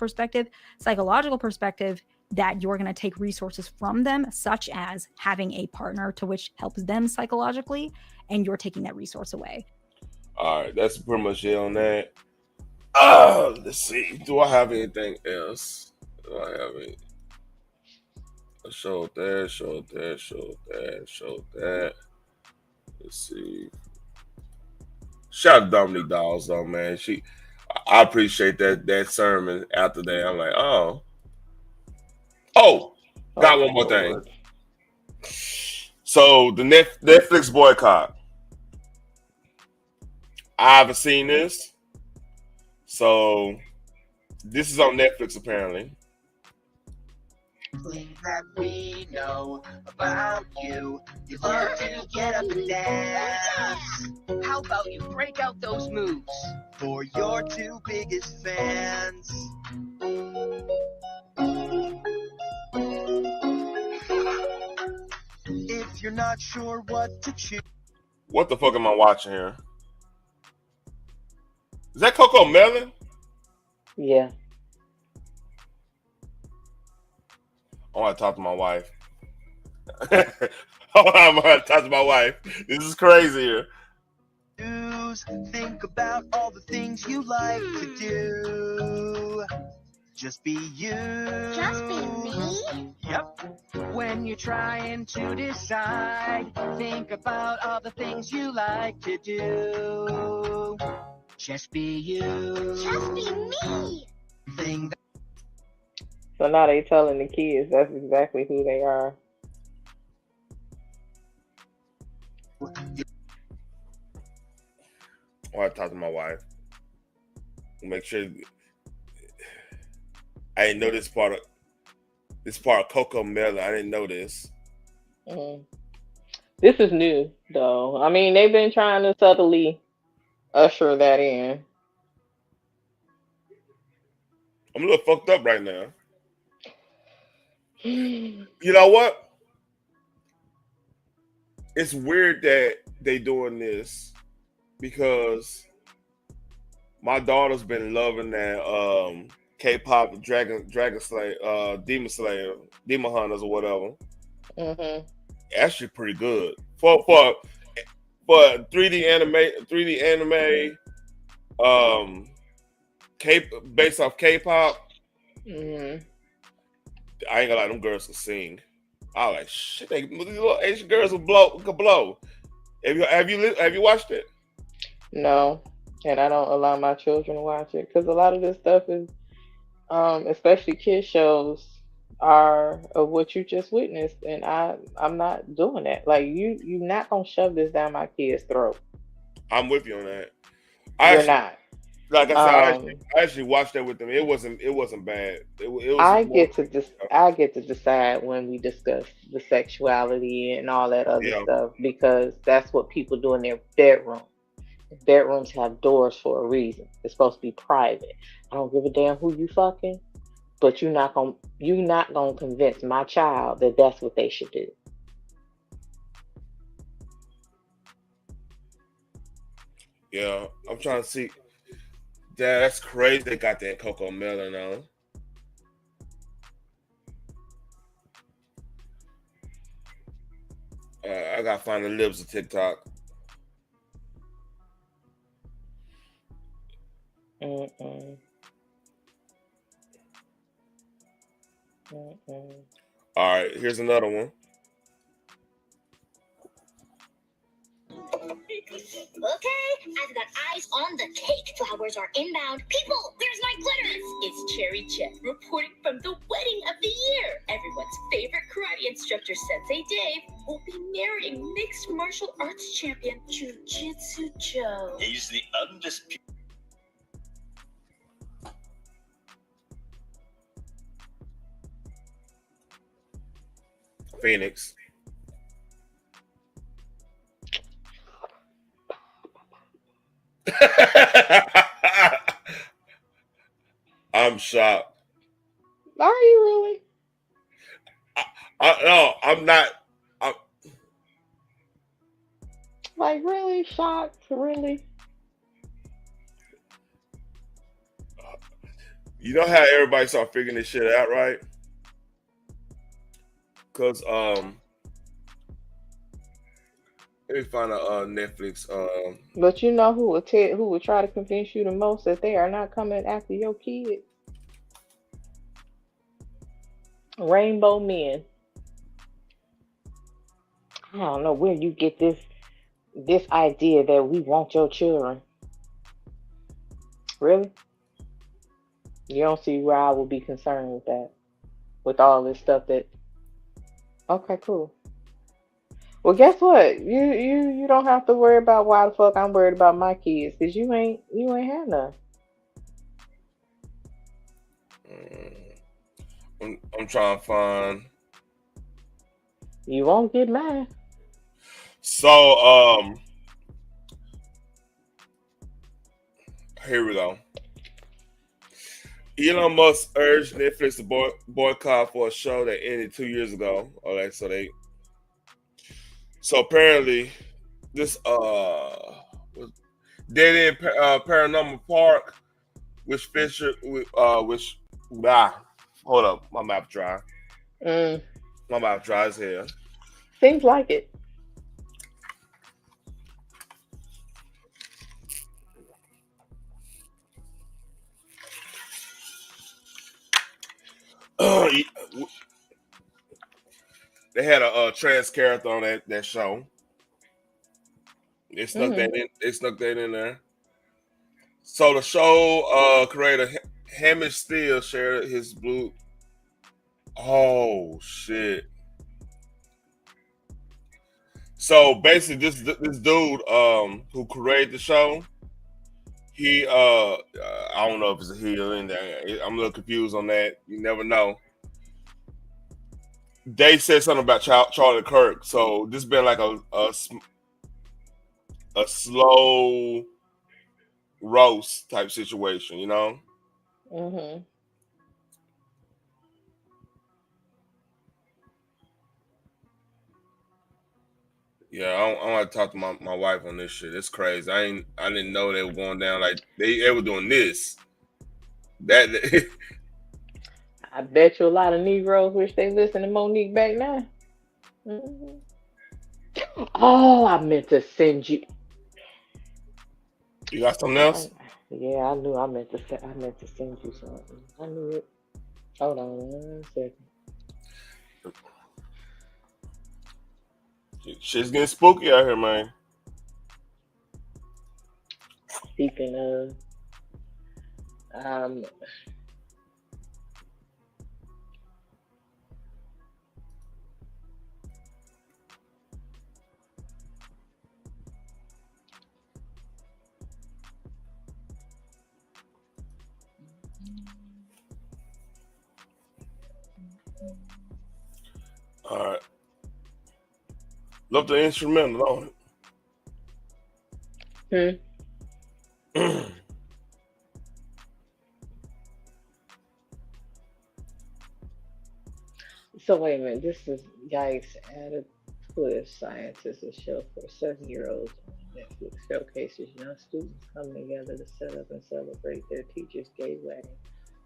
perspective, that you're going to take resources from them, such as having a partner to which helps them psychologically, and you're taking that resource away. All right, that's pretty much it on that. Let's see. Do I have anything else? Do I have it? Show that. Let's see. Shout out to Dominique Dawes though, man. I appreciate that sermon after that. I'm like, oh, got one more thing. So the Netflix boycott. I haven't seen this. So this is on Netflix apparently. That we know about you. You love to get up and dance. How about you break out those moves for your two biggest fans? If you're not sure what to choose. What the fuck am I watching here? Is that Coco Melon? Yeah. I want to talk to my wife. I'm going to talk to my wife. This is crazy here. Think about all the things you like to do. Just be you. Just be me? Yep. When you're trying to decide, think about all the things you like to do. Just be you. Just be me. Thing that So now they telling the kids that's exactly who they are. I want to talk to my wife. Make sure. I didn't know this part of Coco Melon. I didn't know this. This is new, though. I mean, they've been trying to subtly usher that in. I'm a little fucked up right now. You know what? It's weird that they doing this because my daughter's been loving that K-pop Dragon Slayer, Demon Slayer, Demon Hunters or whatever. Mm-hmm. Actually, pretty good for 3D anime, based off K-pop. Mm-hmm. I ain't gonna lie, them girls can sing. I was like, shit, these little Asian girls could blow. Have you watched it? No, and I don't allow my children to watch it because a lot of this stuff is, especially kids shows, are of what you just witnessed, and I'm not doing that. Like you're not gonna shove this down my kid's throat. I'm with you on that. You're not. Like I said, I actually watched that with them. It wasn't bad. It was I get to decide when we discuss the sexuality and all that other stuff because that's what people do in their bedroom. Bedrooms have doors for a reason. It's supposed to be private. I don't give a damn who you fucking, but you're not gonna convince my child that that's what they should do. Yeah, I'm trying to see. Yeah, that's crazy. They got that Coco Melon on. I gotta find the libs of TikTok. All right, here's another one. Okay, I've got eyes on the cake. Flowers are inbound. People, where's my glitter? It's Cherry Chet reporting from the wedding of the year. Everyone's favorite karate instructor, Sensei Dave, will be marrying mixed martial arts champion Jiu-Jitsu Joe. He's the undisputed. Phoenix. I'm shocked. Are you really? No, I'm not. Like really shocked? Really? You know how everybody start figuring this shit out, right? Because let me find a Netflix. But you know who would try to convince you the most that they are not coming after your kid? Rainbow Men. I don't know where you get this this idea that we want your children. Really? You don't see where I would be concerned with that, with all this stuff that. Okay, cool. Well, guess what? You don't have to worry about why the fuck I'm worried about my kids, because you ain't had none. I'm trying to find. You won't get mad. So here we go. Elon Musk urged Netflix to boycott for a show that ended 2 years ago. All right, so apparently this Dead End Paranormal Park, which hold up, my mouth dry. My mouth dry as hell. Seems like it. They had a trans character on that show. They snuck that in there. So the show creator Hamish Steele shared his blue. Oh shit! So basically, this dude who created the show, he I don't know if it's a he or anything. I'm a little confused on that. You never know. They said something about Charlie Kirk, so this has been like a slow roast type situation, you know. Mm-hmm. Yeah, I want to talk to my wife on this shit. It's crazy. I didn't know they were going down like they were doing this. That I bet you a lot of Negroes wish they listened to Monique back now. Mm-hmm. Oh, I meant to send you. You got something else? Yeah, I knew I meant to send you something. I knew it. Hold on 1 second. Shit's getting spooky out here, man. Speaking of, all right. Love the instrumental on it. So wait a minute. This is Yikes added twist. Scientists a show for 7-year-olds on Netflix showcases young students coming together to set up and celebrate their teacher's gay wedding.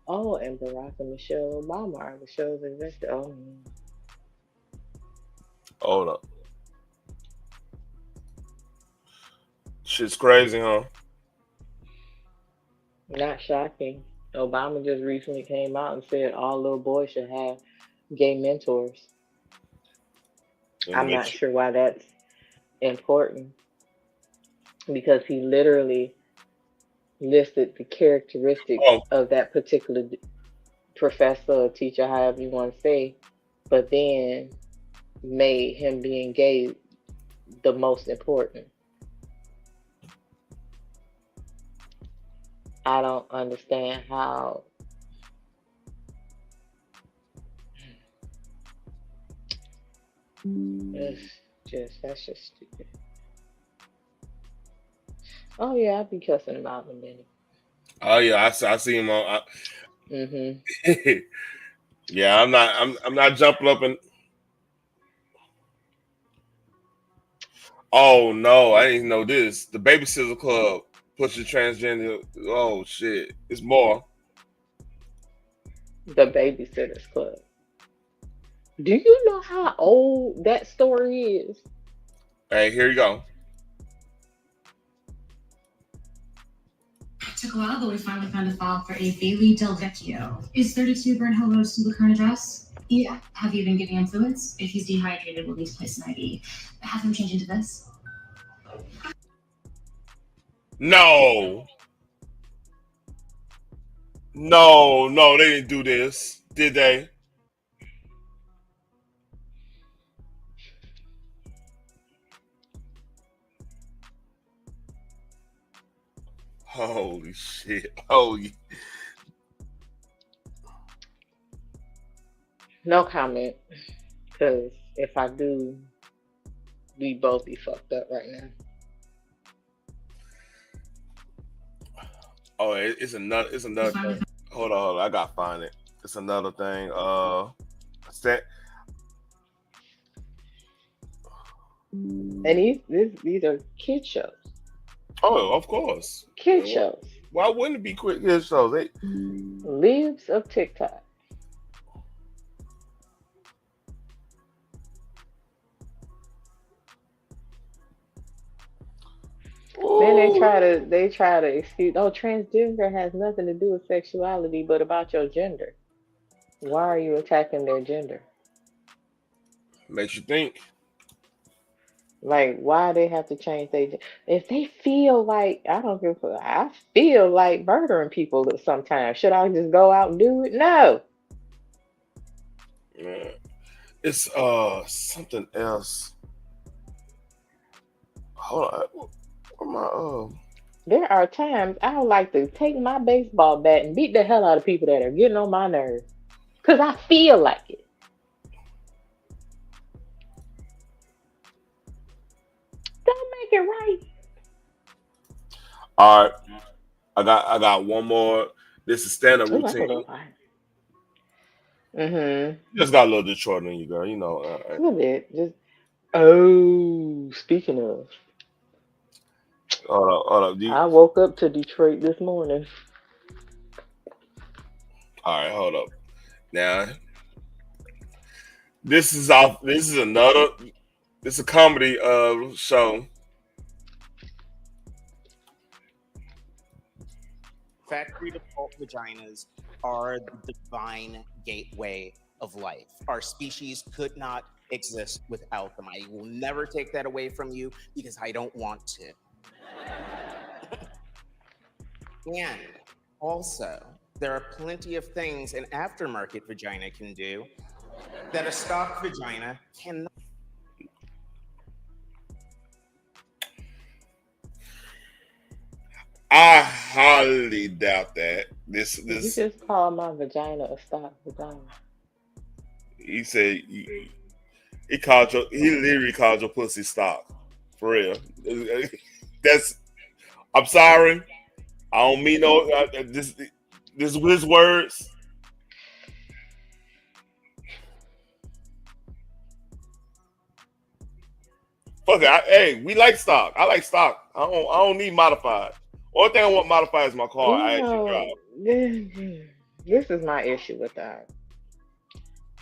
Oh, and Barack and Michelle Obama are the show's investor. Oh, Hold up. Shit's crazy, huh? not shocking. Obama just recently came out and said all little boys should have gay mentors. I'm not sure why that's important, because he literally listed the characteristics of that particular professor or teacher, however you want to say, but then made him being gay the most important. I don't understand how that's just stupid. Oh yeah, I'll be cussing him out in a minute. Oh yeah, I see him on. Yeah, I'm not jumping up and. Oh no, I didn't know this. The Babysitter Club pushes transgender. Oh shit, it's more. The Babysitters Club. Do you know how old that story is? Hey, here you go. It took a while, but we finally found a file for a Bailey Del Vecchio. Is 32 Burnhill Road still the current address? Yeah. Have you been giving him fluids? If he's dehydrated, we'll need to place an IV. Have him change into this. No. No, they didn't do this, did they? Holy shit. Holy. No comment. Because if I do, we both be fucked up right now. Oh, it's another thing. Hold on, I gotta find it. It's another thing. And these are kid shows. Oh, of course. Kid shows. Why wouldn't it be quick kid shows? Libs of TikTok. Then they try to excuse, oh, transgender has nothing to do with sexuality but about your gender. Why are you attacking their gender? Makes you think. Like, why they have to change their gender? If they feel like, I feel like murdering people sometimes. Should I just go out and do it? No. Yeah. It's something else. Hold on. There are times I would like to take my baseball bat and beat the hell out of people that are getting on my nerves. Because I feel like it. Don't make it right. All right. I got one more. This is standard routine. Just got a little Detroit in you, girl. You know. A little bit. Speaking of. Hold up. I woke up to Detroit this morning. All right, hold up. Now, this is a comedy show. Factory default vaginas are the divine gateway of life. Our species could not exist without them. I will never take that away from you because I don't want to. And also, there are plenty of things an aftermarket vagina can do that a stock vagina cannot. I highly doubt that. You just call my vagina a stock vagina. He said he literally called your pussy stock. For real. I'm sorry. I don't mean this is his words. Fuck it. Hey, we like stock. I like stock. I don't need modified. Only thing I want modified is my car. I actually drive. This is my issue with that.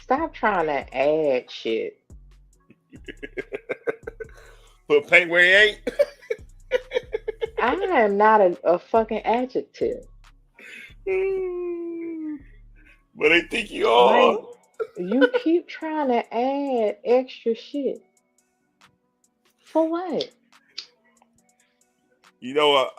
Stop trying to add shit. Put paint where it ain't. I am not a fucking adjective. But they think you are. Like, you keep trying to add extra shit. For what? You know what?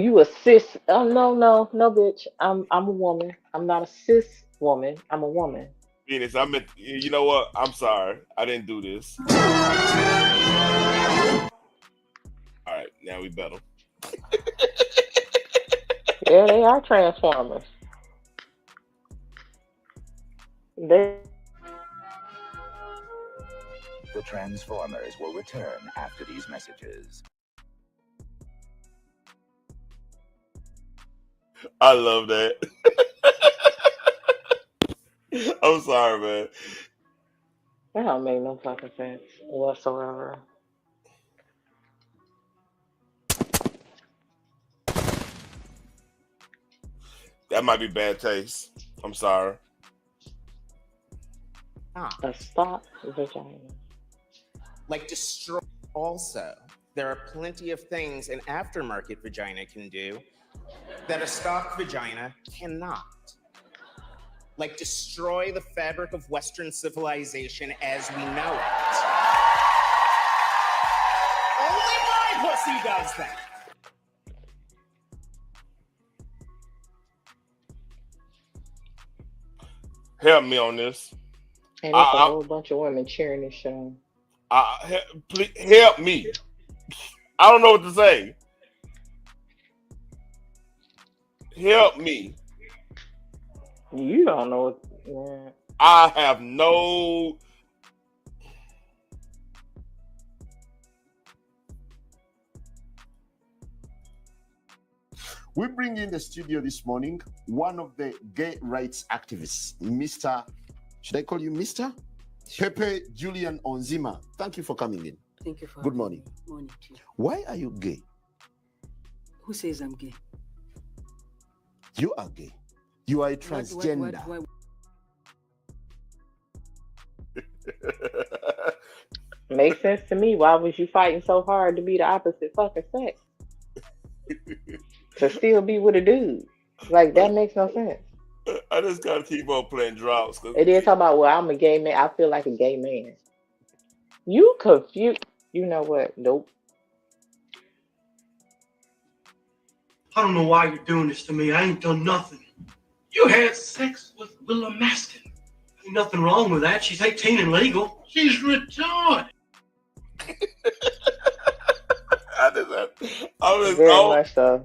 You a cis? Oh no, bitch. I'm a woman. I'm not a cis woman. I'm a woman. Venus, you know what? I'm sorry. I didn't do this. All right, now we better. Yeah, they are transformers. The Transformers will return after these messages. I love that. I'm sorry, man. That don't make no fucking sense whatsoever. That might be bad taste. I'm sorry. A stock vagina. Like destroy. Also, there are plenty of things an aftermarket vagina can do that a stock vagina cannot. Like destroy the fabric of Western civilization as we know it. Only he does that. Help me on this. And it's a whole bunch of women cheering this shit on. Please help me. I don't know what to say. Help me. You don't know what. Yeah. I have no. We bring in the studio this morning one of the gay rights activists, Mr. Should I call you Mr? Pepe Julian Onzima. Thank you for coming in. Thank you for Good morning. Morning to you. Why are you gay? Who says I'm gay? You are gay. You are a transgender. Why? Makes sense to me. Why was you fighting so hard to be the opposite fucking sex? To still be with a dude. Like, that makes no sense. I just gotta keep on playing drops. It is talking about, well, I'm a gay man. I feel like a gay man. You confused. You know what? Nope. I don't know why you're doing this to me. I ain't done nothing. You had sex with Willa Maskin. Ain't nothing wrong with that. She's 18 and legal. She's retarded. Very much so.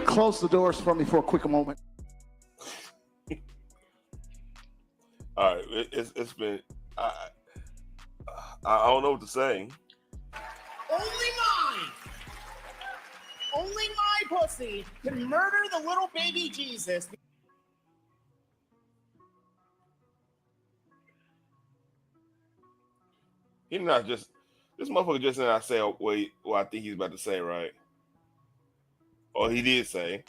Close the doors for me for a quick moment. All right, it's been. I don't know what to say. Only my pussy can murder the little baby Jesus. He's not just this motherfucker just did not say what I think he's about to say, right? Or he did say.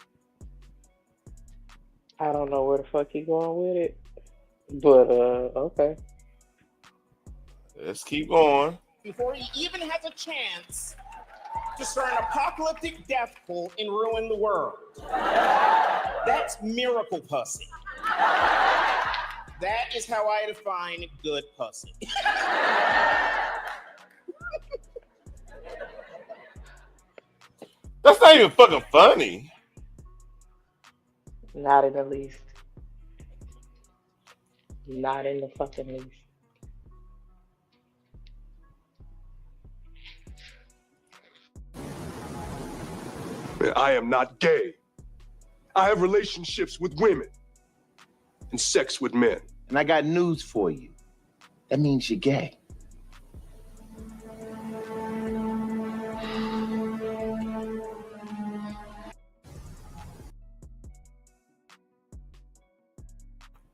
I don't know where the fuck he going with it. But okay. Let's keep going. Before he even has a chance to start an apocalyptic death cult and ruin the world. That's miracle pussy. That is how I define good pussy. That's not even fucking funny. Not in the least. Not in the fucking least. I am not gay. I have relationships with women and sex with men. And I got news for you. That means you're gay.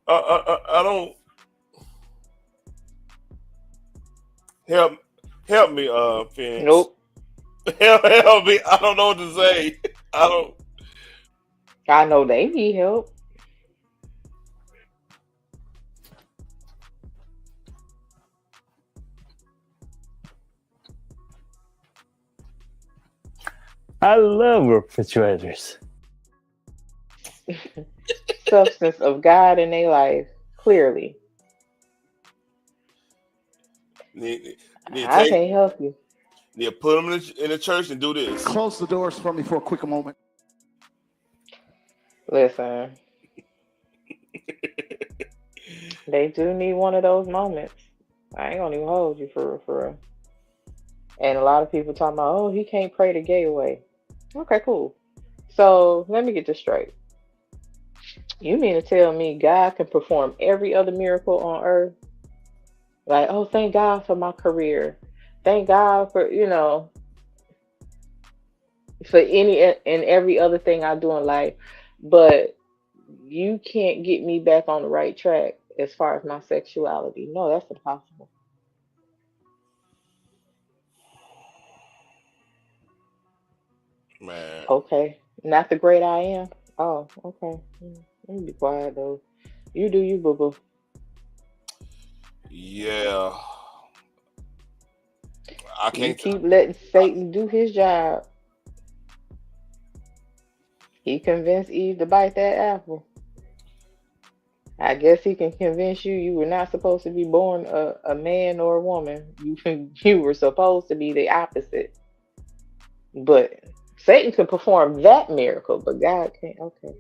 I don't help me, Phoenix. Nope. Help me. I don't know what to say. I know they need help. I love refrigerators. Substance of God in their life, clearly. I can't help you. Yeah, put them in the church and do this. Close the doors for me for a quick moment. Listen. They do need one of those moments. I ain't gonna even hold you for real. And a lot of people talking about, oh, he can't pray the gay away. Okay, cool. So let me get this straight. You mean to tell me God can perform every other miracle on earth? Like, oh, thank God for my career. Thank God for, for any and every other thing I do in life. But you can't get me back on the right track as far as my sexuality. No, that's impossible. Man. Okay. Not the great I am. Oh, okay. Let me be quiet though. You do you, boo boo. Yeah. I can't keep letting Satan do his job. He convinced Eve to bite that apple. I guess he can convince you were not supposed to be born a man or a woman. You were supposed to be the opposite. But Satan can perform that miracle, but God can't. Okay.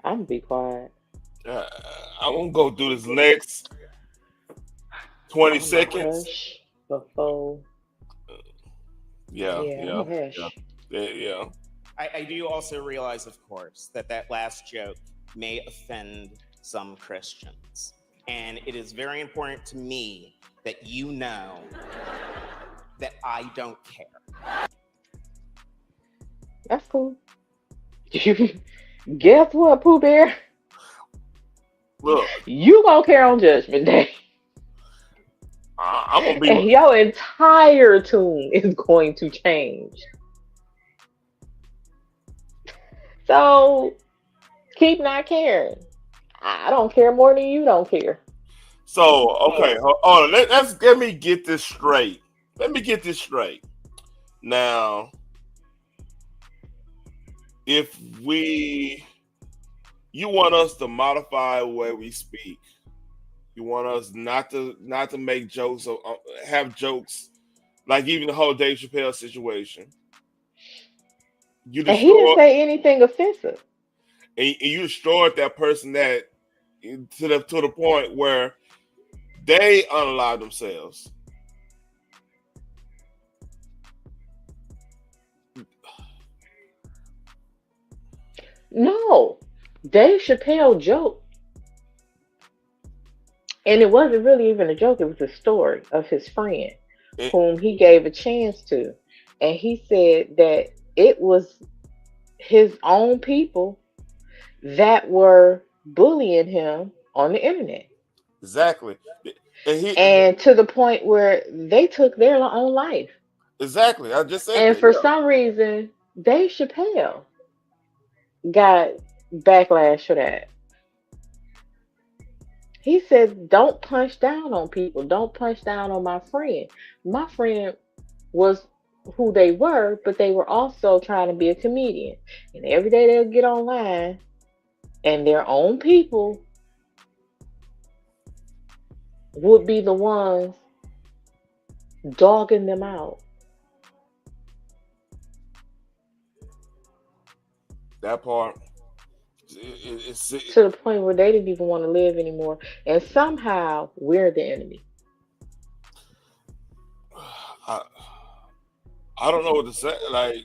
I'm gonna be quiet. I'm gonna go through this next 20 seconds. Before. Yeah. I do also realize, of course, that last joke may offend some Christians. And it is very important to me that you know that I don't care. That's cool. Guess what, Pooh Bear? Look, you gonna care on Judgment Day. I'm gonna be. And your entire tune is going to change. So keep not caring. I don't care more than you don't care. So okay, hold on. Let me get this straight. Now, if you want us to modify the way we speak, you want us not to make jokes or have jokes, like even the whole Dave Chappelle situation. And he didn't say anything offensive. And you destroyed that person that to the point where they unalive themselves. No, Dave Chappelle joked. And it wasn't really even a joke. It was a story of his friend whom he gave a chance to. And he said that it was his own people that were bullying him on the internet. Exactly. And to the point where they took their own life. Exactly. I just said And that, for some reason, Dave Chappelle got backlash for that. He said, don't punch down on people. Don't punch down on my friend. My friend was who they were, but they were also trying to be a comedian. And every day they'll get online and their own people would be the ones dogging them out. That part. It's to the point where they didn't even want to live anymore. And somehow we're the enemy. I don't know what to say. Like,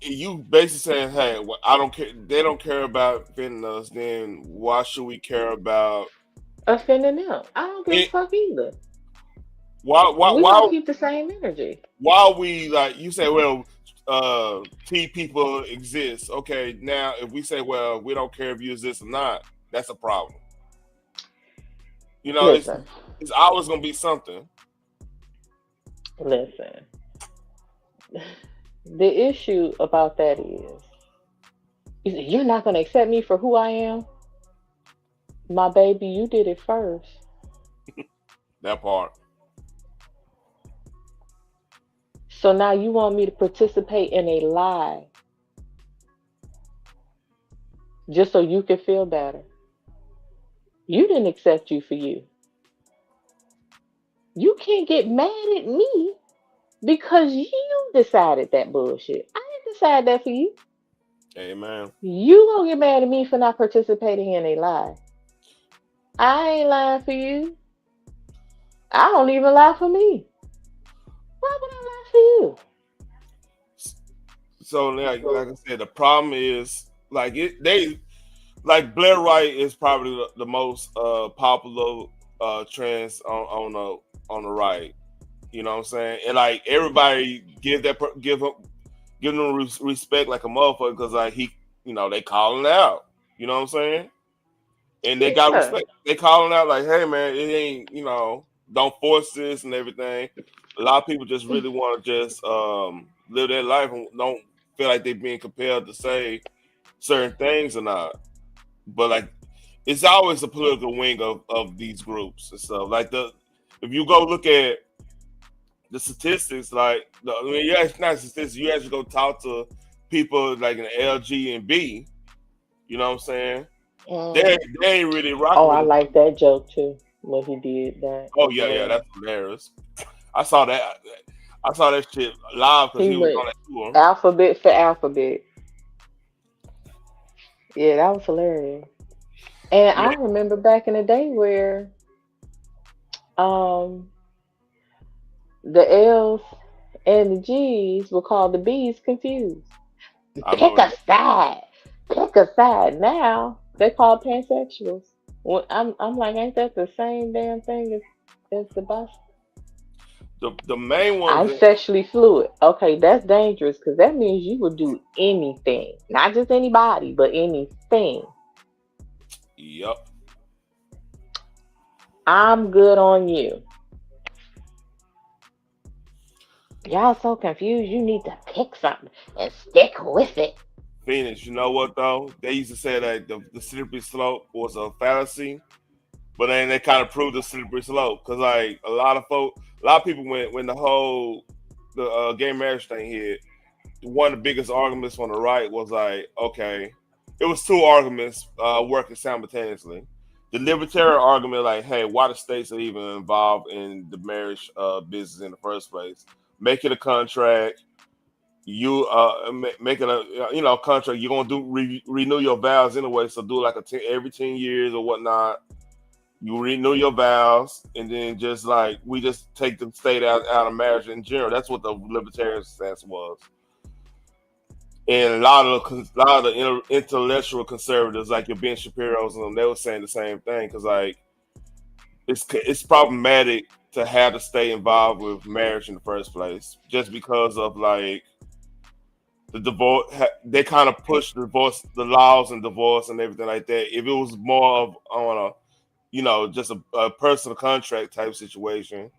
you basically saying, hey, well, I don't care. They don't care about offending us. Then why should we care about offending them? I don't give a fuck either. Why we don't keep the same energy? Why we, like, you say, well, T people exist. Okay, now if we say, well, we don't care if you exist or not, that's a problem. You know, it's always gonna be something. Listen, the issue about that is you're not gonna accept me for who I am. My baby, you did it first. That part. So now you want me to participate in a lie just so you can feel better. You didn't accept you for you. You can't get mad at me because you decided that bullshit. I didn't decide that for you. Amen. You gonna get mad at me for not participating in a lie. I ain't lying for you. I don't even lie for me. Why would I lie for you? So like I said, the problem is like Blair Wright is probably the most popular trans on the right. You know what I'm saying? And like everybody give them respect like a motherfucker because like they calling out. You know what I'm saying? And they got respect. They calling out like, hey man, it ain't, don't force this and everything. A lot of people just really want to just live their life and don't feel like they're being compelled to say certain things or not. But like, it's always a political wing of these groups and stuff. Like if you go look at the statistics, not statistics. You actually go talk to people like in the LG and B. You know what I'm saying? Mm. They ain't really rocking. Oh, I with it. like that joke too when he did that. Oh yeah, that's hilarious. I saw that shit live because he was on that tour. Alphabet for alphabet. Yeah, that was hilarious. And I remember back in the day where the L's and the G's were called the B's confused. Pick a side. Pick a side. Now they're called pansexuals. Well, I'm like, ain't that the same damn thing as the bus? The main one. I'm sexually fluid. Okay, that's dangerous because that means you would do anything, not just anybody, but anything. Yep. I'm good on you. Y'all so confused. You need to pick something and stick with it. Phoenix, you know what though? They used to say that the slippery slope was a fallacy, but then they kind of proved the slippery slope because like a lot of people when the gay marriage thing hit, one of the biggest arguments on the right was like, okay, it was two arguments working simultaneously. The libertarian argument, like, hey, why the states are even involved in the marriage business in the first place? Make it a contract. You make it a contract. You're gonna renew your vows anyway, so do like every 10 years or whatnot. You renew your vows, and then just like we just take the state out of marriage in general. That's what the libertarian stance was. And a lot of the intellectual conservatives, like your Ben Shapiro's and them, they were saying the same thing because like it's problematic to have to stay involved with marriage in the first place, just because of like the divorce. They kind of push the laws and divorce and everything like that. If it was more of on a, just a personal contract type situation,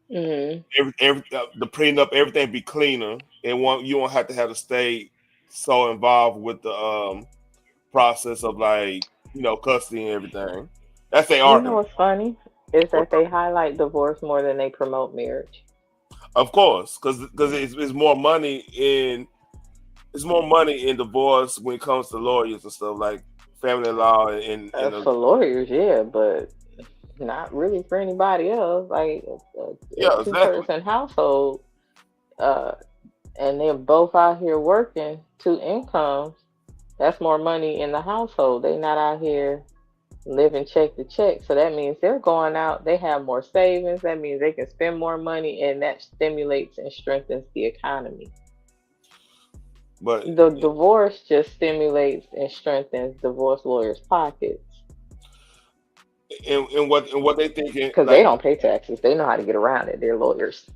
the prenup, everything be cleaner, and you won't have to stay so involved with the process of like custody and everything. That's their argument. You know what's funny is that they highlight divorce more than they promote marriage. Of course, because it's more money in divorce when it comes to lawyers and stuff like family law and for lawyers, yeah, but not really for anybody else. Like a two-person household, and they're both out here working 2 incomes. That's more money in the household. They're not out here living check to check. So that means they're going out. They have more savings. That means they can spend more money, and that stimulates and strengthens the economy. But the divorce just stimulates and strengthens divorce lawyers' pockets. And what they thinking, because they don't pay taxes. They know how to get around it. They're lawyers.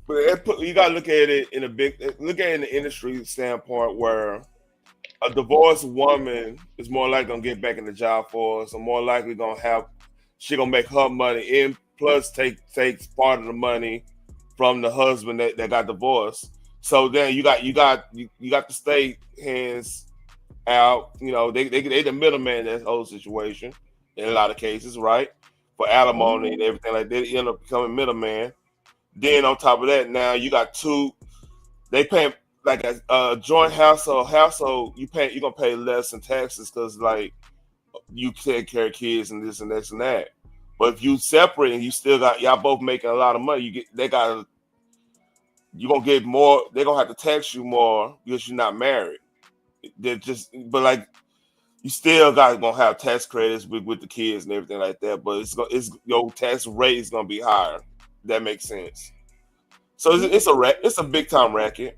But you gotta look at it in the industry standpoint, where a divorced woman is more likely gonna get back in the job force, or more likely gonna make her money, and plus takes part of the money from the husband that got divorced. So then you got the state hands out. They the middleman in that whole situation in a lot of cases, right? For alimony and everything like that, they end up becoming middleman. Then on top of that, now you got they pay like a joint household. You're gonna pay less in taxes because like you take care of kids and this and this and that. But if you separate and you still got y'all both making a lot of money, you're gonna get more. They're gonna have to tax you more because you're not married. But like you still gonna have tax credits with the kids and everything like that. But your tax rate is gonna be higher. That makes sense. So it's a big time racket.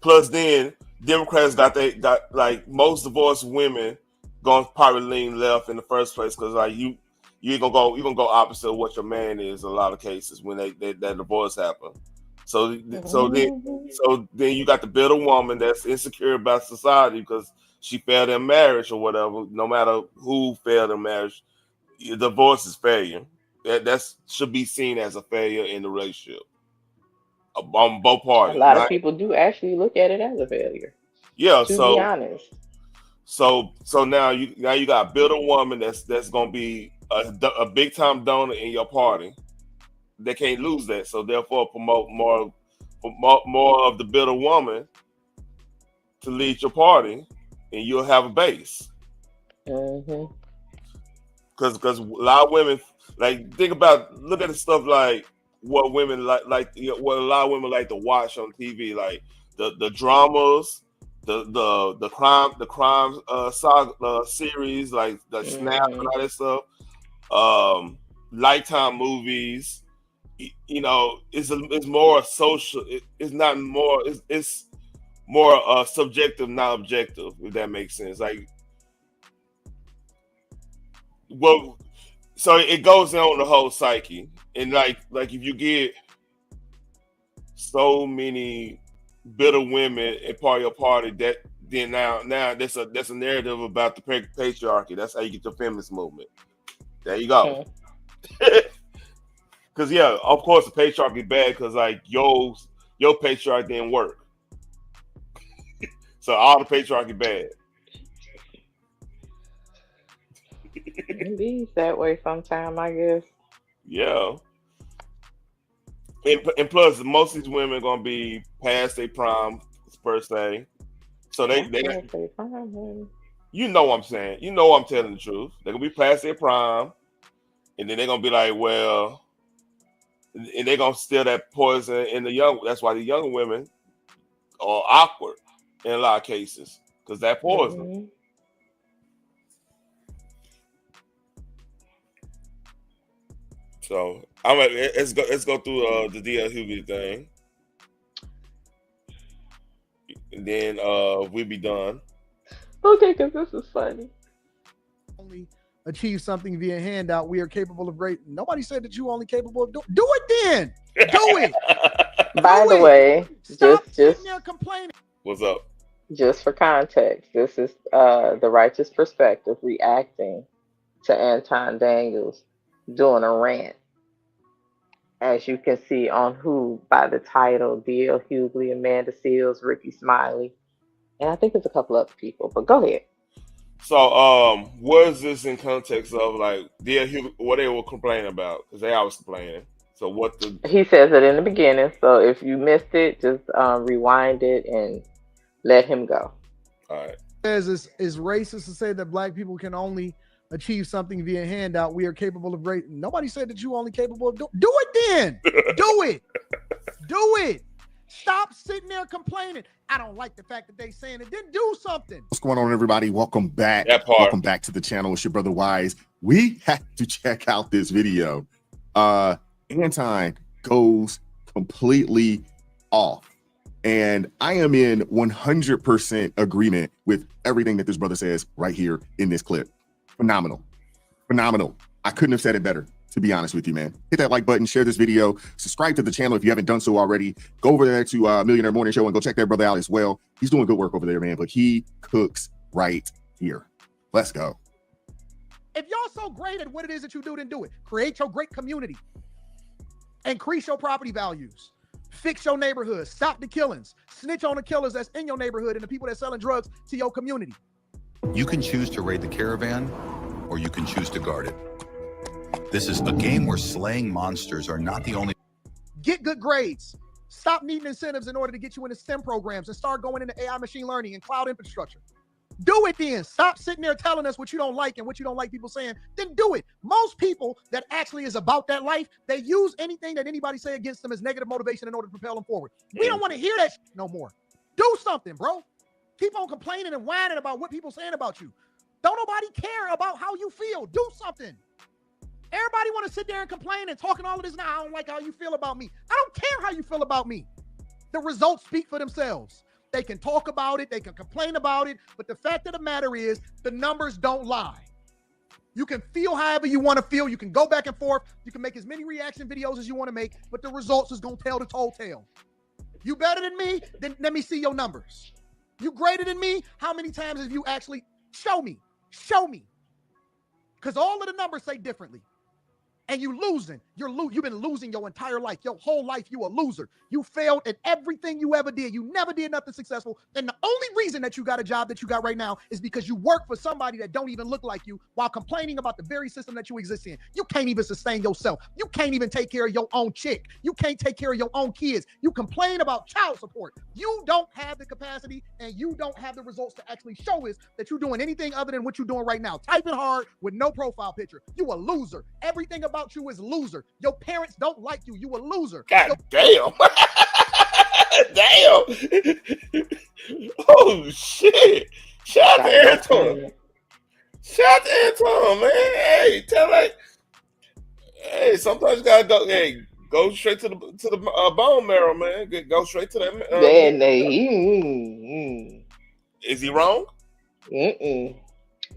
Plus, then Democrats got like most divorced women gonna probably lean left in the first place because like you're gonna go opposite of what your man is in a lot of cases when that divorce happen. So then you got the bitter woman that's insecure about society because she failed in marriage or whatever. No matter who failed in marriage, divorce is failure. That should be seen as a failure in the relationship on both parties. A lot of people do actually look at it as a failure. Yeah, to be honest. So now you got a bitter woman that's gonna be a big time donor in your party. They can't lose that. So therefore, promote more of the bitter woman to lead your party, and you'll have a base. Mm-hmm. Because a lot of women look at the stuff like what women like what a lot of women like to watch on TV, like the dramas, the crime saga series, like the Snap and all that stuff. Lifetime movies. You know, it's more social. It's not more. It's more subjective, not objective. If that makes sense. Like, well, so it goes on the whole psyche, and like if you get so many bitter women and part of your party, that then now that's a narrative about the patriarchy. That's how you get your feminist movement. There you go. Because yeah, of course the patriarchy is bad because like your patriarchy didn't work. So all the patriarchy bad. It be that way sometime, I guess. Yeah. And plus, most of these women are gonna be past their prime per se. So they you know what I'm saying. You know I'm telling the truth. They're gonna be past their prime, and then they're gonna be like, well, and they're gonna steal that poison in the young. That's why the young women are awkward in a lot of cases, because that poison. Mm-hmm. So let's go through the DL Hughley thing, and then we'll be done. Okay, because this is funny. Only achieve something via handout. We are capable of great. Nobody said that you only capable of do it. Then do it. By the way, just there complaining. What's up? Just for context, this is the Righteous Perspective reacting to Anton Daniels doing a rant. As you can see on Who by the title, D.L. Hughley, Amanda Seales, Ricky Smiley, and I think there's a couple other people, but go ahead. So, was this in context of like D.L. Hughley, what they were complaining about? Because they always complaining. So He says it in the beginning, so if you missed it, just rewind it and let him go. All right. Says is racist to say that black people can only achieve something via handout. We are capable of great. Nobody said that you only capable of do it. Then do it. Do it. Stop sitting there complaining. I don't like the fact that they saying it. Then do something. What's going on, everybody? Welcome back. Welcome back to the channel. It's your brother Wise. We have to check out this video. Anton goes completely off, and I am in 100% agreement with everything that this brother says right here in this clip. Phenomenal. I couldn't have said it better, to be honest with you, man. Hit that like button, share this video, subscribe to the channel if you haven't done so already. Go over there to Millionaire Morning Show and go check that brother out as well. He's doing good work over there, man, but he cooks right here. Let's go. If y'all so great at what it is that you do, then do it. Create your great community. Increase your property values. Fix your neighborhood. Stop the killings. Snitch on the killers that's in your neighborhood and the people that's selling drugs to your community. You can choose to raid the caravan, or you can choose to guard it. This is a game where slaying monsters are not the only... Get good grades. Stop needing incentives in order to get you into STEM programs and start going into AI machine learning and cloud infrastructure. Do it then. Stop sitting there telling us what you don't like and what you don't like people saying. Then do it. Most people that actually is about that life, they use anything that anybody say against them as negative motivation in order to propel them forward. We don't want to hear that no more. Do something, bro. Keep on complaining and whining about what people saying about you. Don't nobody care about how you feel. Do something. Everybody want to sit there and complain and talking all of this. Now, I don't like how you feel about me. I don't care how you feel about me. The results speak for themselves. They can talk about it. They can complain about it. But the fact of the matter is the numbers don't lie. You can feel however you want to feel. You can go back and forth. You can make as many reaction videos as you want to make, but the results is going to tell the whole tale. You better than me? Then let me see your numbers. You greater than me? How many times have you actually show me? Show me. Because all of the numbers say differently. and you losing. You've been losing your entire life. Your whole life, you a loser. You failed at everything you ever did. You never did nothing successful. And the only reason that you got a job that you got right now is because you work for somebody that don't even look like you while complaining about the very system that you exist in. You can't even sustain yourself. You can't even take care of your own chick. You can't take care of your own kids. You complain about child support. You don't have the capacity and you don't have the results to actually show us that you're doing anything other than what you're doing right now. Typing hard with no profile picture. You a loser. Everything about you is loser. Your parents don't like you. You a loser. God damn. Damn. Oh shit. Shout out to Anton. Shout out to Anton, man. Hey, hey, sometimes you gotta go. Hey, go straight to the bone marrow, man. Go straight to that. Is he wrong?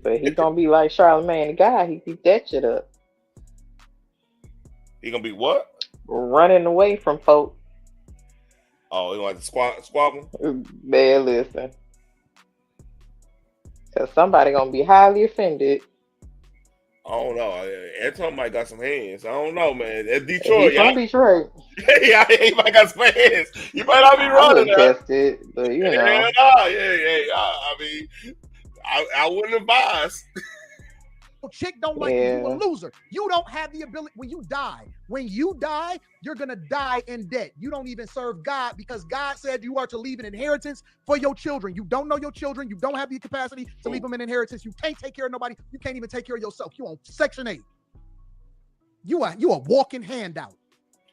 But he's gonna be like Charlamagne the guy. He keep that shit up. He gonna be what? Running away from folk. Oh, he like to squabble? Man, listen. Cause somebody gonna be highly offended. I don't know. Anton might got some hands. I don't know, man. That's Detroit. He's from Detroit. Yeah, he might got some hands. You might not be running there. Test it, but you know. Yeah, I mean, I wouldn't advise. Chick don't like you. You a loser. You don't have the ability. When you die, you're gonna die in debt. You don't even serve God because God said you are to leave an inheritance for your children. You don't know your children. You don't have the capacity to leave them an inheritance. You can't take care of nobody. You can't even take care of yourself. You on Section 8. You a walking handout.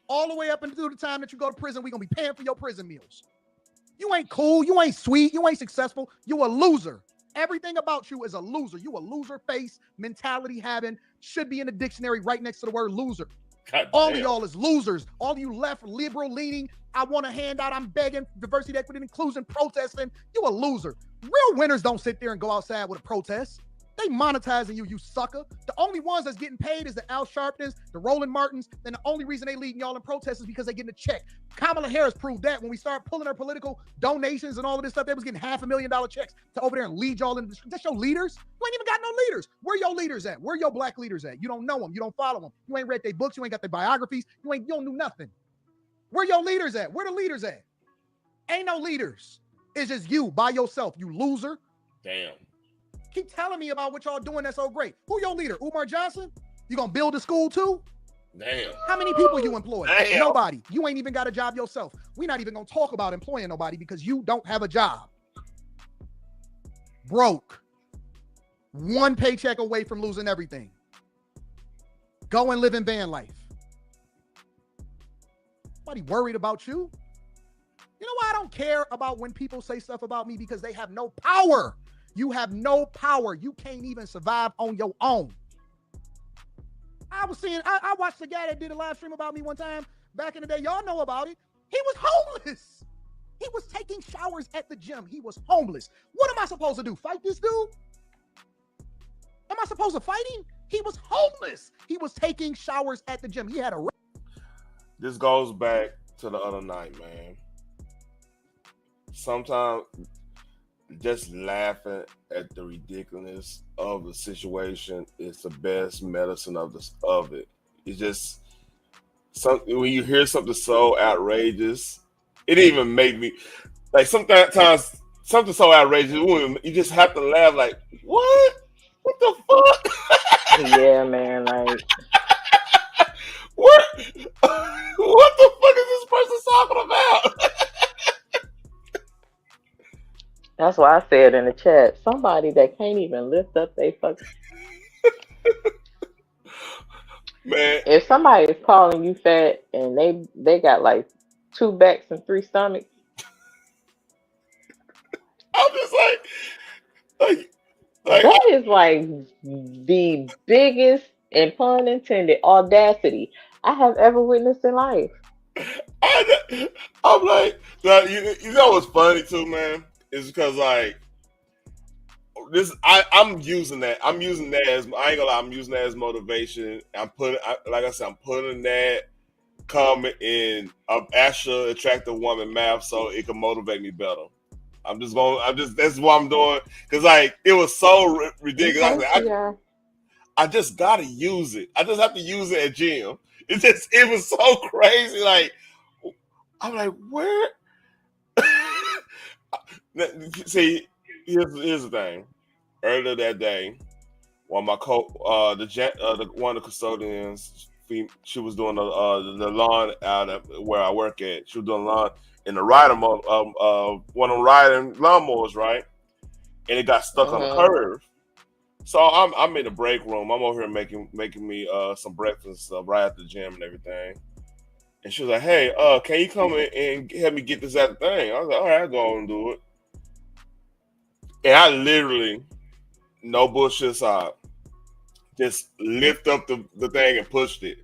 All the way up until the time that you go to prison, we're gonna be paying for your prison meals. You ain't cool. You ain't sweet. You ain't successful. You a loser. Everything about you is a loser. You a loser face mentality having, should be in the dictionary right next to the word loser. All of y'all is losers. All of you left liberal leaning. I want a handout. I'm begging diversity, equity, and inclusion, protesting. You a loser. Real winners don't sit there and go outside with a protest. They monetizing you, you sucker. The only ones that's getting paid is the Al Sharptons, the Roland Martins, and the only reason they leading y'all in protests is because they getting a check. Kamala Harris proved that when we started pulling her political donations and all of this stuff, they was getting $500,000 checks to over there and lead y'all in. That's your leaders? You ain't even got no leaders. Where your leaders at? Where your black leaders at? You don't know them. You don't follow them. You ain't read their books. You ain't got their biographies. You don't do nothing. Where your leaders at? Where the leaders at? Ain't no leaders. It's just you by yourself, you loser. Damn. Keep telling me about what y'all doing that's so great. Who your leader? Umar Johnson? You gonna build a school too? Damn. How many people you employ? Damn. Nobody. You ain't even got a job yourself. We're not even gonna talk about employing nobody because you don't have a job. Broke. One paycheck away from losing everything. Go and live in van life. Nobody worried about you. You know why I don't care about when people say stuff about me? Because they have no power. You have no power. You can't even survive on your own. I watched the guy that did a live stream about me one time back in the day. Y'all know about it. He was homeless. He was taking showers at the gym. He was homeless. What am I supposed to do? Fight this dude? Am I supposed to fight him? He was homeless. He was taking showers at the gym. He had a... This goes back to the other night, man. Sometimes just laughing at the ridiculousness of the situation is the best medicine of it. It's just something when you hear something so outrageous, it even made me like sometimes something so outrageous, you just have to laugh like, what? What the fuck? Yeah, man, like what the fuck is this person talking about? That's why I said in the chat, somebody that can't even lift up their fucking... Man. If somebody is calling you fat and they got like 2 backs and 3 stomachs. I'm just like that is like the biggest, and pun intended, audacity I have ever witnessed in life. I'm like, you know what's funny too, man? Is because like this, I'm using that as, I ain't gonna lie, I'm using that as motivation. Like I said, I'm putting that comment in actual attractive woman math so it can motivate me better. That's what I'm doing because like it was so ridiculous. I just gotta use it. I just have to use it at gym. It was so crazy. Like, I'm like, where? See, here's the thing. Earlier that day, one of my one of the custodians, she was doing the lawn out of where I work at. She was doing lawn in the rider one of them riding lawnmowers, right? And it got stuck on the curve. So I'm in the break room. I'm over here making me some breakfast and stuff right at the gym and everything. And she was like, "Hey, can you come in and help me get this at the thing?" I was like, "All right, I'll go and do it." And I literally, no bullshit aside, just lift up the thing and pushed it.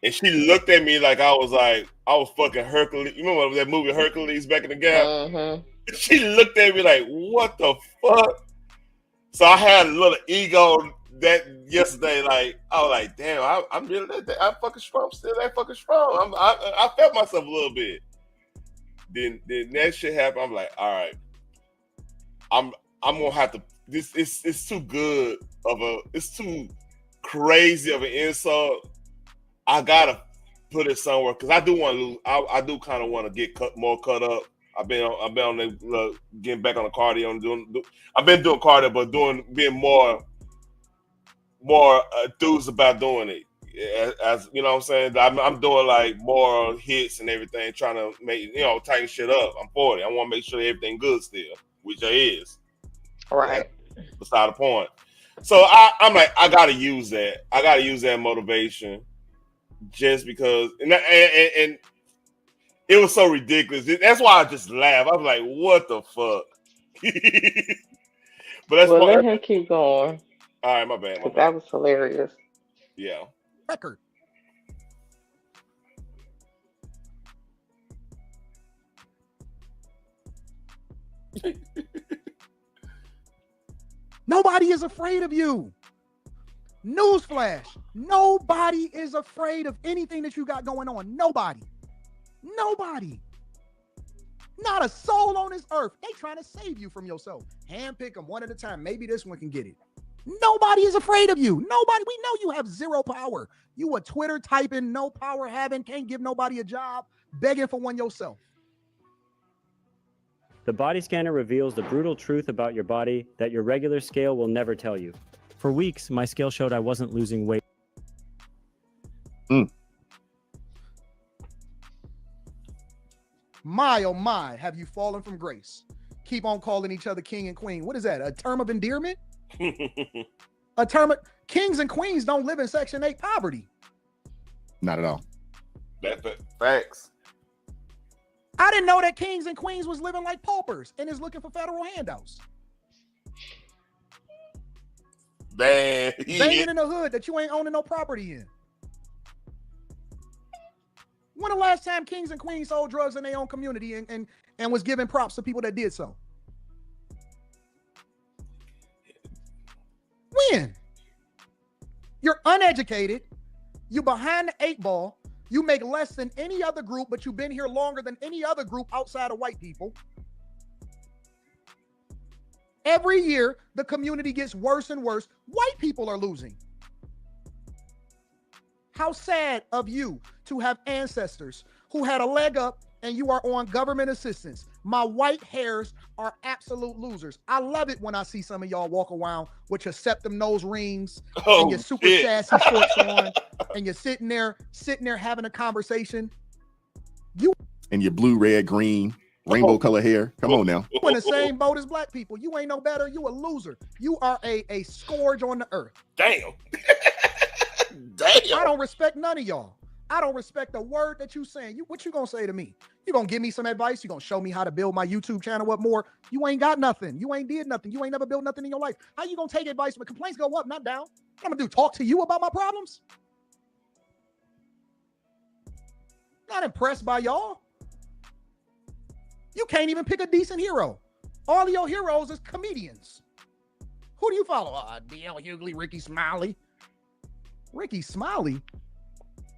And she looked at me like I was fucking Hercules. You remember that movie Hercules back in the Gap? She looked at me like, what the fuck? So I had a little ego that yesterday. Like, I was like, damn, I'm really I'm fucking strong. Still that fucking strong. I felt myself a little bit. Then that shit happened. I'm like, all right, I'm gonna have to. It's too good of it's too crazy of an insult. I gotta put it somewhere because I do want to lose. I do kind of want to get more cut up. I've been on the getting back on the cardio and I've been doing cardio, but being more enthused about doing it. As you know what I'm saying, I'm doing like more hits and everything, trying to make tighten shit up. I'm 40. I want to make sure everything good still, which there is. Right. Beside the point. So I'm like, I gotta use that. I gotta use that motivation, just because, and it was so ridiculous. That's why I just laughed. I was like, what the fuck? But that's well, let him keep going. All right, my bad. That was hilarious. Yeah. Record. Nobody is afraid of you. Newsflash. Nobody is afraid of anything that you got going on. Nobody. Nobody. Not a soul on this earth. They trying to save you from yourself. Handpick them one at a time. Maybe this one can get it. Nobody is afraid of you. Nobody. We know you have zero power. You a Twitter typing, no power having, can't give nobody a job, begging for one yourself. The body scanner reveals the brutal truth about your body that your regular scale will never tell you. For weeks, my scale showed I wasn't losing weight. My, oh my, have you fallen from grace? Keep on calling each other king and queen. What is that, a term of endearment? A term of, kings and queens don't live in Section 8 poverty. Not at all. That's facts. I didn't know that kings and queens was living like paupers and is looking for federal handouts. Man, Banging in the hood that you ain't owning no property in. When the last time kings and queens sold drugs in their own community and was giving props to people that did so? When? You're uneducated. You behind the 8 ball. You make less than any other group, but you've been here longer than any other group outside of white people. Every year, the community gets worse and worse. White people are losing. How sad of you to have ancestors who had a leg up and you are on government assistance. My white hairs are absolute losers. I love it when I see some of y'all walk around with your septum nose rings and your super sassy shorts on, and you're sitting there having a conversation. You and your blue, red, green, rainbow color hair. Come on now. You in the same boat as black people. You ain't no better. You a loser. You are a scourge on the earth. Damn. I don't respect none of y'all. I don't respect a word that you saying. What you gonna say to me? You gonna give me some advice? You gonna show me how to build my YouTube channel up more? You ain't got nothing. You ain't did nothing. You ain't never built nothing in your life. How you gonna take advice when complaints go up, not down? What I'm gonna do, talk to you about my problems? Not impressed by y'all. You can't even pick a decent hero. All of your heroes is comedians. Who do you follow? D.L. Hughley, Ricky Smiley. Ricky Smiley?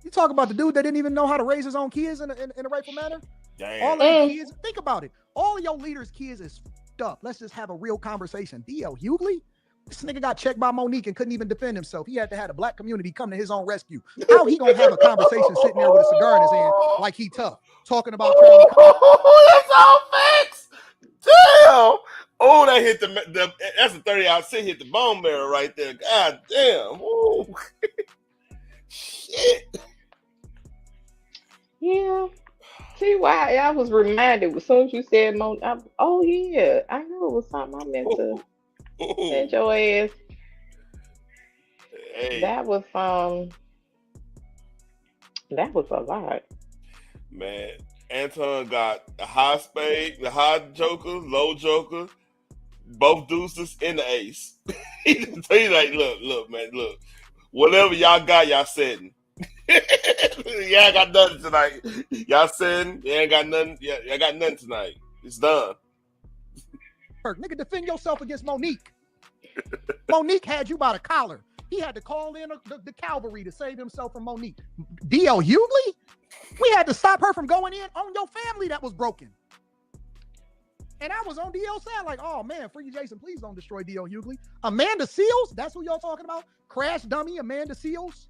You talk about the dude that didn't even know how to raise his own kids in a rightful manner? Damn. All of their kids, think about it. All of your leaders' kids is f***ed up. Let's just have a real conversation. D.L. Hughley? This nigga got checked by Monique and couldn't even defend himself. He had to have the black community come to his own rescue. How he gonna have a conversation sitting there with a cigar in his hand like he tough, talking about Charlie? That's all facts. Damn. Oh, that hit the that's a 30-out sit, hit the bone marrow right there. God damn. Ooh. Shit. Yeah. See why I was reminded as soon as you said oh yeah, I knew it was something I meant to send your ass. Hey. That was a lot. Man, Anton got the high spade, the high joker, low joker, both deuces, and the ace. He's like, look, man, look. Whatever y'all got, y'all setting. Y'all ain't got nothing tonight. Y'all setting, you ain't got nothing. Y'all got nothing tonight. It's done. Nigga, defend yourself against Monique. Monique had you by the collar. He had to call in the cavalry to save himself from Monique. D.L. Hughley? We had to stop her from going in on your family that was broken. And I was on DL's side like, oh man, free Jason, please don't destroy D.L. Hughley. Amanda Seals? That's who y'all talking about? Crash dummy Amanda Seals?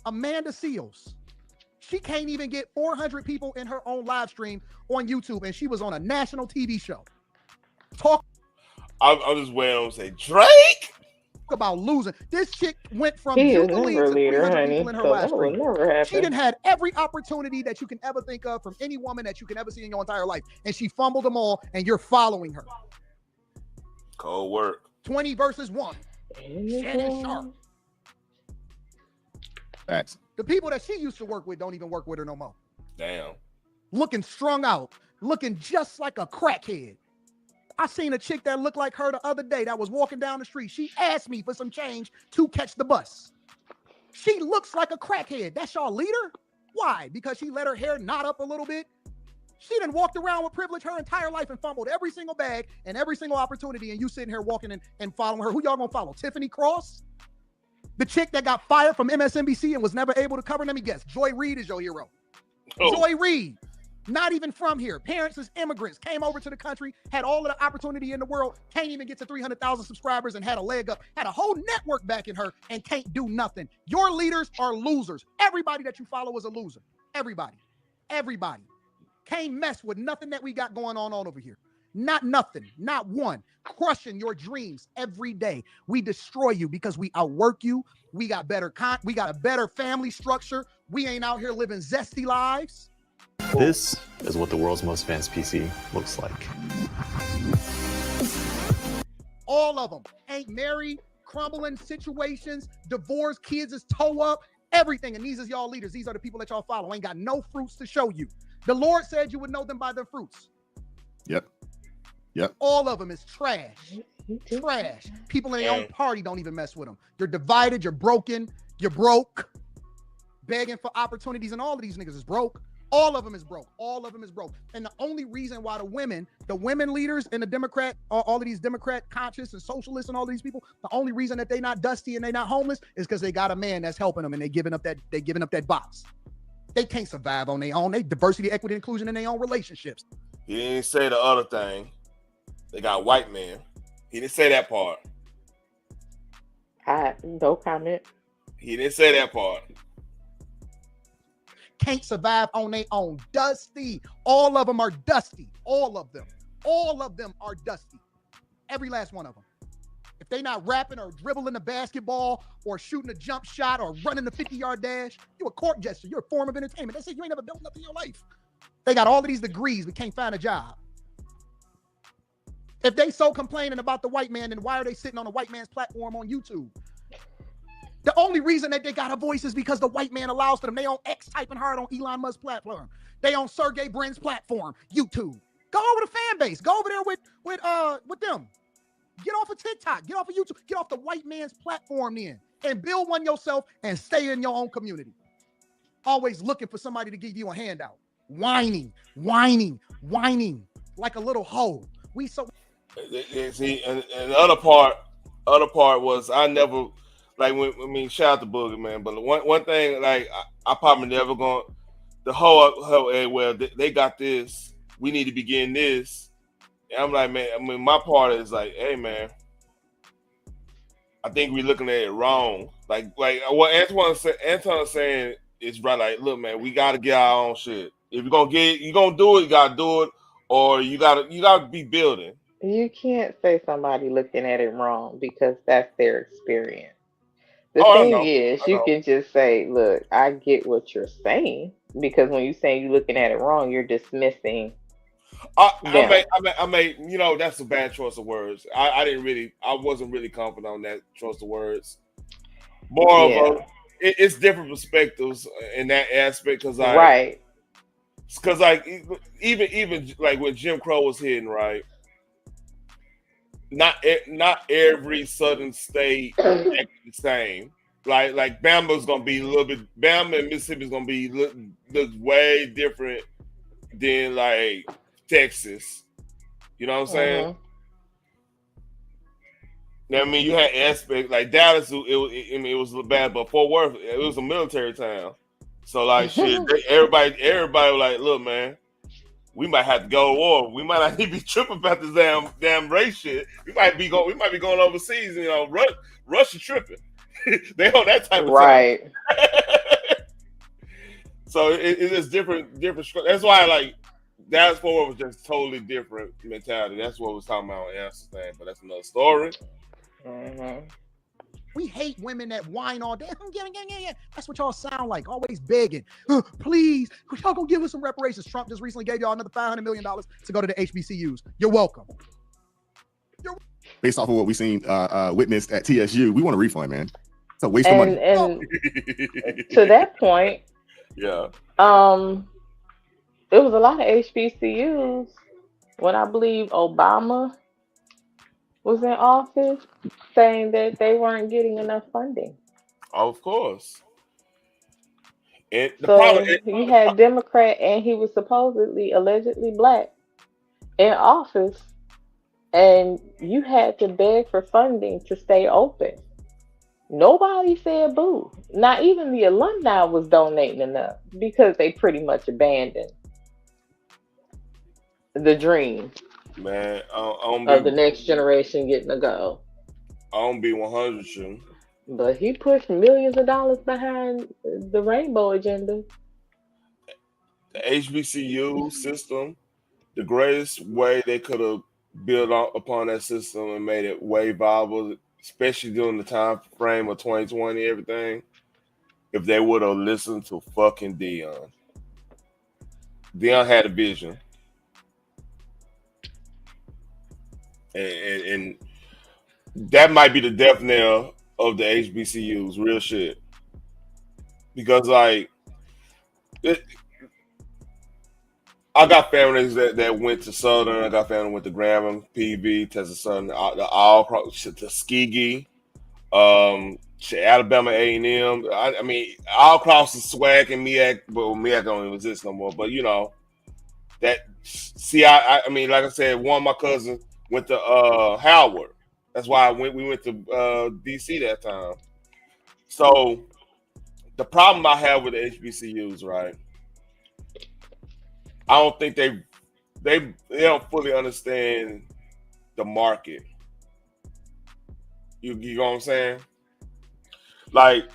Amanda Seals. She can't even get 400 people in her own live stream on YouTube, and she was on a national TV show. I'm just waiting on to say Drake about losing. This chick went from He is Jubilee never to a leader, 300 honey. people in her So live that will stream. never happen. She done had every opportunity that you can ever think of from any woman that you can ever see in your entire life, and she fumbled them all, and you're following her. Cold work. 20 versus 1. Shannon Sharp. Facts. The people that she used to work with don't even work with her no more. Damn. Looking strung out, looking just like a crackhead. I seen a chick that looked like her the other day that was walking down the street. She asked me for some change to catch the bus. She looks like a crackhead. That's y'all leader? Why? Because she let her hair knot up a little bit? She done walked around with privilege her entire life and fumbled every single bag and every single opportunity, and you sitting here walking and following her. Who y'all gonna follow? Tiffany Cross? The chick that got fired from MSNBC and was never able to cover? Let me guess. Joy Reid is your hero. Oh. Joy Reid, not even from here. Parents is immigrants, came over to the country, had all of the opportunity in the world, can't even get to 300,000 subscribers and had a leg up, had a whole network backing her and can't do nothing. Your leaders are losers. Everybody that you follow is a loser. Everybody. Everybody. Can't mess with nothing that we got going on over here. Not nothing, not one. Crushing your dreams every day. We destroy you because we outwork you. We got we got a better family structure. We ain't out here living zesty lives. This is what the world's most advanced PC looks like. All of them ain't married, crumbling situations, divorce, kids is toe up, everything. And these is y'all leaders. These are the people that y'all follow. Ain't got no fruits to show you. The Lord said you would know them by their fruits. Yep. Yep. All of them is trash. Trash. People in their own party don't even mess with them. You're divided. You're broken. You're broke. Begging for opportunities, and all of these niggas is broke. All of them is broke. All of them is broke. And the only reason why the women leaders and the Democrat, all of these Democrat conscious and socialists and all of these people, the only reason that they not dusty and they not homeless is because they got a man that's helping them and they giving up that box. They can't survive on their own. They diversity, equity, inclusion in their own relationships. He didn't say the other thing. They got white men. He didn't say that part. No comment. He didn't say that part. Can't survive on their own. Dusty. All of them are dusty. All of them. All of them are dusty. Every last one of them. If they not rapping or dribbling the basketball or shooting a jump shot or running the 50-yard dash, you a court jester. You're a form of entertainment. That's it. You ain't never built nothing in your life. They got all of these degrees, but can't find a job. If they so complaining about the white man, then why are they sitting on a white man's platform on YouTube? The only reason that they got a voice is because the white man allows for them. They on X typing hard on Elon Musk's platform. They on Sergey Brin's platform, YouTube. Go over the fan base. Go over there with them. Get off of TikTok. Get off of YouTube. Get off the white man's platform then. And build one yourself and stay in your own community. Always looking for somebody to give you a handout. Whining like a little hoe. See, and the other part was I never shout out to Boogie, man. But one thing, like I probably never gonna the whole hey, well they got this. We need to be getting this. And I'm like, man. I mean, my part is like, hey, man, I think we're looking at it wrong. Like what Anton's saying is right. Like, look, man, we got to get our own shit. If you're gonna do it, you gotta do it, or you gotta be building. You can't say somebody looking at it wrong because that's their experience. The I thing know. is, you can just say, look, I get what you're saying, because when you say you're looking at it wrong, you're dismissing. I may, that's a bad choice of words. I wasn't really confident on that choice of words. It's different perspectives in that aspect because even like when Jim Crow was hitting, right? Not every southern state acted the same. Like Bama's gonna be a little bit. Bama and Mississippi's gonna be look way different than like Texas. You know what I'm saying? Now, I mean, you had aspects like Dallas. It was bad, but Fort Worth, it was a military town. So like shit, everybody was like, look, man, we might have to go to war. We might not even be tripping about this damn race shit. We might be going overseas. Russia tripping. They on that type of right. So it's different. That's why like Dallas Fort Worth was just totally different mentality. That's what we was talking about on Amsterdam, but that's another story. We hate women that whine all day. Yeah. That's what y'all sound like, always begging. Please, y'all gonna give us some reparations. Trump just recently gave y'all another $500 million to go to the HBCUs. You're welcome. Based off of what we've seen witnessed at TSU, we want a refund, man. It's a waste of money. And to that point, yeah. There was a lot of HBCUs when I believe Obama was in office saying that they weren't getting enough funding. Of course. And you had Democrat, and he was allegedly black in office, and you had to beg for funding to stay open. Nobody said boo. Not even the alumni was donating enough because they pretty much abandoned the dream, man, of the next generation getting a go. I don't be 100 you. But he pushed millions of dollars behind the rainbow agenda. The HBCU system, the greatest way they could have built upon that system and made it way viable, especially during the time frame of 2020, everything, if they would have listened to fucking Dion. Dion had a vision. And that might be the death knell of the HBCUs, real shit. Because I got families that went to Southern. I got family went to Grambling, PV, Texas Southern, all Tuskegee, Alabama A&M. I mean, all across the SWAC and MEAC, but MEAC don't even exist no more. But I mean, like I said, one of my cousins went to Howard. That's why we went to DC that time. So the problem I have with the HBCUs, right? I don't think they don't fully understand the market. You know what I'm saying? Like,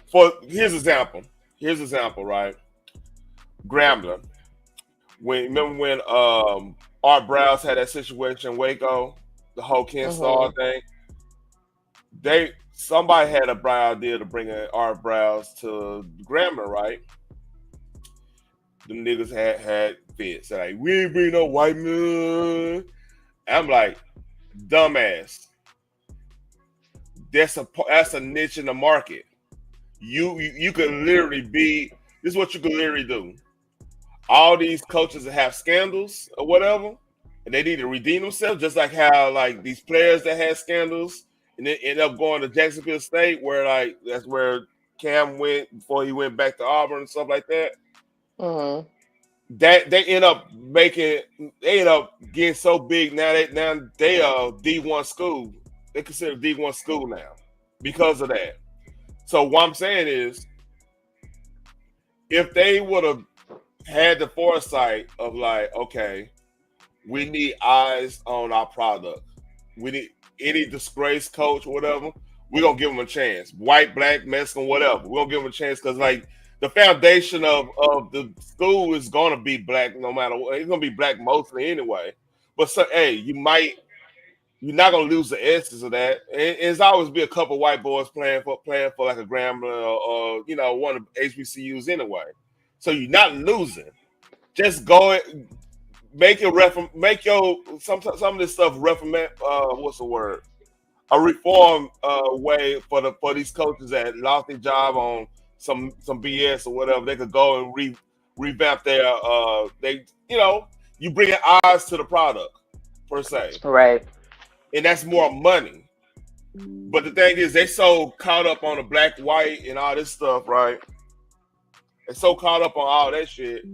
here's an example, right? Grambling. Remember when Art Browse had that situation in Waco, the whole Ken Starr thing? Somebody had a bright idea to bring in Art Browse to Grambling, right? The niggas had fits. Like, we ain't bring no white man. I'm like, dumbass. That's a niche in the market. You could literally be. This is what you could literally do. All these coaches that have scandals or whatever, and they need to redeem themselves, just like how like these players that had scandals and then end up going to Jacksonville State, where like that's where Cam went before he went back to Auburn and stuff like that. That they end up getting so big now they are D1 school. They consider D1 school now because of that. So what I'm saying is, if they would have had the foresight of like, okay, we need eyes on our product. We need any disgraced coach or whatever. we're gonna give them a chance. White, black, Mexican, whatever. We're gonna give them a chance because like the foundation of the school is gonna be black no matter what. It's gonna be black mostly anyway. But so hey, you're not gonna lose the essence of that. It's always be a couple white boys playing for like a Grambling or you know one of HBCUs anyway. So you're not losing. Just go and make your some of this stuff what's the word? A reform way for these coaches that lost their job on some BS or whatever. They could go and revamp their you bring eyes to the product per se. Right. And that's more money. But the thing is, they so caught up on the black, white, and all this stuff, right? They're so caught up on all that shit.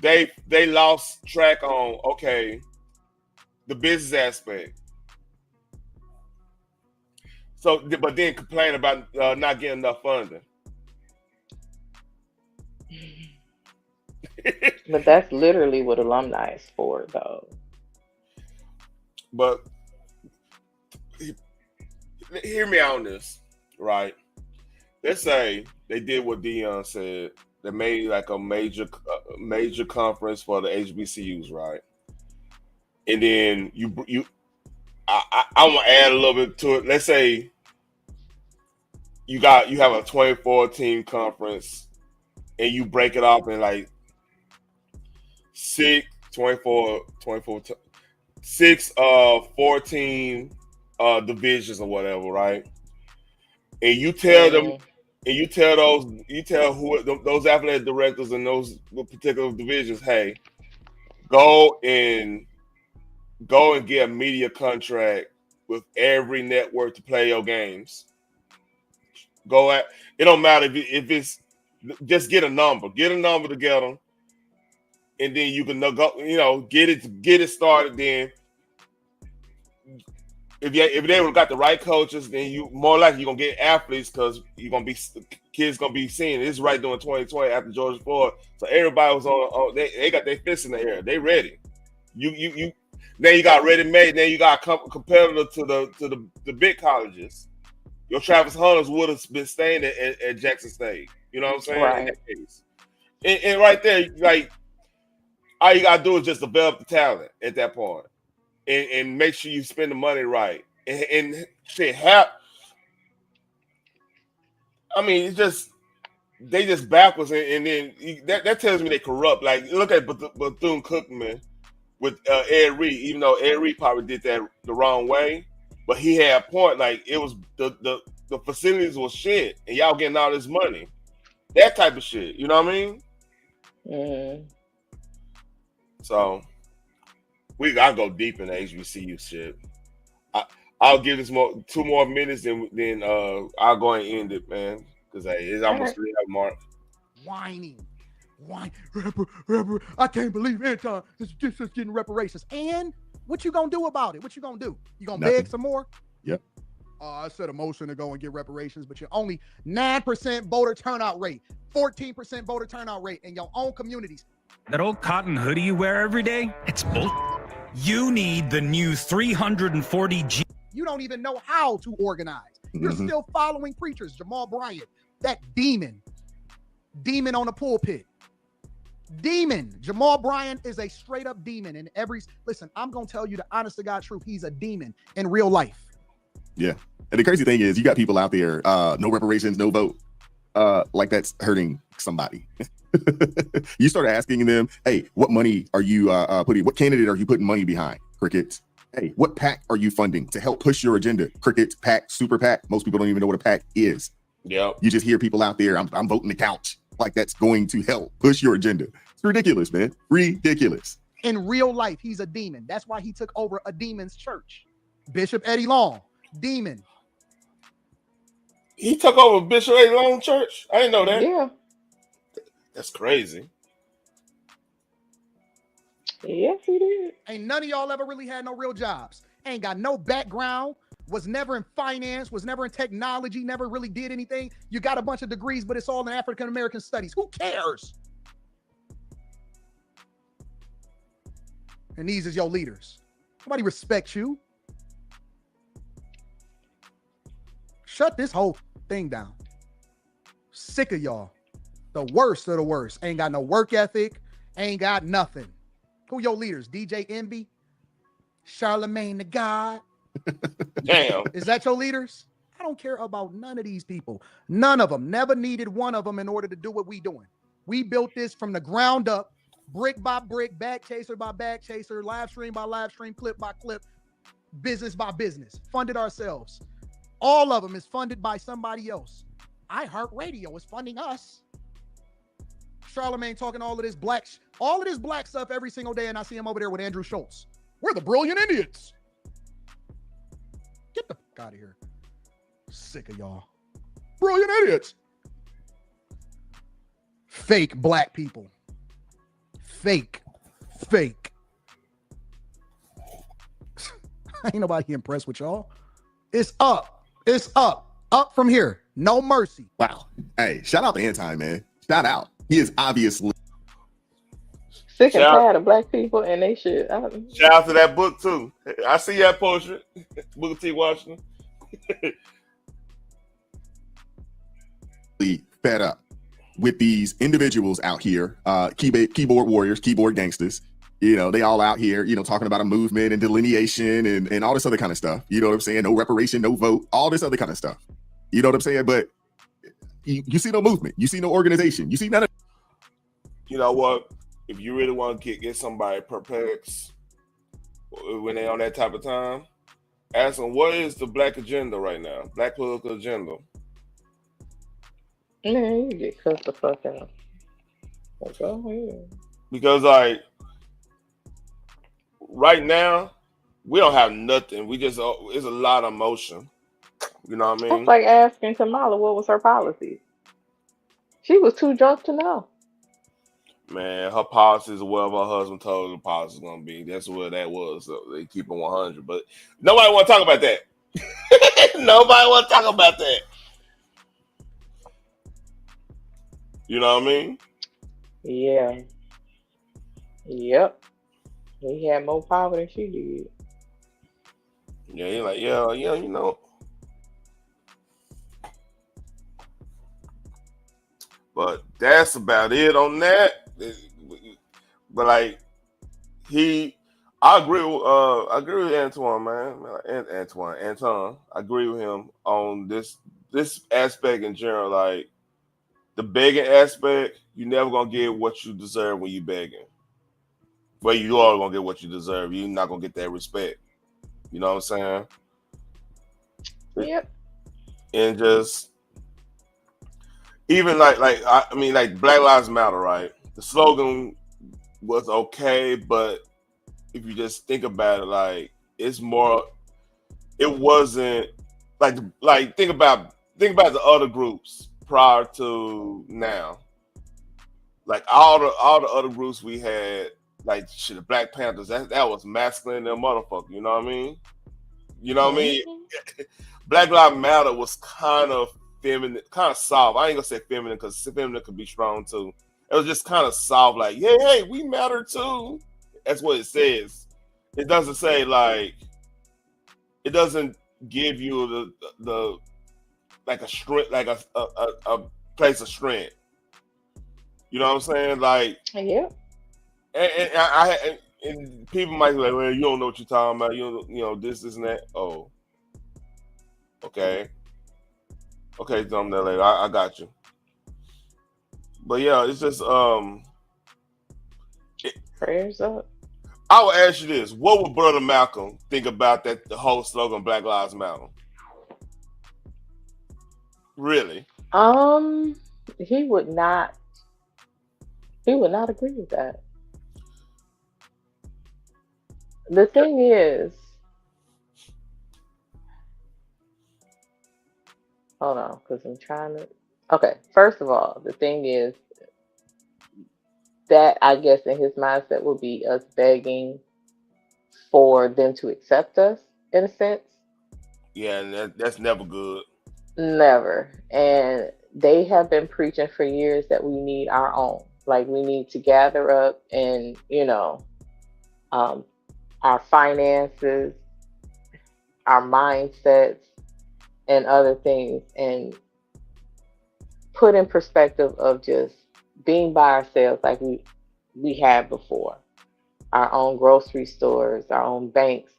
They lost track on the business aspect. So, but then complain about not getting enough funding. But that's literally what alumni is for, though. But hear me out on this, right? Let's say they did what Dion said. They made like a major conference for the HBCUs, right? And then I want to add a little bit to it. Let's say you have a 24 team conference, and you break it up in like 14 divisions or whatever, right? And you tell them, and you tell those athletic directors in those particular divisions, hey, go and get a media contract with every network to play your games. It don't matter if it's just get a number together, and then you can go, get it started. Then if they would have got the right coaches, then you more likely you're gonna get athletes because kids gonna be seeing this right during 2020 after George Floyd. So everybody was on they got their fists in the air. They ready. You now you got ready made. Now you got a competitor to the big colleges. Your Travis Hunters would have been staying at Jackson State. You know what I'm saying? Right. In that case. And right there, like all you gotta do is just develop the talent at that point. And make sure you spend the money right. And shit, it's just they just backwards, and then that tells me they corrupt. Like look at Bethune-Cookman with Ed Reed, even though Ed Reed probably did that the wrong way, but he had a point. Like it was the facilities was shit, and y'all getting all this money, that type of shit. You know what I mean? Mm-hmm. So we gotta go deep in the HBCU shit. I'll give this 2 more minutes, and then I'll go and end it, man, because it's almost 3 hour mark. Whining. I can't believe Anton is just getting reparations. And what you gonna do about it? What you gonna do? You gonna beg some more? Yep. I set a motion to go and get reparations, but you're only 9% voter turnout rate, 14% voter turnout rate in your own communities. That old cotton hoodie you wear every day, it's bull. You need the new 340G. You don't even know how to organize. You're still following preachers. Jamal Bryant, that demon on the pulpit. Demon. Jamal Bryant is a straight up demon. And listen, I'm going to tell you the honest to God truth. He's a demon in real life. Yeah. And the crazy thing is you got people out there, no reparations, no vote. Like that's hurting somebody. You start asking them, hey, what money are you what candidate are you putting money behind? Crickets. Hey, what PAC are you funding to help push your agenda? Crickets, PAC, super PAC. Most people don't even know what a PAC is. Yeah. You just hear people out there, I'm voting the couch. Like that's going to help push your agenda. It's ridiculous, man. Ridiculous. In real life, he's a demon. That's why he took over a demon's church. Bishop Eddie Long, demon. He took over Bishop Eddie Long church? I didn't know that. Yeah. That's crazy. Yes, he did. Ain't none of y'all ever really had no real jobs. Ain't got no background, was never in finance, was never in technology, never really did anything. You got a bunch of degrees, but it's all in African American studies. Who cares? And these is your leaders. Nobody respects you. Shut this whole thing down. Sick of y'all. The worst of the worst. Ain't got no work ethic. Ain't got nothing. Who your leaders? DJ Envy? Charlemagne the God? Damn. Is that your leaders? I don't care about none of these people. None of them. Never needed one of them in order to do what we doing. We built this from the ground up, brick by brick, bag chaser by bag chaser, live stream by live stream, clip by clip, business by business. Funded ourselves. All of them is funded by somebody else. iHeartRadio is funding us. Charlemagne talking all of this black stuff every single day, and I see him over there with Andrew Schultz. We're the brilliant idiots. Get the fuck out of here. Sick of y'all. Brilliant idiots. Fake black people. Fake. Ain't nobody impressed with y'all. It's up. Up from here. No mercy. Wow. Hey, shout out to Anti, man. Shout out. He is obviously sick and tired of black people and they shit. Shout out to that book too. I see that portrait. Booker T. Washington. fed up with these individuals out here, keyboard warriors, keyboard gangsters. You know, they all out here, you know, talking about a movement and delineation and all this other kind of stuff. You know what I'm saying? No reparation, no vote, all this other kind of stuff. You know what I'm saying? But you see no movement. You see no organization. You see none of. You know what? If you really want to get somebody perplexed when they on that type of time, ask them, what is the black agenda right now? Black political agenda. Man, you get cussed the fuck out. Go ahead. Because, like, right now, we don't have nothing. We just, it's a lot of emotion. You know what I mean? That's like asking Kamala what was her policy. She was too drunk to know. Man, her policies or whatever her husband told her the policy was going to be. That's what that was. So they keep it 100. But nobody want to talk about that. Nobody want to talk about that. You know what I mean? Yeah. Yep. He had more power than she did. Yeah, you're like, yeah, you know. But that's about it on that. But like, I agree with Antoine, man. Anton. I agree with him on this aspect in general. Like, the begging aspect, you're never gonna get what you deserve when you begging. Well, you are gonna get what you deserve. You're not gonna get that respect. You know what I'm saying? Yep. And just even like Black Lives Matter, right? The slogan was okay, but if you just think about it, like, it's more. It wasn't like think about the other groups prior to now. Like all the other groups we had, like shit, the Black Panthers, that was masculine and motherfucker. You know what I mean? You know what I mean? Black Lives Matter was kind of feminine, kind of soft. I ain't gonna say feminine because feminine could be strong too. It was just kind of soft, like, hey, we matter too. That's what it says. It doesn't say like. It doesn't give you the like a strength, like a place of strength. You know what I'm saying? Like, yeah. And people might be like, well, you don't know what you're talking about. You know this and that. Oh, okay, dumb that later. I got you. But yeah, it's just prayers up. I will ask you this: what would Brother Malcolm think about the whole slogan "Black Lives Matter"? Really? He would not agree with that. The thing is, hold on, because I'm trying to. Okay, first of all, the thing is that I guess in his mindset would be us begging for them to accept us in a sense. Yeah, and that's never good. Never. And they have been preaching for years that we need our own. Like, we need to gather up and, our finances, our mindsets, and other things, and put in perspective of just being by ourselves like we had before. Our own grocery stores, our own banks,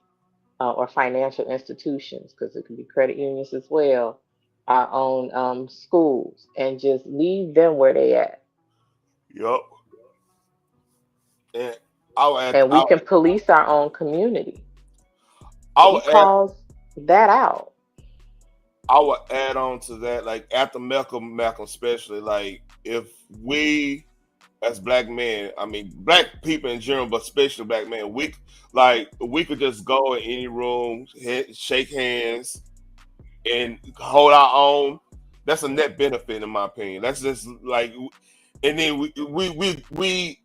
or financial institutions, because it could be credit unions as well, our own schools, and just leave them where they at. Yup. And we can police our own community. I calls that out. I would add on to that, like after Malcolm especially, like if we as black men, I mean black people in general, but especially black men, we could just go in any room, shake hands, and hold our own. That's a net benefit in my opinion. That's just like, and then we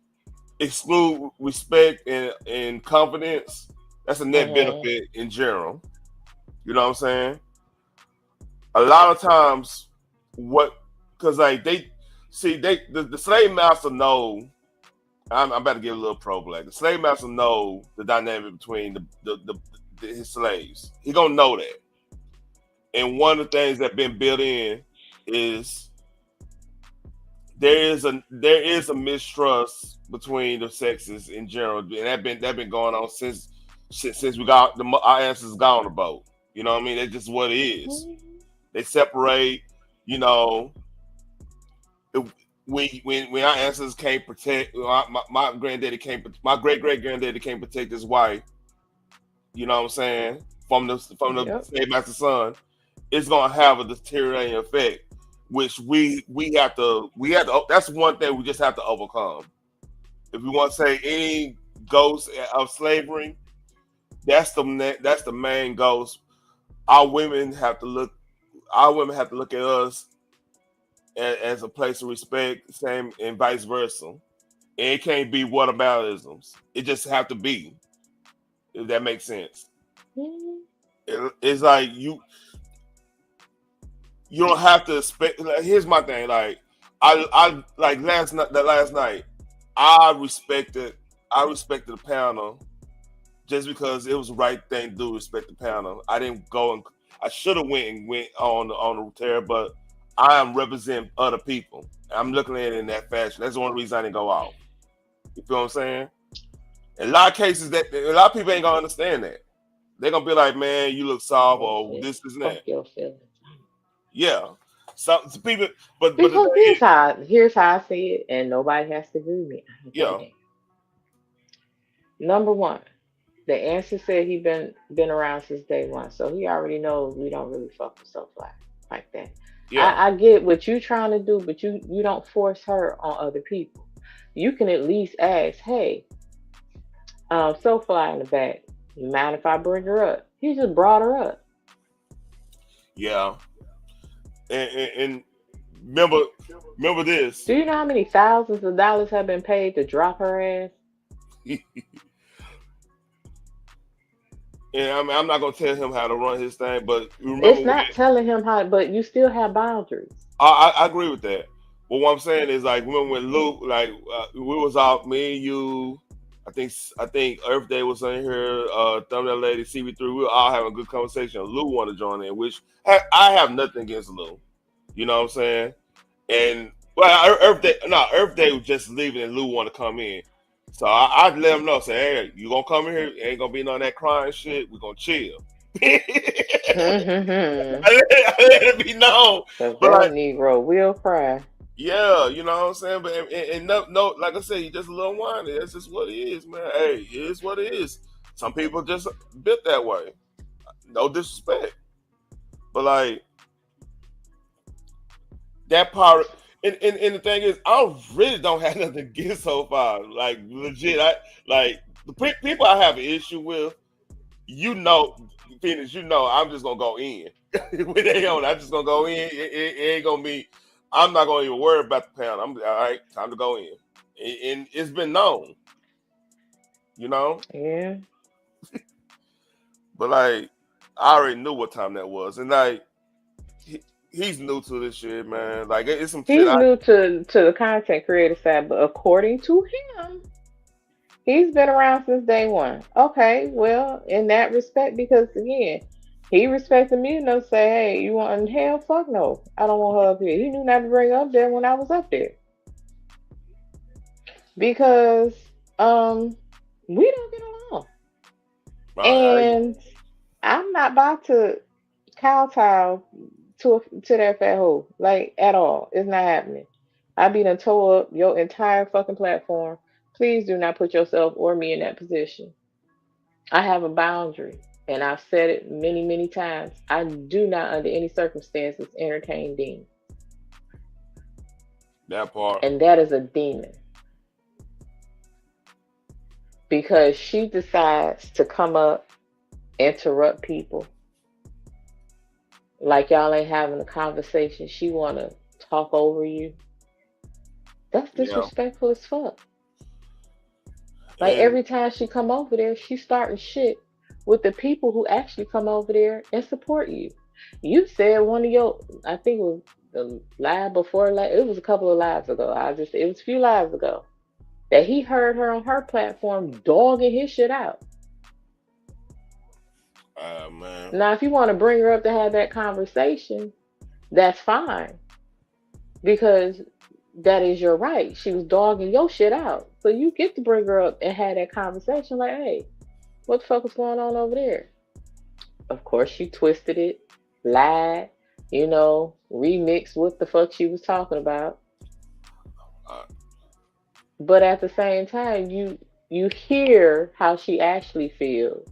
exclude respect and confidence. That's a net benefit in general. You know what I'm saying? A lot of times, because like the slave master know. I'm about to give a little pro black. The slave master know the dynamic between his slaves. He gonna know that. And one of the things that been built in is there is a mistrust between the sexes in general, and that been going on since we got our ancestors got on the boat. You know what I mean? That's just what it is. They separate. You know, when our ancestors can't protect, my granddaddy can't, my great granddaddy can't protect his wife. You know what I'm saying? From the slave master son, it's gonna have a deteriorating effect, which we have to. That's one thing we just have to overcome. If we want to say any ghost of slavery, that's the main ghost. Our women have to look at us as a place of respect, same and vice versa. And it can't be whataboutisms. It just have to be, if that makes sense. It's like you don't have to expect. Like, here's my thing. Like I like last night, I respected the panel just because it was the right thing to do. Respect the panel. I didn't go and I should have went on the tear, but I am representing other people. I'm looking at it in that fashion. That's the only reason I didn't go out. You feel what I'm saying? In a lot of cases, that a lot of people ain't gonna understand that. They're gonna be like, "Man, you look soft," or this and that. Yeah, some people, but because here's how I see it, and nobody has to agree with me. Yeah. Number one, the answer said he been around since day one, so he already knows we don't really fuck with stuff like that. Yeah. I get what you trying to do, but you don't force her on other people. You can at least ask, "Hey, Soulfly in the back, you mind if I bring her up?" He just brought her up. Yeah. And remember this. Do you know how many thousands of dollars have been paid to drop her ass? And I'm not gonna tell him how to run his thing, but remember, it's not telling him how, but you still have boundaries. I agree with that. But what I'm saying is, like, remember when Luke, like, we was out, me and you, I think Earth Day was in here, Thumbnail Lady, CB3, we were all having a good conversation. Lou wanted to join in, which I have nothing against Lou. You know what I'm saying? And well, Earth Day was just leaving, and Lou wanted to come in. So I let him know, say, "Hey, you gonna come in here? Ain't gonna be none of that crying shit. We gonna chill." I let it be known. But that Negro will cry. Yeah, you know what I'm saying? But and no, like I said, he just a little whiny. That's just what it is, man. Hey, it is what it is. Some people just built that way. No disrespect, but like that part. And the thing is, I really don't have nothing against so far. Like legit, the people I have an issue with, Phoenix, I'm just gonna go in. When they on, I'm just gonna go in. It ain't gonna be. I'm not gonna even worry about the pound. I'm all right. Time to go in, and it's been known. You know. Yeah. But like, I already knew what time that was, and like. He's new to this shit, man. Like it's some shit. He's new to the content creator side, but according to him, he's been around since day one. Okay, well, in that respect, because again, He respected me enough to say, hey, you want hell? Fuck no. I don't want her up here. He knew not to bring her up there when I was up there. Because we don't get along. And I'm not about to kowtow to that fat hoe. Like, at all. It's not happening. I be done tore up your entire fucking platform. Please do not put yourself or me in that position. I have a boundary. And I've said it many, many times. I do not, under any circumstances, entertain demons. That part. And that is a demon. Because she decides to come up, interrupt people. Like y'all ain't having a conversation. She want to talk over you. That's disrespectful as fuck. Like, every time she come over there, she starting shit with the people who actually come over there and support you. You said one of your, I think it was the live before, it was a couple of lives ago. It was a few lives ago that he heard her on her platform dogging his shit out. Man. Now, if you want to bring her up to have that conversation, that's fine. Because that is your right. She was dogging your shit out. So you get to bring her up and have that conversation like, hey, what the fuck is going on over there? Of course, she twisted it, lied, remixed what the fuck she was talking about. But at the same time, you hear how she actually feels,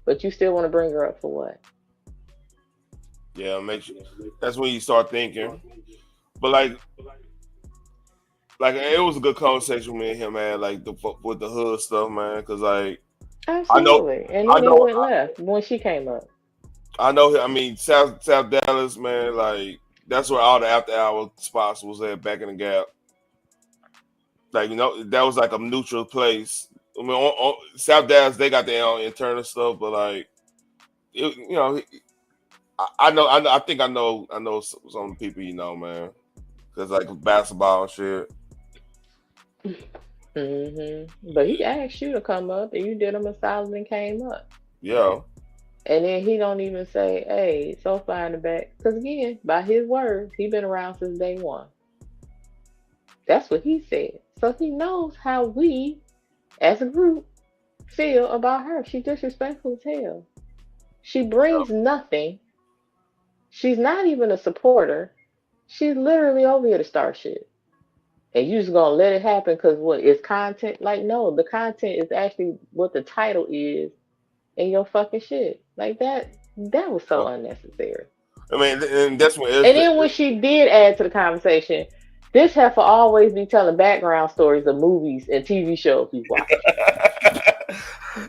but you still want to bring her up for what? Yeah, that's when you start thinking. But like it was a good conversation with me and him, man. Like with the hood stuff, man. Because like, absolutely, and then he went left when she came up. I know. I mean, South Dallas, man. Like that's where all the after hour spots was at back in the Gap. Like that was like a neutral place. I mean, on South Dallas, they got their own internal stuff, but like, I think I know some of the people, man. Because like basketball and shit. But he asked you to come up, and you did him a solid and came up. Yeah. And then he don't even say, "Hey, so far in the back," because again, by his words, he been around since day one. That's what he said. So he knows how we, as a group, feel about her. She's disrespectful as hell. She brings nothing. She's not even a supporter. She's literally over here to start shit. And you just gonna let it happen because what is content? Like, no, the content is actually what the title is in your fucking shit. Like that was so unnecessary. I mean, and that's what. And then when she did add to the conversation, this heifer always be telling background stories of movies and TV shows we watch.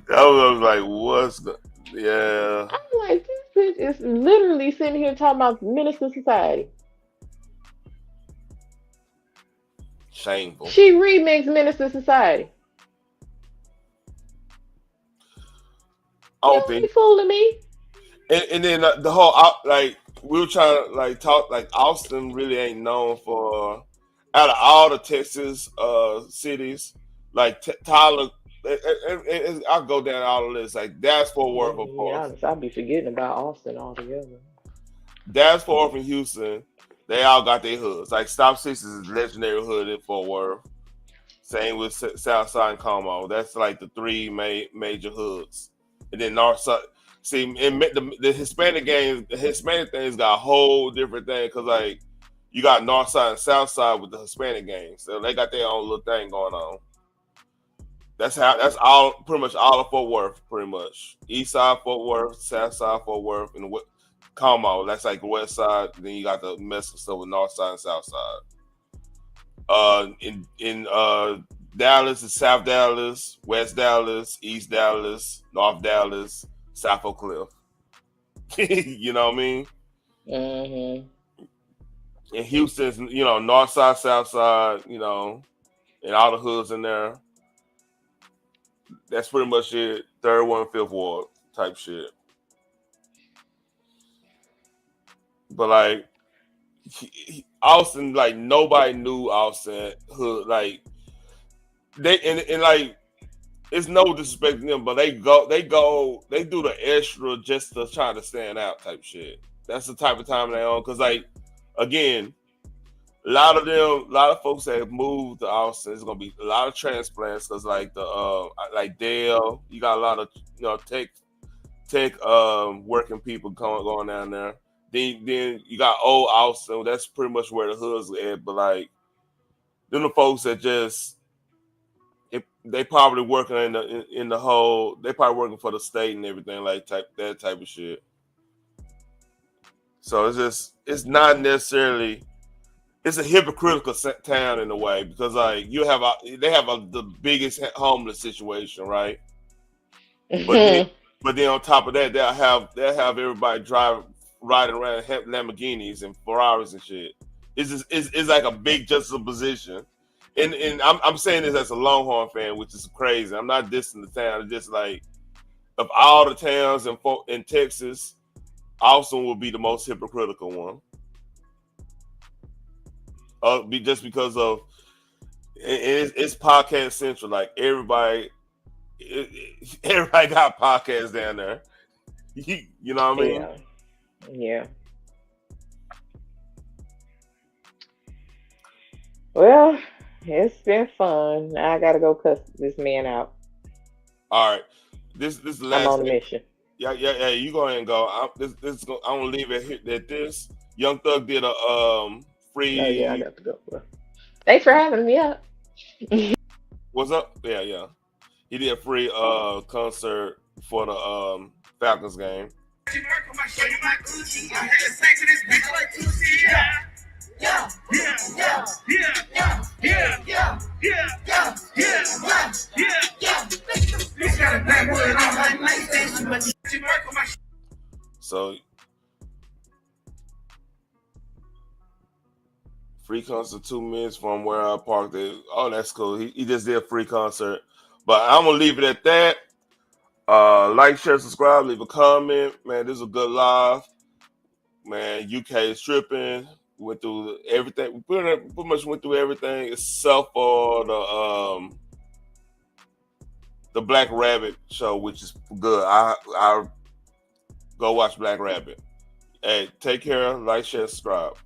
I was like, yeah. I'm like, this bitch is literally sitting here talking about Minister Society. Shameful. She remixed Minister Society. I don't think fooling me. And then the whole we were trying to talk Austin really ain't known for out of all the Texas cities Tyler. I'll go down all the list Dallas Fort Worth, of course. I'll be forgetting about Austin altogether. Dallas Fort Worth and Houston, they all got their hoods. Stop Six is a legendary hood in Fort Worth. Same with Southside and Como. That's the three major hoods. And then Northside. See, the Hispanic game, the Hispanic thing's got a whole different thing because you got Northside and Southside with the Hispanic game, so they got their own little thing going on. That's all pretty much all of Fort Worth, pretty much. East side Fort Worth, South side Fort Worth, and Como. That's the west side. Then you got the mess of stuff with North side and South side. In Dallas is South Dallas, West Dallas, East Dallas, North Dallas, South Oak Cliff. You know what I mean? Mm-hmm. In Houston's, North side, South side, and all the hoods in there. That's pretty much it. Third Ward, Fifth Ward type shit. But Austin, nobody knew Austin hood. it's no disrespect to them, but they do the extra just to try to stand out type shit. That's the type of time they on. Cause like, again, a lot of folks that have moved to Austin, it's gonna be a lot of transplants. Cause like like Dale, you got a lot of tech working people going down there. Then you got old Austin. That's pretty much where the hood's at. But like, then the folks that just they probably working in the whole. They probably working for the state and everything like that type of shit. So it's not necessarily. It's a hypocritical town in a way because like they have the biggest homeless situation, right? But then on top of that, they'll have everybody riding around Lamborghinis and Ferraris and shit. It's like a big juxtaposition. And I'm saying this as a Longhorn fan, which is crazy. I'm not dissing the town. It's just like of all the towns in Texas, Austin will be the most hypocritical one. Just because of it's podcast central. Like everybody got podcasts down there. You know what I mean? Yeah. Well, it's been fun. I gotta go cuss this man out. All right, this is the last. I'm on a mission. Yeah. You go ahead and go. I'm gonna leave it here. That this Young Thug did a free. Oh yeah, I got to go. Thanks for having me up. What's up? Yeah. He did a free concert for the Falcons game. So free concert 2 minutes from where I parked it. Oh, that's cool. He just did a free concert. But I'm gonna leave it at that. Like, share, subscribe, leave a comment. Man, this is a good live. Man, UK is tripping. We went through everything. We pretty much went through everything except for the Black Rabbit show, which is good. I go watch Black Rabbit. Hey, take care. Like, share, subscribe.